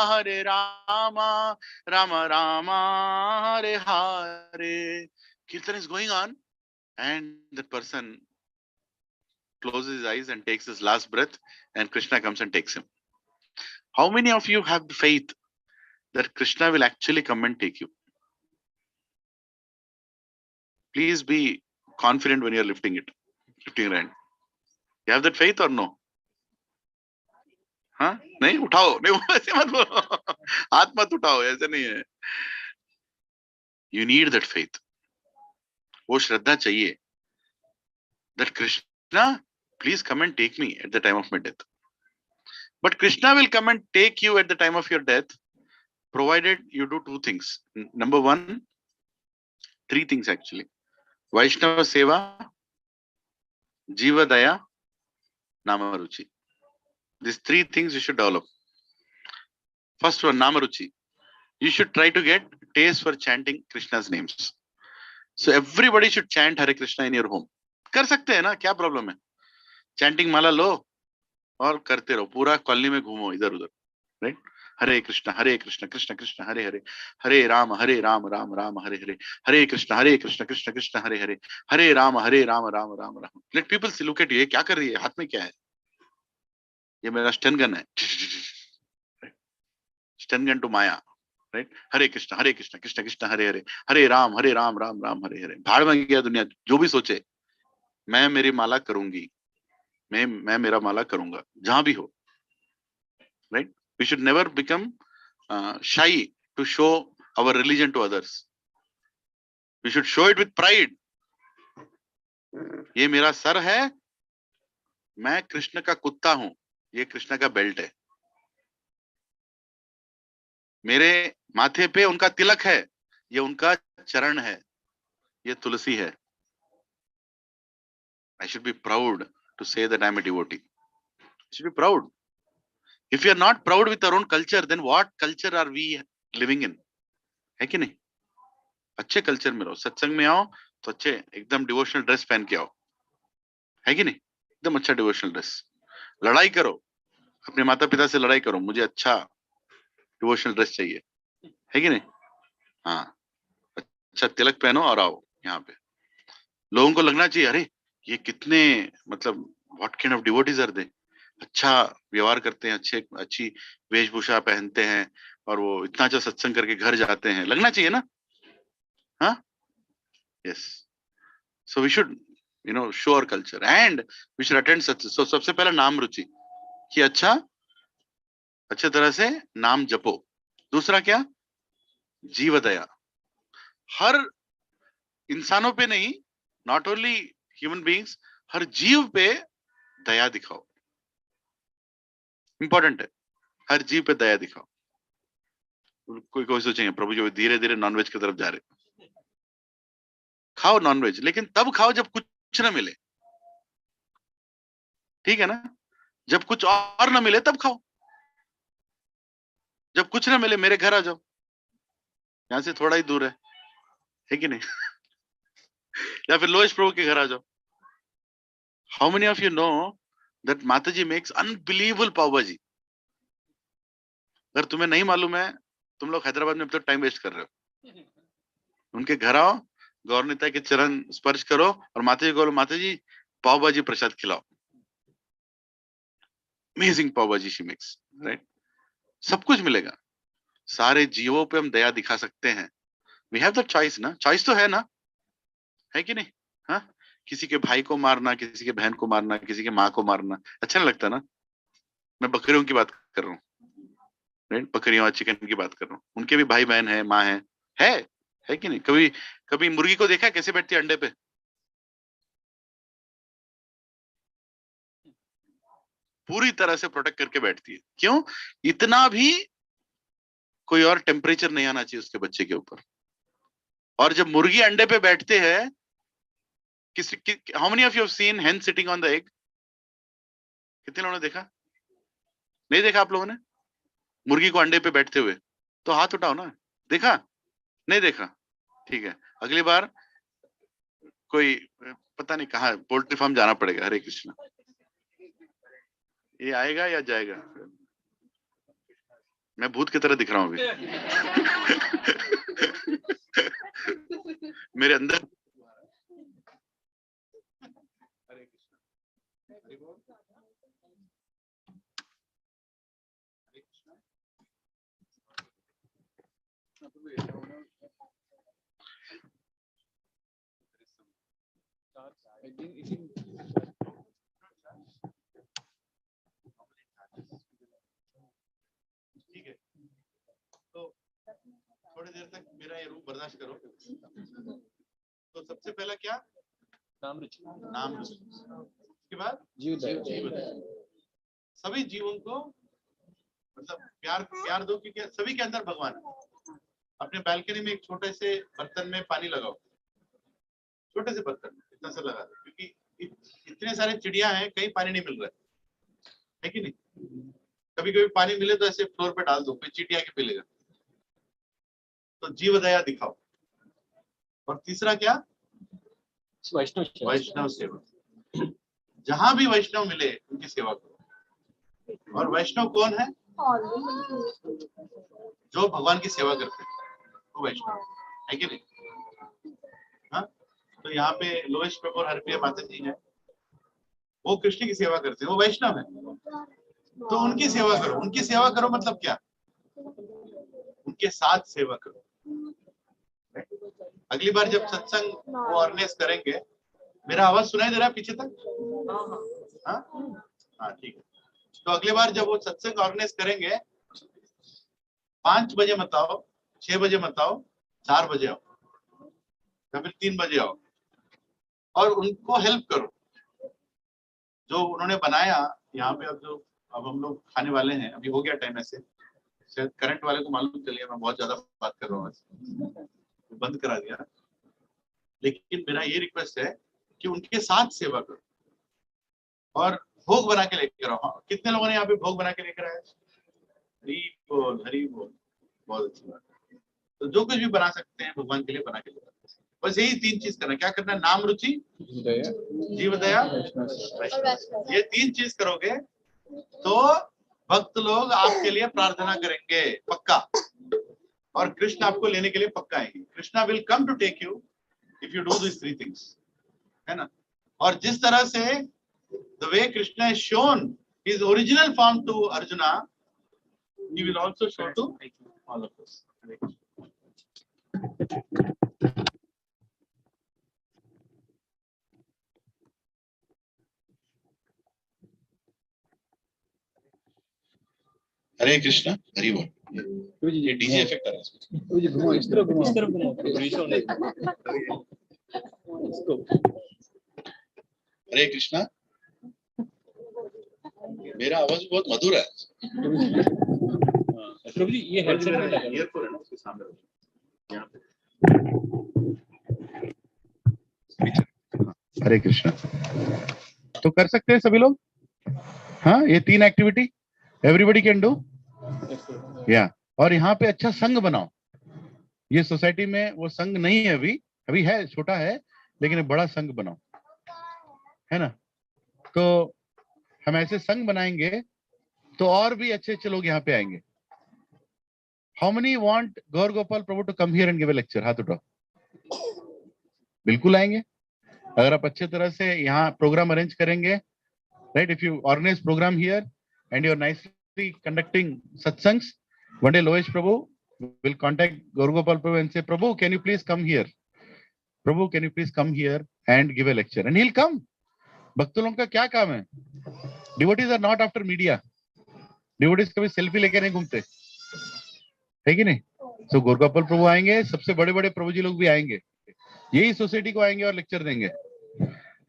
Rama Rama, Hare Hare. Kirtan is going on and that person closes his eyes and takes his last breath and Krishna comes and takes him. How many of you have faith that Krishna will actually come and take you? Please be confident when you are lifting your hand. You have that faith or no? हाँ नहीं उठाओ, नहीं ऐसे मत बोलो, हाथ मत उठाओ, ऐसे नहीं है. You need that faith. वो श्रद्धा चाहिए. That Krishna, please come and take me at the time of my death. But Krishna will come and take you at the time of your death, provided you do two things. Number one, three things actually. Vaishnava Seva, Jiva Daya, Namaruchi. These three things you should develop. First one, Namaruchi. You should try to get taste for chanting Krishna's names. So everybody should chant Hare Krishna in your home. कर सकते हैं ना, क्या problem है? Chanting माला लो और करते रहो, पूरा कॉलोनी में घूमो इधर उधर, right? Hare Krishna, Krishna Krishna, Hare Hare, Hare Rama, Rama Rama, Hare Hare, Hare Krishna, Krishna Krishna, Hare Hare, Hare Rama, Rama Rama. Let people see, look at you. ये क्या कर रही है? हाथ में क्या है? ये मेरा स्टन गन है. Stun gun to Maya. Right? Hare Krishna, Krishna Krishna, Hare Hare, Hare Ram, Ram Ram, Hare Hare. भाड़ में गया दुनिया, जो भी सोचे, मैं मेरी माला करूंगी, मैं मेरा माला करूंगा, जहां भी हो. Right? We should never become shy to show our religion to others. We should show it with pride. ये मेरा सर है, मैं कृष्ण का कुत्ता हूं, ये कृष्ण का बेल्ट है. मेरे माथे पे उनका तिलक है, ये उनका चरण है, ये तुलसी है. I should be proud to say that I am a devotee. You should be proud. If you are not proud with our own culture, then what culture are we living in? है कि नहीं? अच्छे culture में रहो, सत्संग में आओ तो अच्छे एकदम डिवोशनल ड्रेस पहन के आओ, है कि नहीं? एकदम अच्छा डिवोशनल ड्रेस. लड़ाई करो, अपने माता पिता से लड़ाई करो, मुझे अच्छा डिवोशनल ड्रेस चाहिए, है कि नहीं? हाँ, अच्छा तिलक पहनो और आओ यहाँ पे. लोगों को लगना चाहिए, अरे ये कितने मतलब what kind of devotees are they, अच्छा व्यवहार करते हैं, अच्छी वेशभूषा पहनते हैं और वो इतना अच्छा सत्संग करके घर जाते हैं, लगना चाहिए ना. हाँ, yes. So we should show our culture and we should attend satsang. So सबसे पहला नाम रुचि, कि अच्छा अच्छे तरह से नाम जपो. दूसरा क्या? जीव दया. हर इंसानों पे नहीं, नॉट ओनली ह्यूमन बीइंग्स, हर जीव पे दया दिखाओ. इंपॉर्टेंट है, हर जीव पे दया दिखाओ. कोई सोचेंगे प्रभु जी धीरे धीरे नॉनवेज की तरफ जा रहे. खाओ नॉनवेज, लेकिन तब खाओ जब कुछ ना मिले, ठीक है ना? जब कुछ और ना मिले तब खाओ. जब कुछ ना मिले मेरे घर आ जाओ, यहाँ से थोड़ा ही दूर है कि नहीं? या फिर लोएश प्रभु के घर आ जाओ. How many of you know that माताजी मेक्स अनबिलीवेबल पाव भाजी? अगर तुम्हें नहीं मालूम है, तुम लोग हैदराबाद में अब तो टाइम वेस्ट कर रहे हो. उनके घर आओ, गौरनीता के चरण स्पर्श करो और माता जी को बोलो, माता जी पाव भाजी प्रसाद खिलाओ. अमेजिंग पाव भाजी शी मेक्स, राइट? सब कुछ मिलेगा. सारे जीवों पे हम दया दिखा सकते हैं. वी हैव द चॉइस ना, चॉइस तो है ना, है कि नहीं? हाँ, किसी के भाई को मारना, किसी के बहन को मारना, किसी के माँ को मारना अच्छा नहीं लगता ना. मैं बकरियों की बात कर रहा हूँ, राइट? बकरियों और चिकन की बात कर रहा हूँ. उनके भी भाई बहन है, माँ है कि नहीं? कभी कभी मुर्गी को देखा कैसे बैठती है अंडे पे? पूरी तरह से प्रोटेक्ट करके बैठती है. क्यों? इतना भी कोई और टेम्परेचर नहीं आना चाहिए उसके बच्चे के ऊपर. और जब मुर्गी अंडे पे बैठते हैं, how many of you have seen हेन सिटिंग ऑन द एग? कितने लोगों ने देखा? नहीं देखा आप लोगों ने मुर्गी को अंडे पे बैठते हुए? तो हाथ उठाओ ना. देखा? नहीं देखा? ठीक है, अगली बार कोई पता नहीं कहाँ पोल्ट्री फार्म जाना पड़ेगा. हरे कृष्णा. ये आएगा या जाएगा? मैं भूत की तरह दिख रहा हूँ अभी. मेरे अंदर ठीक है, तो थोड़ी देर तक मेरा ये रूप बर्दाश्त करो. तो सबसे पहला क्या? नाम रुचि. उसके बाद जीव दया. सभी जीवों को मतलब प्यार दो, क्योंकि सभी के अंदर भगवान है. अपने बालकनी में एक छोटे से बर्तन में पानी लगाओ, छोटे से बर्तन में इतना सा लगा दो, क्योंकि इतने सारे चिड़िया हैं, कहीं पानी नहीं मिल रहा है कि नहीं? कभी कभी पानी मिले तो ऐसे फ्लोर पे डाल दो, कोई चींटियां के पी लेगा. तो जीव दया दिखाओ. और तीसरा क्या? वैष्णव सेवा. जहां भी वैष्णव मिले उनकी सेवा करो. और वैष्णव कौन है? जो भगवान की सेवा करते हैं वो वैष्णव है कि नहीं? हाँ, तो यहाँ पे लोएश प्रभु और हरप्रिया माता जी है, वो कृष्ण की सेवा करते हैं, वो वैष्णव है. तो उनकी सेवा करो. उनकी सेवा करो मतलब क्या? उनके साथ सेवा करो. अगली बार जब सत्संग वो ऑर्गेनाइज करेंगे, मेरा आवाज सुनाई दे रहा है पीछे तक? हाँ ठीक है. तो अगली बार जब वो सत्संग ऑर्गेनाइज करेंगे, 5 बजे मत आओ, 6 बजे मत आओ, 4 बजे आओ या फिर 3 बजे आओ और उनको हेल्प करो. जो उन्होंने बनाया यहाँ पे, अब हम लोग खाने वाले हैं, अभी हो गया टाइम. ऐसे शायद करंट वाले को मालूम चल गया मैं बहुत ज्यादा बात कर रहा हूँ, बंद करा दिया. लेकिन मेरा ये रिक्वेस्ट है कि उनके साथ सेवा करो. और भोग बना के लेकर आओ। कितने लोगों ने यहाँ पे भोग बना के लेकर आए? हरी बोल, हरी बोल, बहुत अच्छी बात है। तो जो कुछ भी बना सकते हैं भगवान के लिए बना के लेकर, बस यही 3 चीज करना। क्या करना है? नाम, रुचि, जीव दया, ये 3 चीज करोगे तो भक्त लोग आपके लिए प्रार्थना करेंगे पक्का, और कृष्ण आपको लेने के लिए पक्का आएंगे। Krishna will come to take you if you do this 3 things, है ना। और जिस तरह से the way Krishna has shown his original form to Arjuna, he will also show to all of us. Hare Krishna, Hari बोल। ये डीजे इफेक्ट आ रहा है इसमें। इस तरफ घुमाओ। हरे कृष्णा। मेरा आवाज बहुत मधुर है। प्रभु जी ये हेडसेट में लगा ईयरफोन है ना, उसके सामने यहाँ पे। हरे कृष्णा। तो कर सकते हैं सभी लोग? हाँ, ये 3 एक्टिविटी एवरीबडी कैन डू या। और यहाँ पे अच्छा संघ बनाओ। ये सोसाइटी में वो संघ नहीं है अभी, अभी है, छोटा है, लेकिन बड़ा संघ बनाओ, है ना। तो हम ऐसे संघ बनाएंगे तो और भी अच्छे अच्छे लोग यहाँ पे आएंगे। How many want Gaur Gopal Prabhu to come here and give a lecture? हाथ उठाओ। बिल्कुल आएंगे अगर आप अच्छे तरह से यहाँ प्रोग्राम अरेंज करेंगे, right. If you organize program here and you are nicely conducting satsangs, one day Loesh Prabhu will contact Gaur Gopal Prabhu and say, Prabhu, can you please come here? Prabhu, can you please come here and give a lecture? And he'll come. भक्तों का क्या काम है? Devotees are not after media. Devotees कभी selfie लेके नहीं घूमते, है कि नहीं? तो गौर गोपाल प्रभु आएंगे, सबसे बड़े बड़े प्रभु जी लोग भी आएंगे, यही सोसाइटी को आएंगे और लेक्चर देंगे,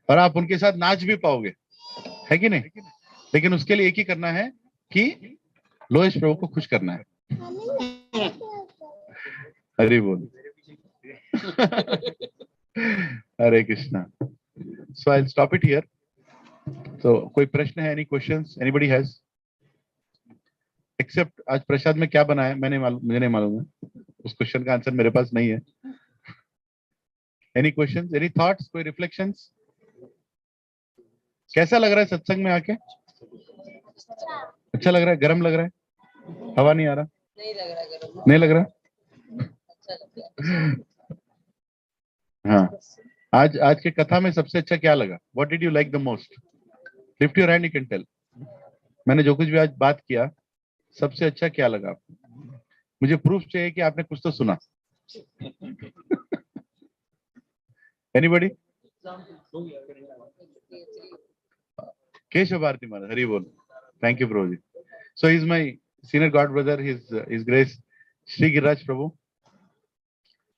और आप उनके साथ नाच भी पाओगे, है कि नहीं? लेकिन उसके लिए एक ही करना है कि लोएश प्रभु को खुश करना है। हरि बोल। हरे Krishna. So I'll stop it here. So कोई प्रश्न है? Any questions? Anybody has? Except आज प्रसाद में क्या बना है मुझे नहीं मालूम है, उस क्वेश्चन का आंसर मेरे पास नहीं है। Any questions? Any thoughts? कोई reflections? कैसा लग रहा है सत्संग में आके? अच्छा लग रहा है? गर्म लग रहा है? हवा नहीं आ रहा? नहीं लग रहा गर्म। नहीं लग रहा? हाँ, आज के कथा में सबसे अच्छा क्या लगा? What did you like the most? Lift your hand, you can tell. मैंने जो कुछ भी आज बात किया, सबसे अच्छा क्या लगा आपको? मुझे प्रूफ चाहिए कि आपने कुछ तो सुना। Anybody? केशव भारती महाराज, हरि बोल। Thank you, Prabhuji. So he's my senior god brother. His Grace Shri Giraj Prabhu.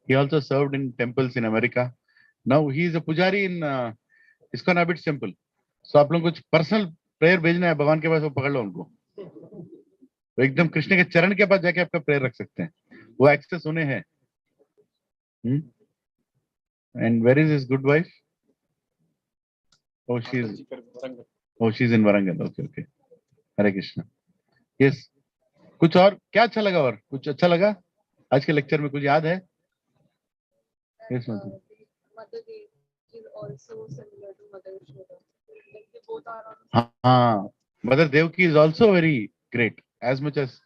He also served in temples in America. Now he is a pujari in ISKCON Abbots Temple. So आप लोग कुछ personal prayer भेजना है भगवान के पास, वो पकड़ लो उनको, वो एकदम कृष्ण के चरण के पास जाके आपका प्रेयर रख सकते हैं, वो एक्सेस उन्हें है। And where is his good wife? Oh, she's in Warangal. Okay. Hare Krishna. Yes. कुछ और क्या अच्छा लगा? और कुछ अच्छा लगा आज के लेक्चर में? कुछ याद है? Yes, Mother. हाँ, Mother Devaki is also very great, as much as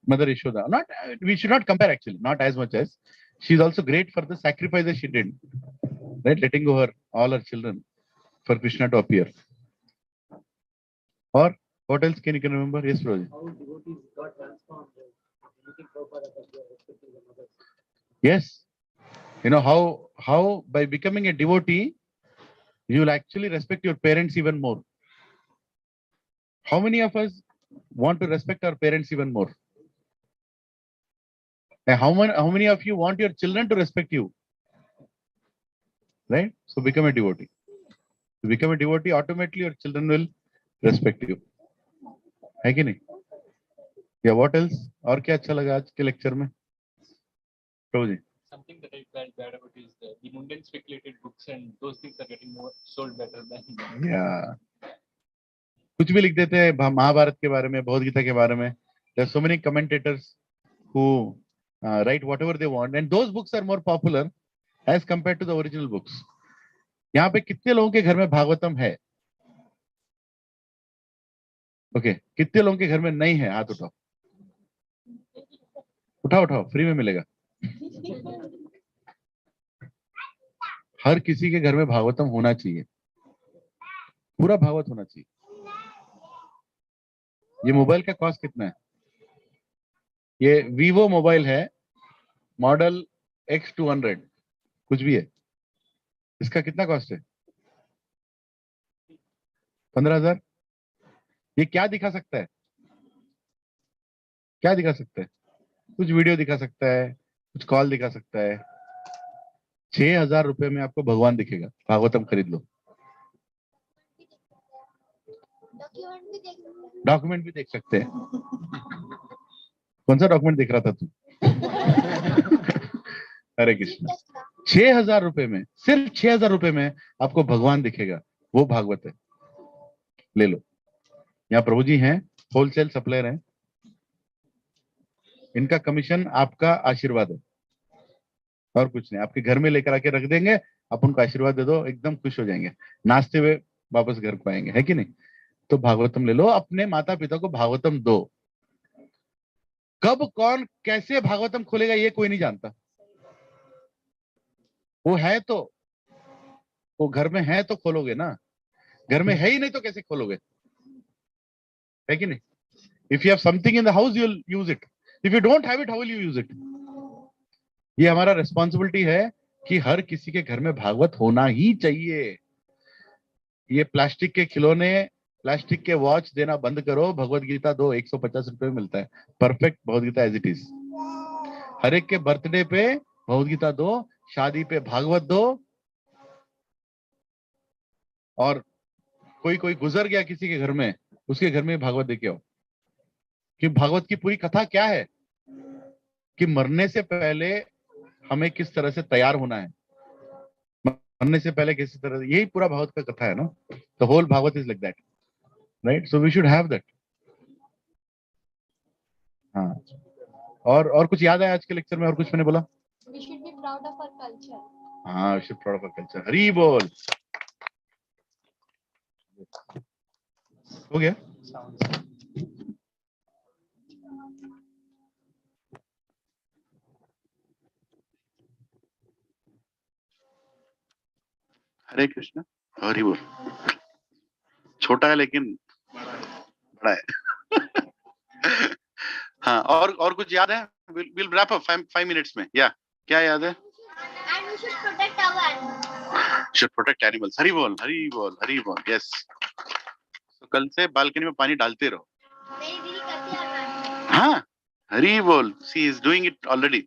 Mother Yashoda. Not, we should not compare actually. Not as much as. She is also great for the sacrifices she did, right? Letting go all her children for Krishna to appear. Or what else can you remember? Yes, Prabhuji. How devotees got transformed. Yes. You know how by becoming a devotee, you will actually respect your parents even more. How many of us want to respect our parents even more? And how many of you want your children to respect you? Right? So become a devotee. To become a devotee, automatically your children will respect you. है कि नहीं? Yeah, what else? और क्या अच्छा लगा आज के lecture में? प्रभु जी. Something that I felt bad about is the mundane speculated books, and those things are getting more sold better than. Yeah. कुछ भी लिख देते हैं महाभारत के बारे में, भगवद गीता के बारे में. There are so many commentators who write whatever they want, and those books are more popular as compared to the original books. यहाँ पे कितने लोगों के घर में भागवतम है? ओके, कितने लोगों के घर में नहीं है? हाथ उठाओ, उठाओ उठाओ, फ्री में मिलेगा. हर किसी के घर में भागवतम होना चाहिए, पूरा भागवत होना चाहिए. ये मोबाइल का कॉस्ट कितना है? ये वीवो मोबाइल है, मॉडल X200 कुछ भी है. इसका कितना कॉस्ट है? 15,000. ये क्या दिखा सकता है? क्या दिखा सकता है? कुछ वीडियो दिखा सकता है, कुछ कॉल दिखा सकता है. 6,000 रुपए में आपको भगवान दिखेगा. भागवतम खरीद लो. डॉक्यूमेंट भी देख सकते हैं. कौन सा डॉक्यूमेंट देख रहा था तू? हरे कृष्ण. 6,000 रुपए में, सिर्फ 6,000 रुपए में आपको भगवान दिखेगा. वो भागवत है. ले लो. यहाँ प्रभु जी हैं, होलसेल सप्लायर हैं. इनका कमीशन आपका आशीर्वाद है, और कुछ नहीं. आपके घर में लेकर आके रख देंगे, आप उनको आशीर्वाद दे दो, एकदम खुश हो जाएंगे, नाचते हुए वापस घर को आएंगे. है कि नहीं? तो भागवतम ले लो, अपने माता पिता को भागवतम दो. कब कौन कैसे भागवतम खोलेगा ये कोई नहीं जानता. वो है तो, वो घर में है तो खोलोगे ना. घर में है ही नहीं तो कैसे खोलोगे? है कि नहीं? If you have something in the house you will use it. If you don't have it how will you use it? ये हमारा रिस्पॉन्सिबिलिटी है कि हर किसी के घर में भागवत होना ही चाहिए. ये प्लास्टिक के खिलौने, प्लास्टिक के वॉच देना बंद करो. भगवत गीता दो, 150 रुपए में मिलता है. Perfect Bhagavad Gita as it is. हर एक के बर्थडे पे भगवत गीता दो, शादी पे भागवत दो. और कोई गुजर गया किसी के घर में, उसके घर में भागवत देके आओ. कि भागवत की पूरी कथा क्या है, कि मरने से पहले हमें किस तरह से तैयार होना है, मरने से पहले किस तरह, यही पूरा भागवत का कथा है ना. The whole Bhagavat is like that, right? So we should have that. हाँ. और कुछ याद है आज के लेक्चर में? और कुछ मैंने बोला? We should be proud of our culture. हाँ, we should proud of our culture. Hari बोल. हो गया? हरे कृष्ण. हरि बोल. छोटा है लेकिन बड़ा है. हाँ, और कुछ याद है? We'll wrap up 5 minutes में. या क्या याद है? And we should protect our animals. Should protect animals. Hari बोल, हरि बोल, हरि बोल. Yes. तो कल से बालकनी में पानी डालते रहो. मेरी दीदी करती है. हाँ, हरि बोल. She is doing it already.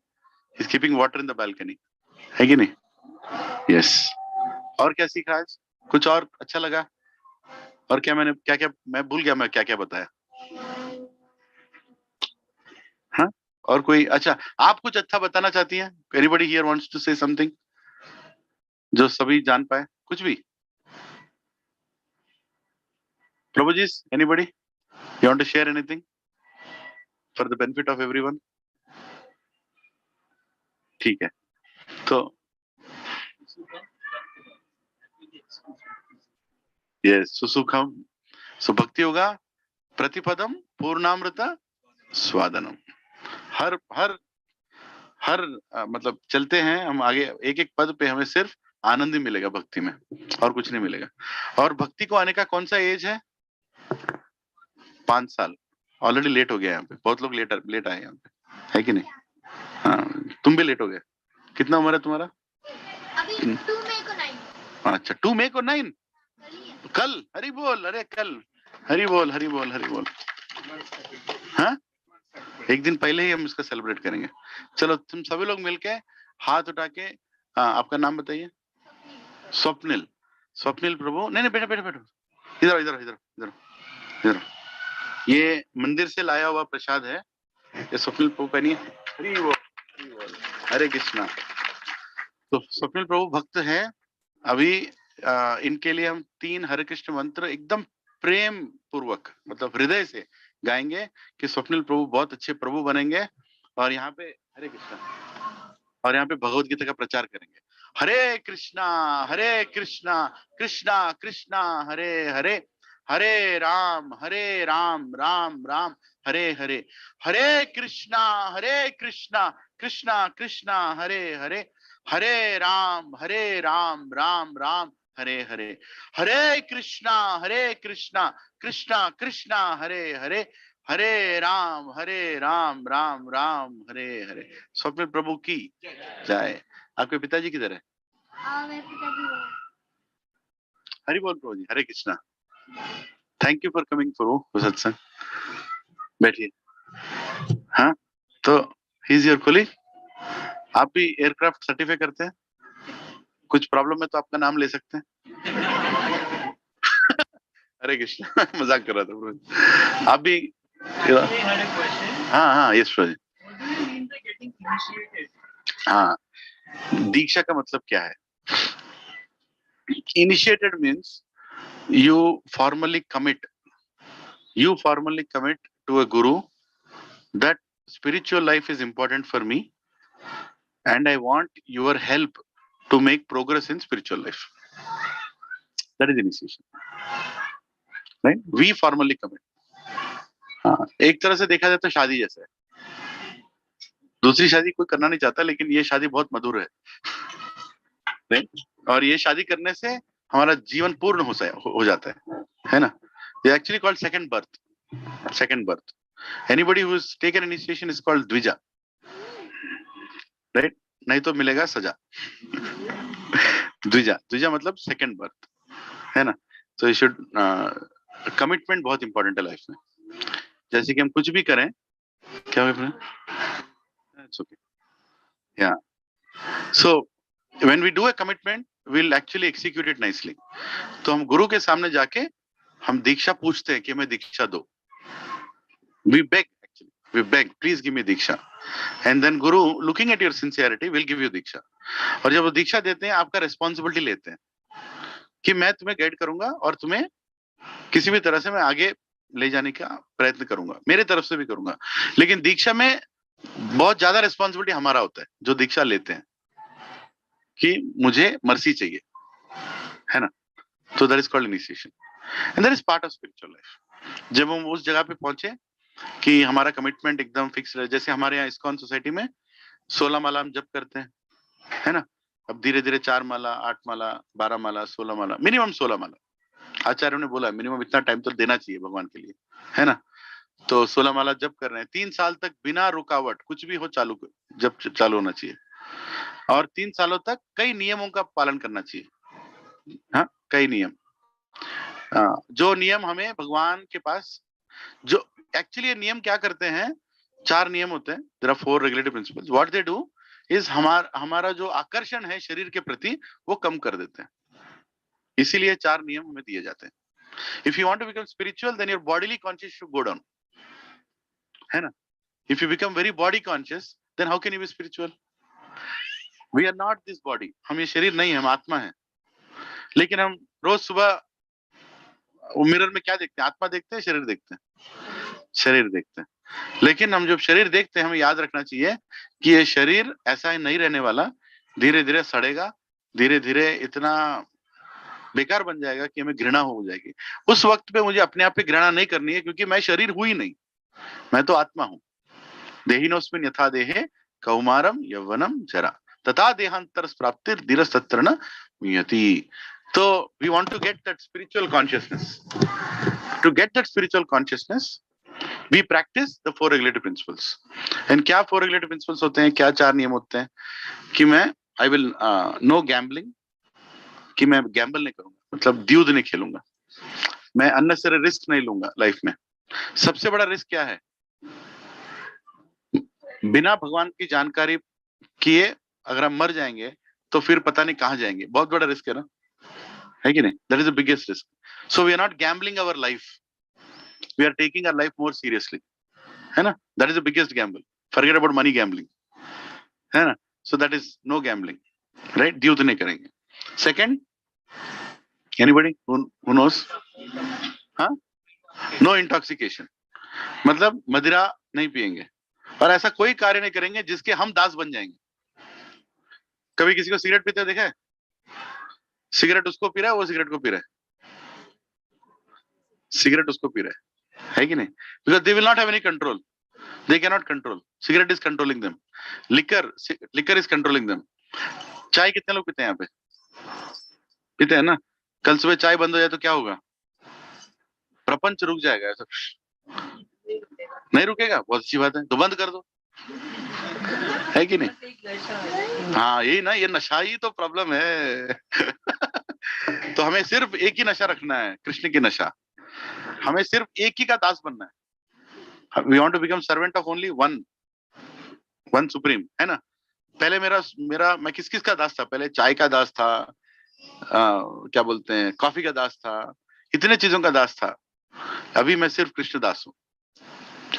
He's keeping water in the balcony. है कि नहीं? Yes. और क्या सीखा आज? कुछ और अच्छा लगा? और क्या मैं भूल गया, मैं क्या बताया? हाँ, और कोई? अच्छा, आप कुछ अच्छा बताना चाहती हैं? Anybody here wants to say something जो सभी जान पाए? कुछ भी? प्रभु जी, anybody? You want to share anything for the benefit of everyone? ठीक है. तो yes, सुसुखम. सो भक्ति होगा प्रतिपदम पूर्णामृत स्वादनम. हर मतलब चलते हैं हम आगे, एक एक पद पे हमें सिर्फ आनंद ही मिलेगा भक्ति में, और कुछ नहीं मिलेगा. और भक्ति को आने का कौन सा एज है? 5 साल. ऑलरेडी लेट हो गया यहाँ पे, बहुत लोग लेट आए यहाँ पे. है कि नहीं? हाँ, तुम भी लेट हो गए. कितना उम्र है तुम्हारा? अभी 2 मई को 9. अच्छा, 2 मई को 9. कल. हरि बोल. अरे कल. हरि बोल, हरि बोल, हरि बोल. हाँ, एक दिन पहले ही हम इसका सेलिब्रेट करेंगे. चलो तुम सभी लोग मिलके हाथ उठा के, आपका नाम बताइए. स्वप्निल. स्वप्निल प्रभु. नहीं बेटा इधर इधर इधर इधर इधर. ये मंदिर से लाया हुआ प्रसाद है. ये स्वप्निल प्रभु पहनिए. हरि बोल, हरे कृष्णा. तो स्वप्निल प्रभु भक्त है. अभी इनके लिए हम 3 हरे कृष्ण मंत्र एकदम प्रेम पूर्वक मतलब हृदय से गाएंगे कि स्वप्निल प्रभु बहुत अच्छे प्रभु बनेंगे और यहाँ पे हरे कृष्णा और यहाँ पे भगवत गीता का प्रचार करेंगे। हरे कृष्णा कृष्णा कृष्णा हरे हरे, हरे राम राम राम हरे हरे, हरे कृष्णा कृष्णा कृष्णा हरे हरे, हरे राम राम राम हरे हरे, हरे कृष्णा कृष्णा कृष्णा हरे हरे, हरे राम राम राम हरे हरे। स्वप्निल प्रभु की जय। आपके पिताजी किधर है? मेरे पिताजी वो हरि बोल प्रभु जी, Hare Krishna. Thank you for coming for satsang. बैठिए। हाँ, तो ही इज योर कोलीग। आप भी एयरक्राफ्ट सर्टिफाई करते हैं? कुछ प्रॉब्लम है तो आपका नाम ले सकते हैं। हरे कृष्णा। मजाक कर रहा था प्रभु जी। आप भी हाँ यस प्रभु जी। हाँ, दीक्षा का मतलब क्या है? Initiated means you formally commit to a guru that spiritual life is important for me and I want your help to make progress in spiritual life. That is initiation, right? We formally commit. हाँ, एक तरह से देखा जाए तो शादी जैसा है। दूसरी शादी कोई करना नहीं चाहता, लेकिन ये शादी बहुत मधुर है, right? और ये शादी करने से हमारा जीवन पूर्ण हो जाता है ना? ये actually called second birth. Anybody who's taken initiation is called Dwija, right? नहीं तो मिलेगा सजा। द्विजा मतलब सेकंड बर्थ, है ना? तो यू शुड कमिटमेंट बहुत इंपॉर्टेंट है लाइफ में। जैसे कि हम कुछ भी करें, क्या हुआ? It's okay, yeah so when we do a commitment we'll actually execute it nicely. तो हम गुरु के सामने जाके हम दीक्षा पूछते हैं कि हमें दीक्षा दो। We beg, please give me Diksha. And then Guru, looking at your sincerity, will give you दीक्षा। और जब वो दीक्षा देते हैं, आपका रिस्पॉन्सिबिलिटी लेते हैं कि मैं तुम्हें गाइड करूंगा और तुम्हें किसी भी तरह से मैं आगे ले जाने का प्रयत्न करूंगा, मेरे तरफ से भी करूंगा। लेकिन दीक्षा में बहुत ज्यादा रिस्पॉन्सिबिलिटी हमारा होता है जो दीक्षा लेते हैं कि मुझे मर्सी चाहिए, है ना? तो that is called initiation and that is part of spiritual life. जब हम उस जगह पे पहुंचे कि हमारा कमिटमेंट एकदम फिक्स रहे, जैसे हमारे यहाँ इस्कॉन सोसाइटी में 16 माला हम जप करते हैं, है ना? अब धीरे धीरे 4 माला, 8 माला, 12 माला, 16 माला, मिनिमम 16 माला आचार्यों ने बोला मिनिमम इतना टाइम तो देना चाहिए भगवान के लिए, है ना? तो 16 माला जप कर रहे हैं 3 साल तक बिना रुकावट, कुछ भी हो जब चालू होना चाहिए। और 3 सालों तक कई नियमों का पालन करना चाहिए। हाँ, कई नियम, जो नियम हमें भगवान के पास, जो एक्चुअली ये नियम क्या करते हैं, 4 नियम होते हैं। There are 4 regulatory principles. What they do is हमारा जो आकर्षण है शरीर के प्रति वो कम कर देते हैं, इसीलिए 4 नियम हमें दिए जाते हैं। If you want to become spiritual then your bodily conscious should go down, है ना? If you become very body conscious then how can you be spiritual? We are not this body, हम ये शरीर नहीं है, हम आत्मा है। लेकिन हम रोज सुबह मिरर में क्या देखते हैं? आत्मा देखते हैं, शरीर देखते हैं? शरीर देखते हैं। लेकिन हम जब शरीर देखते हैं, हमें याद रखना चाहिए कि ये शरीर ऐसा नहीं रहने वाला, धीरे धीरे सड़ेगा, धीरे धीरे इतना बेकार बन जाएगा कि हमें घृणा हो जाएगी। उस वक्त पे मुझे अपने आप पे घृणा नहीं करनी है, क्योंकि मैं शरीर हूं ही नहीं, मैं तो आत्मा हूं। देहिनोस्मिन् यथा देहे कौमारम यौवनम जरा तथा देहांतर प्राप्तिर धीरस्तत्र न मुह्यति। तो we want to get that spiritual consciousness. To get that spiritual consciousness we practice the 4 regulative principles. And क्या 4 regulative principles होते हैं, क्या 4 नियम होते हैं? कि मैं I will no gambling, कि मैं गैम्बल नहीं करूंगा, मतलब द्यूद नहीं खेलूंगा, मैं अननेसेसरी रिस्क नहीं लूंगा लाइफ में। सबसे बड़ा रिस्क क्या है? बिना भगवान की जानकारी किए अगर हम मर जाएंगे तो फिर पता नहीं कहां जाएंगे, बहुत बड़ा रिस्क है ना, है कि नहीं? That is the biggest risk. So we are not gambling our life, we are taking our life more seriously, है ना? That is the biggest gamble. Forget about money gambling, है ना? So that is no gambling, right? द्यूत नहीं करेंगे। Second, anybody who knows? हाँ, no intoxication, मतलब मदिरा नहीं पिएंगे और ऐसा कोई कार्य नहीं करेंगे जिसके हम दास बन जाएंगे। कभी किसी को सिगरेट पीते देखा है? सिगरेट उसको पी रहा है, वो सिगरेट को पी रहा है, सिगरेट उसको पी रहा है कि नहीं? Because they will not have any control, they can not control, cigarette is controlling them, liquor is controlling them. चाय कितने लोग पीते हैं यहाँ पे? पीते हैं ना? कल सुबह चाय बंद हो जाए तो क्या होगा? प्रपंच रुक जाएगा, ऐसा नहीं रुकेगा? बहुत अच्छी बात है, तो बंद कर दो, है कि नहीं? हाँ यही ना, ये नशा ही तो प्रॉब्लम है। तो हमें सिर्फ एक ही नशा रखना है, कृष्ण की नशा। हमें सिर्फ एक ही का दास बनना है। We want to become servant of only one supreme, है ना? पहले मेरा मेरा मैं किस किस का दास था? पहले चाय का दास था, क्या बोलते हैं, कॉफी का दास था, इतने चीजों का दास था। अभी मैं सिर्फ कृष्ण दास हूँ।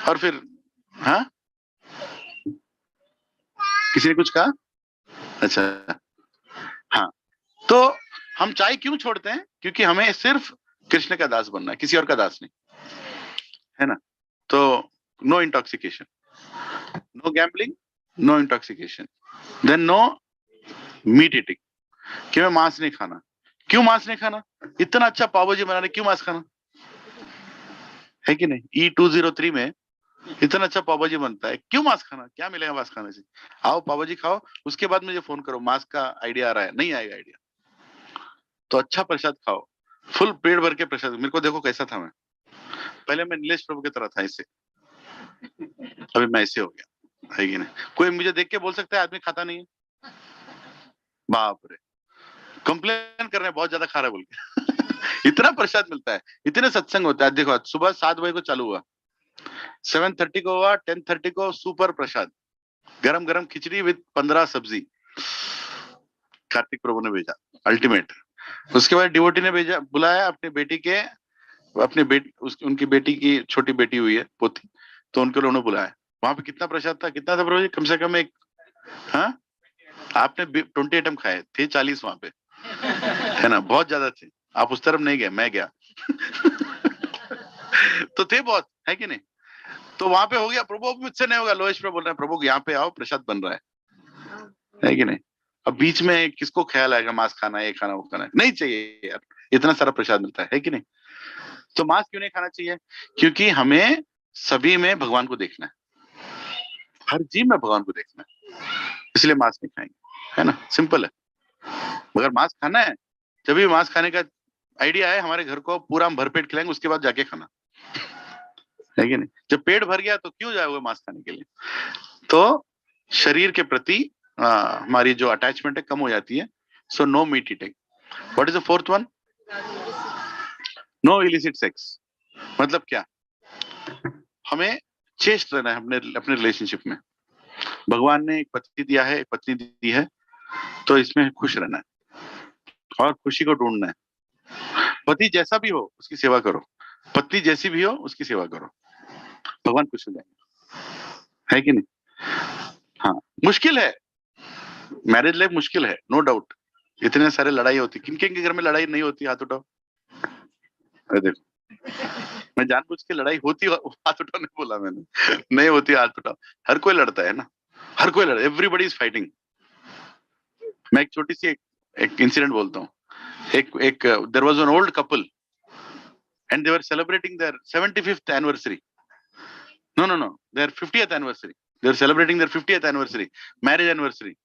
और फिर हाँ, किसी ने कुछ कहा? अच्छा, हाँ, तो हम चाय क्यों छोड़ते हैं? क्योंकि हमें सिर्फ कृष्ण का दास बनना है, किसी और का दास नहीं, है ना? तो no intoxication, no gambling, no intoxication, then no meat eating, कि मैं मांस नहीं खाना। क्यों मांस नहीं खाना? इतना अच्छा पाव भाजी बनाने क्यों मांस खाना, है कि नहीं? E203 में इतना अच्छा पाव भाजी बनता है, क्यों मांस खाना? क्या मिलेगा मांस खाने से? आओ पाव भाजी खाओ, उसके बाद मुझे फोन करो मांस का आइडिया आ रहा है। नहीं आएगा आइडिया, तो अच्छा प्रसाद खाओ, फुल पेट भर के प्रसाद। मेरे को देखो कैसा था मैं, पहले मैं नीलेश प्रभु की तरह था, इससे अभी मैं ऐसे हो गया, है कि नहीं? कोई मुझे देख के बोल सकता है आदमी खाता नहीं है? बाप रे, कंप्लेन कर रहे हैं बहुत ज्यादा खा रहा है बोल के। इतना प्रसाद मिलता है, इतने सत्संग होता है। देखो सुबह 7 बजे को चालू हुआ, 7:30 को हुआ, 10:30 को सुपर प्रसाद, गरम गरम खिचड़ी विद 15 सब्जी, कार्तिक प्रभु ने भेजा, अल्टीमेट। उसके बाद डिवोटी ने भेजा, बुलाया अपनी बेटी के, उनकी बेटी की छोटी बेटी हुई है, पोती, तो उनके लोगों ने बुलाया। वहां पे कितना प्रसाद था? कितना था प्रभु जी? कम से कम एक, हाँ, आपने 20 आइटम खाए थे, 40 वहां पे, है ना? बहुत ज्यादा थे। आप उस तरफ नहीं गए, मैं गया। तो थे बहुत, है कि नहीं? तो वहां पे हो गया। प्रभु अब मुझसे नहीं होगा, लोहेश प्रभु बोल रहे हैं, प्रभु यहाँ पे आओ, प्रसाद बन रहा है कि नहीं? अब बीच में किसको ख्याल आएगा मांस खाना है, ये खाना, वो खाना है? नहीं चाहिए यार, इतना सारा प्रसाद मिलता है कि नहीं? तो मांस क्यों नहीं खाना चाहिए? क्योंकि हमें सभी में भगवान को देखना है, हर जीव में भगवान को देखना है, इसलिए मांस नहीं खाएंगे, है ना? सिंपल है। मगर मांस खाना है, जब भी मांस खाने का आइडिया है हमारे घर को, पूरा हम भरपेट खिलाएंगे, उसके बाद जाके खाना, है कि नहीं? जब पेट भर गया तो क्यों जाओगे मांस खाने के लिए? तो शरीर के प्रति हमारी जो अटैचमेंट है कम हो जाती है। So no meat eating. What is the fourth one? No illicit sex. मतलब क्या? हमें चेस्ट रहना है अपने अपने रिलेशनशिप में। भगवान ने एक पति दिया है, एक पत्नी दी है, तो इसमें खुश रहना है और खुशी को ढूंढना है। पति जैसा भी हो उसकी सेवा करो, पत्नी जैसी भी हो उसकी सेवा करो, भगवान खुश हो जाएंगे, है कि नहीं? हाँ, मुश्किल है, मैरिज लाइफ मुश्किल है, नो डाउट। इतने सारे लड़ाई होती, किन किन के घर में लड़ाई नहीं होती? हाथ उठाओ। अरे देखो, मैं जानबूझ के लड़ाई होती हाथ उठाओ नहीं बोला मैंने, नहीं होती हाथ उठाओ। हर कोई लड़ता है ना, हर कोई लड़ता, एवरीबडी इज फाइटिंग। मैं एक छोटी सी एक इंसिडेंट बोलता हूँ। एक there was an old couple and they were celebrating their 75th anniversary. No, their 50th anniversary. They were celebrating their 50th anniversary, marriage anniversary.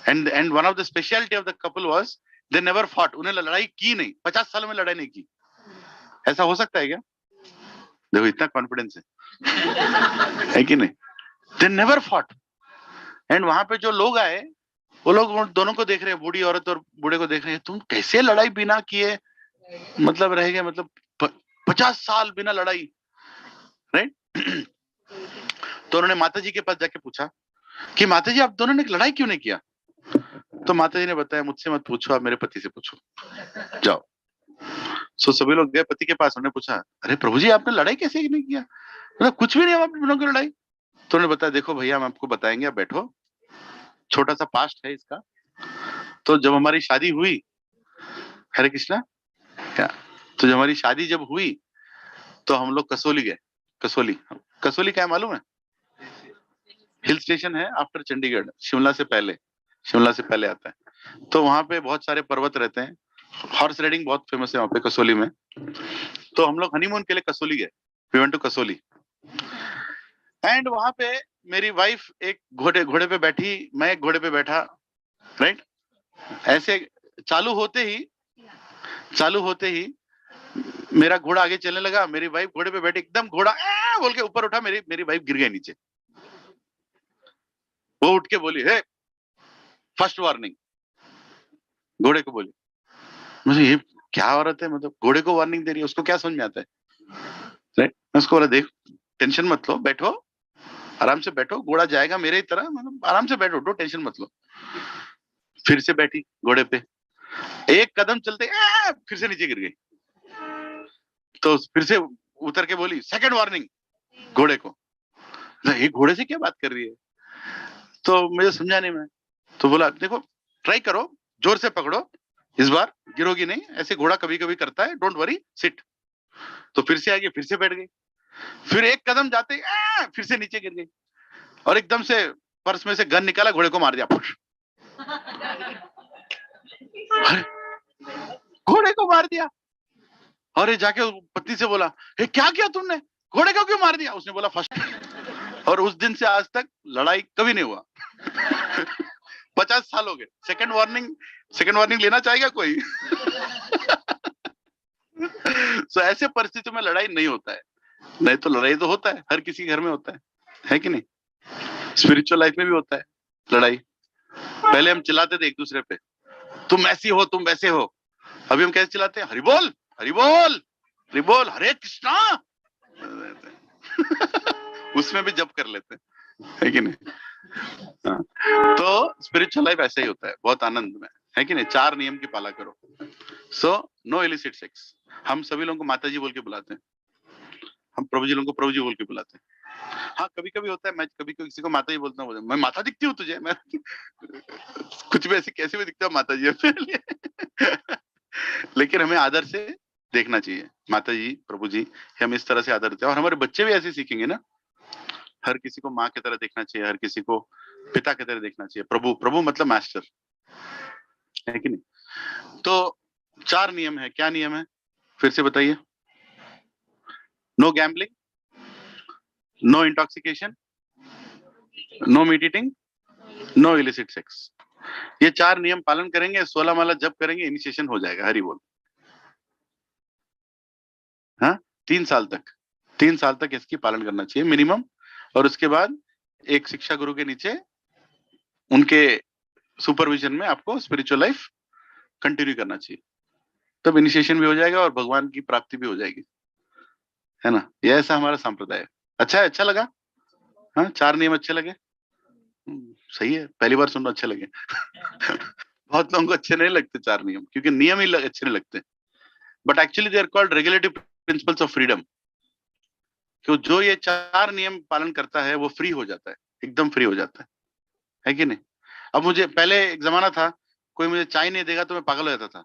And one of the speciality of the couple was they never fought. उन्हें लड़ाई की नहीं, 50 साल में लड़ाई नहीं की। ऐसा हो सकता है क्या? देखो इतना कॉन्फिडेंस है कि नहीं? They never fought. And वहां पे जो लोग आए, वो लोग उन दोनों को देख रहे हैं, बूढ़ी औरत और बूढ़े को देख रहे हैं, तुम कैसे लड़ाई बिना किए मतलब रह गए, मतलब 50 साल बिना लड़ाई, राइट? तो उन्होंने माता जी के पास जाके पूछा कि माता जी आप दोनों ने लड़ाई क्यों नहीं किया? तो माता जी ने बताया, मुझसे मत पूछो, आप मेरे पति से पूछो, जाओ। सो सभी लोग गए पति के पास, उन्होंने पूछा, अरे प्रभु जी आपने लड़ाई कैसे नहीं किया? मतलब कुछ भी नहीं, आप दोनों की लड़ाई। तो उन्होंने बताया, देखो भैया हम आपको बताएंगे, आप बैठो, छोटा सा पास्ट है इसका। तो जब हमारी शादी हुई, हरे कृष्णा, क्या, तो जब हमारी शादी जब हुई तो हम लोग कसोली गए। कसोली, कसोली क्या है मालूम है? हिल स्टेशन है आफ्टर चंडीगढ़, शिमला से पहले, शिमला से पहले आता है। तो वहां पे बहुत सारे पर्वत रहते हैं, हॉर्स राइडिंग बहुत फेमस है वहां पे कसोली में। तो हम लोग हनीमून के लिए कसोली गए, we went to Kasauli. And वहां पे मेरी वाइफ एक घोड़े घोड़े पे बैठी, मैं एक घोड़े पे बैठा, राइट। ऐसे चालू होते ही मेरा घोड़ा आगे चलने लगा, मेरी वाइफ घोड़े पे बैठी, एकदम घोड़ा बोल के ऊपर उठा, मेरी वाइफ गिर गई नीचे। वो उठ के बोली, हे फर्स्ट वार्निंग, घोड़े को बोली। मुझे ये क्या औरत है, मतलब घोड़े को वार्निंग दे रही है, उसको क्या समझ में आता है, राइट। मैं उसको बोला, देख टेंशन मत लो, बैठो आराम से बैठो, घोड़ा जाएगा मेरे ही तरह, मतलब आराम से बैठो, टेंशन मत लो। फिर से बैठी घोड़े पे, एक कदम चलते फिर से नीचे गिर गई। तो फिर से उतर के बोली, सेकंड वार्निंग, घोड़े को। ये घोड़े से क्या बात कर रही है, तो मुझे समझा नहीं। मैं तो बोला, देखो ट्राई करो, जोर से पकड़ो, इस बार गिरोगी नहीं, ऐसे घोड़ा कभी कभी करता है, डोंट वरी, सिट। तो फिर से आ गई, फिर से बैठ गई, फिर एक कदम जाते ही फिर से नीचे गिर गई, और एकदम से पर्स में से गन निकाला, घोड़े को मार दिया, पुश। घोड़े को मार दिया। और ये जाके पत्नी से बोला, हे क्या किया तुमने, घोड़े को क्यों मार दिया? उसने बोला फर्स्ट। और उस दिन से आज तक लड़ाई कभी नहीं हुआ। 50 साल हो गए। सेकंड वार्निंग लेना चाहेगा कोई? सो ऐसे परिस्थिति में लड़ाई नहीं होता है, नहीं तो लड़ाई तो होता है, हर किसी के घर में होता है कि नहीं? स्पिरिचुअल लाइफ में भी होता है लड़ाई। पहले हम चिल्लाते थे एक दूसरे पे, तुम ऐसी हो, तुम वैसे हो। अभी हम कैसे चिल्लाते हैं, हरि बोल हरि बोल हरि बोल, हरे कृष्णा। उसमें भी जप कर लेते हैं, है कि नहीं? हाँ। तो स्पिरिचुअल लाइफ ऐसा ही होता है, बहुत आनंद में, है कि नहीं? 4 नियम की पालना करो। So no illicit sex. हम सभी लोगों को माता जी बोल के बुलाते हैं, हम प्रभु जी लोगों को प्रभु जी बोल के बुलाते हैं। हाँ कभी कभी होता है, मैं कभी किसी को माता जी बोलता हूँ, मैं माता दिखती हूँ तुझे, मैं कुछ भी ऐसे कैसे भी दिखता हूँ माता जी अपने लिए। लेकिन हमें आदर से देखना चाहिए, माता जी प्रभु जी, हम इस तरह से आदर देते हैं, और हमारे बच्चे भी ऐसे सीखेंगे ना। हर किसी को माँ की तरह देखना चाहिए, हर किसी को पिता की तरह देखना चाहिए। प्रभु, प्रभु मतलब मास्टर, है कि नहीं? तो 4 नियम है। क्या नियम है फिर से बताइए? No gambling, no intoxication, no meat eating, no illicit sex. ये 4 नियम पालन करेंगे, 16 माला जप करेंगे, इनिशिएशन हो जाएगा। हरि बोल। हाँ 3 साल तक इसकी पालन करना चाहिए मिनिमम। और उसके बाद एक शिक्षा गुरु के नीचे, उनके सुपरविजन में आपको स्पिरिचुअल लाइफ कंटिन्यू करना चाहिए, तब इनिशिएशन भी हो जाएगा और भगवान की प्राप्ति भी हो जाएगी, है ना? ये ऐसा हमारा संप्रदाय है। अच्छा है, अच्छा लगा? हाँ 4 नियम अच्छे लगे? सही है, पहली बार सुनना अच्छे लगे। बहुत लोगों को अच्छे नहीं लगते 4 नियम, क्योंकि नियम ही अच्छे नहीं लगते। But actually they are called regulative principles of freedom. क्यों? जो ये 4 नियम पालन करता है वो फ्री हो जाता है, एकदम फ्री हो जाता है कि नहीं? अब मुझे पहले एक जमाना था, कोई मुझे चाय नहीं देगा तो मैं पागल हो जाता था।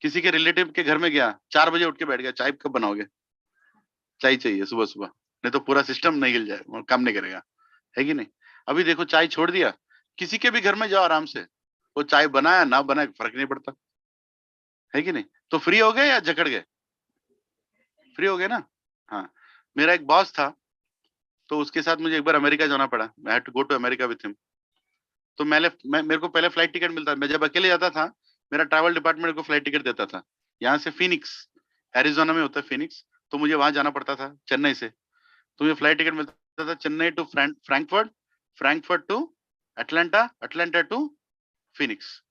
किसी के रिलेटिव के घर में गया, 4 बजे उठ के बैठ गया, चाय कब बनाओगे, चाय चाहिए सुबह सुबह, नहीं तो पूरा सिस्टम नहीं हिल जाए, वो काम नहीं करेगा, है कि नहीं? अभी देखो चाय छोड़ दिया, किसी के भी घर में जाओ आराम से, वो चाय बनाया ना बनाया फर्क नहीं पड़ता, है कि नहीं? तो फ्री हो गए या जकड़ गए? फ्री हो गए ना? हाँ। मेरा एक बॉस था, तो उसके साथ मुझे एक बार अमेरिका जाना पड़ा, I had to go to America with him. तो मेरे को पहले फ्लाइट टिकट मिलता, मैं जब अकेले जाता था, मेरा ट्रैवल डिपार्टमेंट को फ्लाइट टिकट देता था। यहाँ से फिनिक्स, एरिजोना में होता है फिनिक्स, तो मुझे वहां जाना पड़ता था चेन्नई से। तो मुझे फ्लाइट टिकट मिलता था Chennai to Frankfurt, Frankfurt to Atlanta, Atlanta to Phoenix.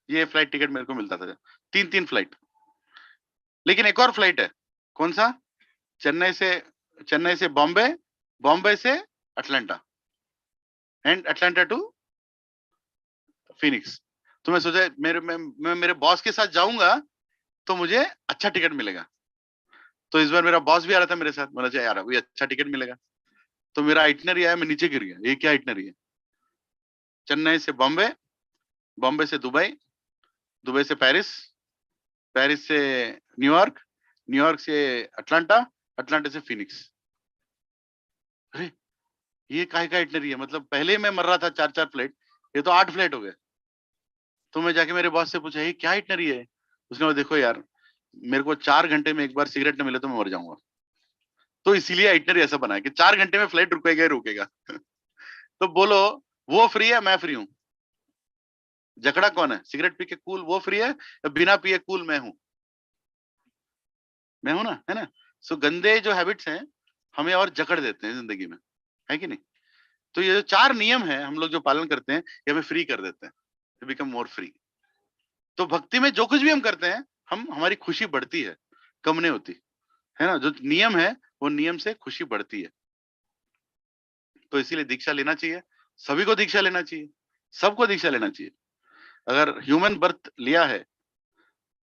ये फ्लाइट टिकट मेरे को मिलता था, 3 फ्लाइट। लेकिन एक और फ्लाइट है, कौन सा? चेन्नई से बॉम्बे, बॉम्बे से Atlanta, and Atlanta to Phoenix. तो मैं सोचा मैं मेरे बॉस के साथ जाऊंगा तो मुझे अच्छा टिकट मिलेगा। तो इस बार मेरा बॉस भी आ रहा था मेरे साथ, बोला चाहे यार अभी अच्छा टिकट मिलेगा। तो मेरा आइटनरी आया, मैं नीचे गिर गया। ये क्या आइटनरी है? चेन्नई से बॉम्बे, बॉम्बे से दुबई, दुबई से पेरिस, पेरिस से न्यूयॉर्क, न्यूयॉर्क से अटलांटा, अटलांटा से फिनिक्स। अरे ये काहे का इटनरी है, मतलब पहले मैं मर रहा था 4-4 फ्लाइट, ये तो 8 फ्लाइट हो गए। तो मैं जाके मेरे बॉस से पूछा ये क्या इटनरी है। उसने बोला देखो यार, मेरे को 4 घंटे में एक बार सिगरेट न मिले तो मैं मर जाऊंगा, तो इसीलिए इटनरी ऐसा बना है कि 4 घंटे में फ्लाइट रुकेगा ही रुकेगा। तो बोलो वो फ्री है, मैं फ्री हूँ? जकड़ा कौन है? सिगरेट पी के कूल वो फ्री है, या बिना पिए कूल मैं हूं? मैं हूं ना, है ना। सो गंदे जो हैबिट्स हैं हमें और जकड़ देते हैं जिंदगी में, है कि नहीं। तो ये जो 4 नियम है हम लोग जो पालन करते हैं, ये हमें फ्री कर देते हैं, टू बिकम मोर फ्री। तो भक्ति में जो कुछ भी हम करते हैं, हम हमारी खुशी बढ़ती है, कम नहीं होती, है ना। जो नियम है वो नियम से खुशी बढ़ती है। तो इसीलिए दीक्षा लेना चाहिए, सभी को दीक्षा लेना चाहिए, सबको दीक्षा लेना चाहिए। अगर ह्यूमन बर्थ लिया है,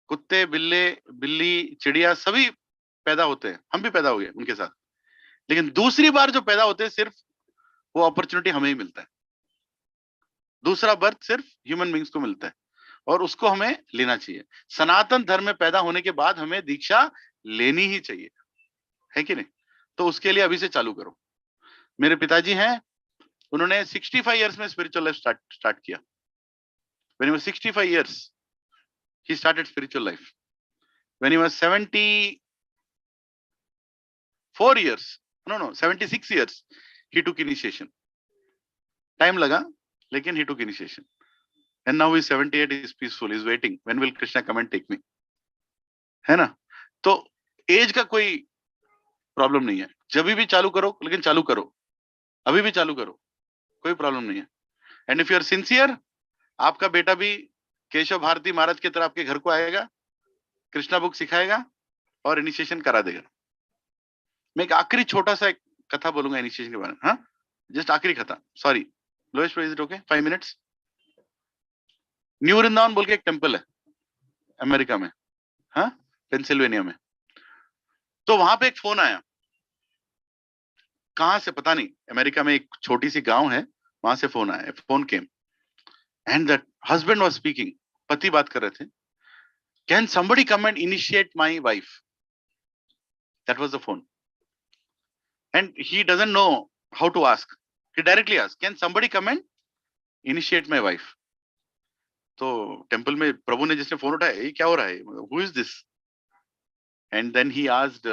कुत्ते बिल्ले बिल्ली चिड़िया सभी पैदा होते हैं, हम भी पैदा हो गए उनके साथ, लेकिन दूसरी बार जो पैदा होते हैं सिर्फ वो अपॉर्चुनिटी हमें ही मिलता है। दूसरा बर्थ सिर्फ ह्यूमन बींग्स को मिलता है और उसको हमें लेना चाहिए। सनातन धर्म में पैदा होने के बाद हमें दीक्षा लेनी ही चाहिए, है कि नहीं। तो उसके लिए अभी से चालू करो। मेरे पिताजी हैं, उन्होंने 65 इयर्स में स्पिरिचुअल लाइफ स्टार्ट किया। When he was 65 years, he started spiritual life. When he was 74 years, no, 76 years, he took initiation. Time laga, लेकिन he took initiation. And now he's 78, he's peaceful, he's waiting. When will Krishna come and take me? है ना। तो as का कोई problem नहीं है, जब भी चालू करो, लेकिन चालू करो, अभी भी चालू करो, कोई प्रॉब्लम नहीं है। And if you are sincere, आपका बेटा भी केशव भारती महाराज की तरह आपके घर को आएगा, कृष्णा बुक सिखाएगा और इनिशिएशन करा देगा। मैं एक आखिरी छोटा सा एक कथा बोलूंगा इनिशिएशन के बारे में। हाँ, जस्ट आखिरी कथा, sorry lowest, is it okay 5 minutes. New Vrindavan बोल के एक टेम्पल है अमेरिका में, हाँ, पेंसिल्वेनिया में। तो वहां पे एक फोन आया, कहां से पता नहीं, अमेरिका में एक छोटी सी गांव है, वहां से फोन आया। Phone came and that husband was speaking, पति बात कर रहे थे। Can somebody come and initiate my wife? That was the phone. And he doesn't know how to ask. He directly asked, can somebody come and initiate my wife? तो temple में प्रभु ने जिसने phone उठाया, ये क्या हो रहा है, who is this? And then he asked,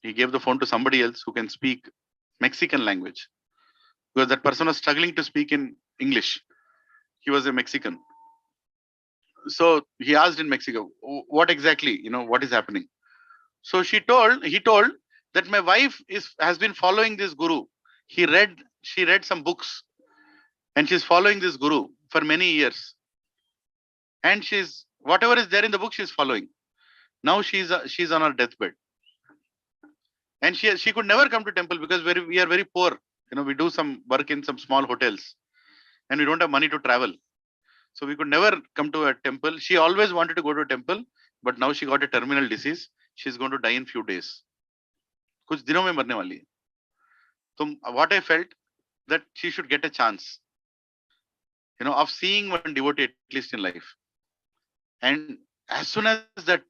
he gave the phone to somebody else who can speak Mexican language, because that person was struggling to speak in English. He was a Mexican. So he asked in Mexico, what exactly, what is happening? So he told that my wife has been following this guru. She read some books and she's following this guru for many years. And whatever is there in the book, she's following. Now she's on her deathbed. And she could never come to temple because we are very poor. We do some work in some small hotels and we don't have money to travel. So we could never come to a temple. She always wanted to go to a temple, but now she got a terminal disease. She's going to die in few days. कुछ दिनों में मरने वाली है। तो what I felt that she should get a chance, of seeing one devotee at least in life. And as soon as that,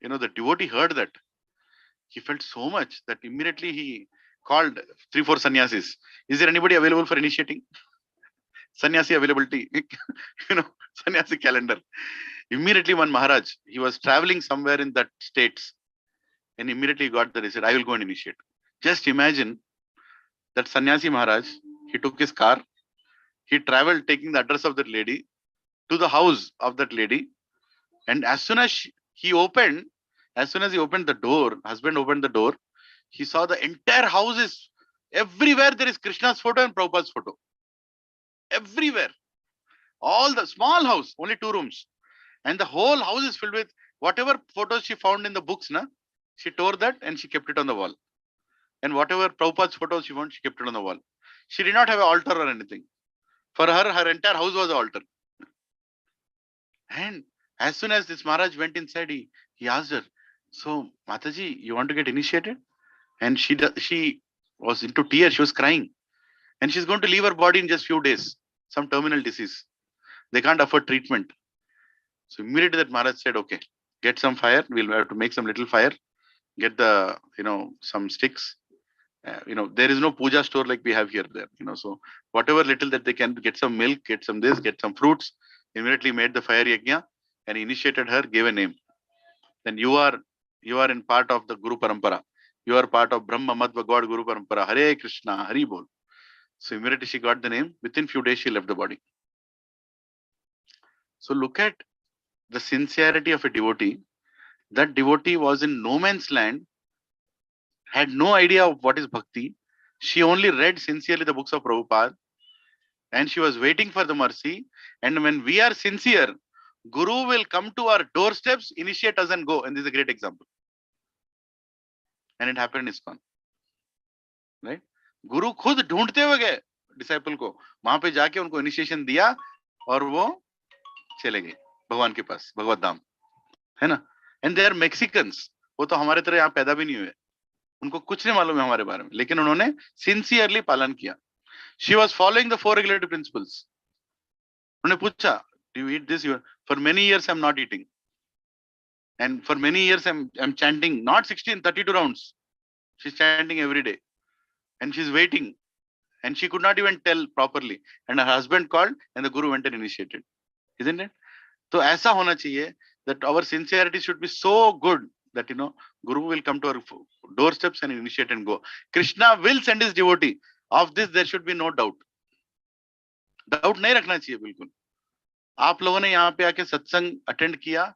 the devotee heard that, he felt so much that immediately he called 3-4 sannyasis. Is there anybody available for initiating? Sannyasi availability, sannyasi calendar. Immediately one Maharaj, he was traveling somewhere in that states, and immediately got there. He said, I will go and initiate. Just imagine that sannyasi Maharaj, he took his car, he traveled taking the address of that lady to the house of that lady. And as soon as he opened the door, husband opened the door, he saw the entire house is, everywhere there is Krishna's photo and Prabhupada's photo. Everywhere. All the small house, only 2 rooms. And the whole house is filled with whatever photos she found in the books, she tore that and she kept it on the wall. And whatever Prabhupada's photos she found, she kept it on the wall. She did not have an altar or anything. For her entire house was an altar. And as soon as this Maharaj went inside, he asked her, so Mataji, you want to get initiated? And she was into tears, she was crying. And she's going to leave her body in just few days, some terminal disease. They can't afford treatment. So immediately that Maharaj said, okay, get some fire, we'll have to make some little fire. get the, some sticks. There is no puja store like we have here there, so whatever little that they can, get some milk, get some this, get some fruits, immediately made the fire yajna and initiated her, gave a name. Then you are in part of the Guru Parampara. You are part of Brahma Madhva God Guru Parampara. Hare Krishna, Hari Bol. So immediately she got the name. Within few days she left the body. So look at the sincerity of a devotee. That devotee was in no man's land, had no idea of what is bhakti. She only read sincerely the books of Prabhupada, and she was waiting for the mercy. And when we are sincere, Guru will come to our doorsteps, initiate us and go. And this is a great example. And it happened in ISKCON. Right? Guru खुद ढूंढते हुए गए disciple को, वहां पे जाके उनको initiation दिया और वो चले गए भगवान के पास, भगवत धाम, है ना. And they are Mexicans. वो तो हमारे तरह यहाँ पैदा भी नहीं हुए, उनको कुछ नहीं मालूम है हमारे बारे में, लेकिन उन्होंने सिंसियरली पालन किया. She was following the 4 regulatory principles. उन्होंने पूछा, do you eat this? For many years I am not eating, and for many years I am chanting not 16, 32 rounds. She is chanting every day and she is waiting, and she could not even tell properly, and her husband called and the Guru went and initiated. Isn't it? So ऐसा होना चाहिए, that our sincerity should be so good that Guru will come to our doorsteps and initiate and go. Krishna will send his devotee. Of this there should be no doubt. Doubt नहीं रखना चाहिए बिल्कुल. आप लोगों ने यहाँ पे आके सत्संग अटेंड किया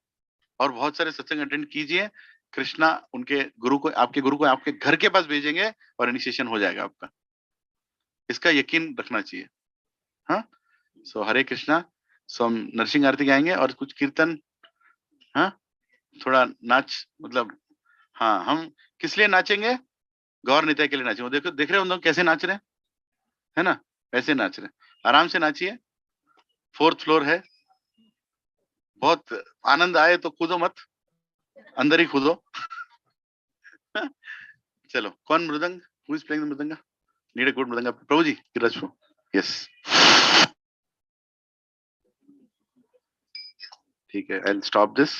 और बहुत सारे सत्संग अटेंड कीजिए. कृष्णा उनके गुरु को, आपके गुरु को आपके घर के पास भेजेंगे और इनिशिएशन हो जाएगा आपका. इसका यकीन रखना चाहिए. हाँ, सो हरे कृष्णा. सो हम नरसिंह आरती गाएंगे और कुछ कीर्तन. हाँ, थोड़ा नाच, मतलब हाँ, हम किस लिए नाचेंगे? गौर निताई के लिए नाचेंगे. देखो, देख रहे हो हम कैसे नाच रहे हैं, है ना? वैसे नाच रहे हैं. आराम से नाचिए. 4th फ्लोर है. बहुत आनंद आए तो कूदो मत, अंदर ही कूदो. चलो, कौन मृदंग? Who is playing the mridanga? Need a good mridanga. Prabhuji, Kiraj. Yes. ठीक है, I'll stop this.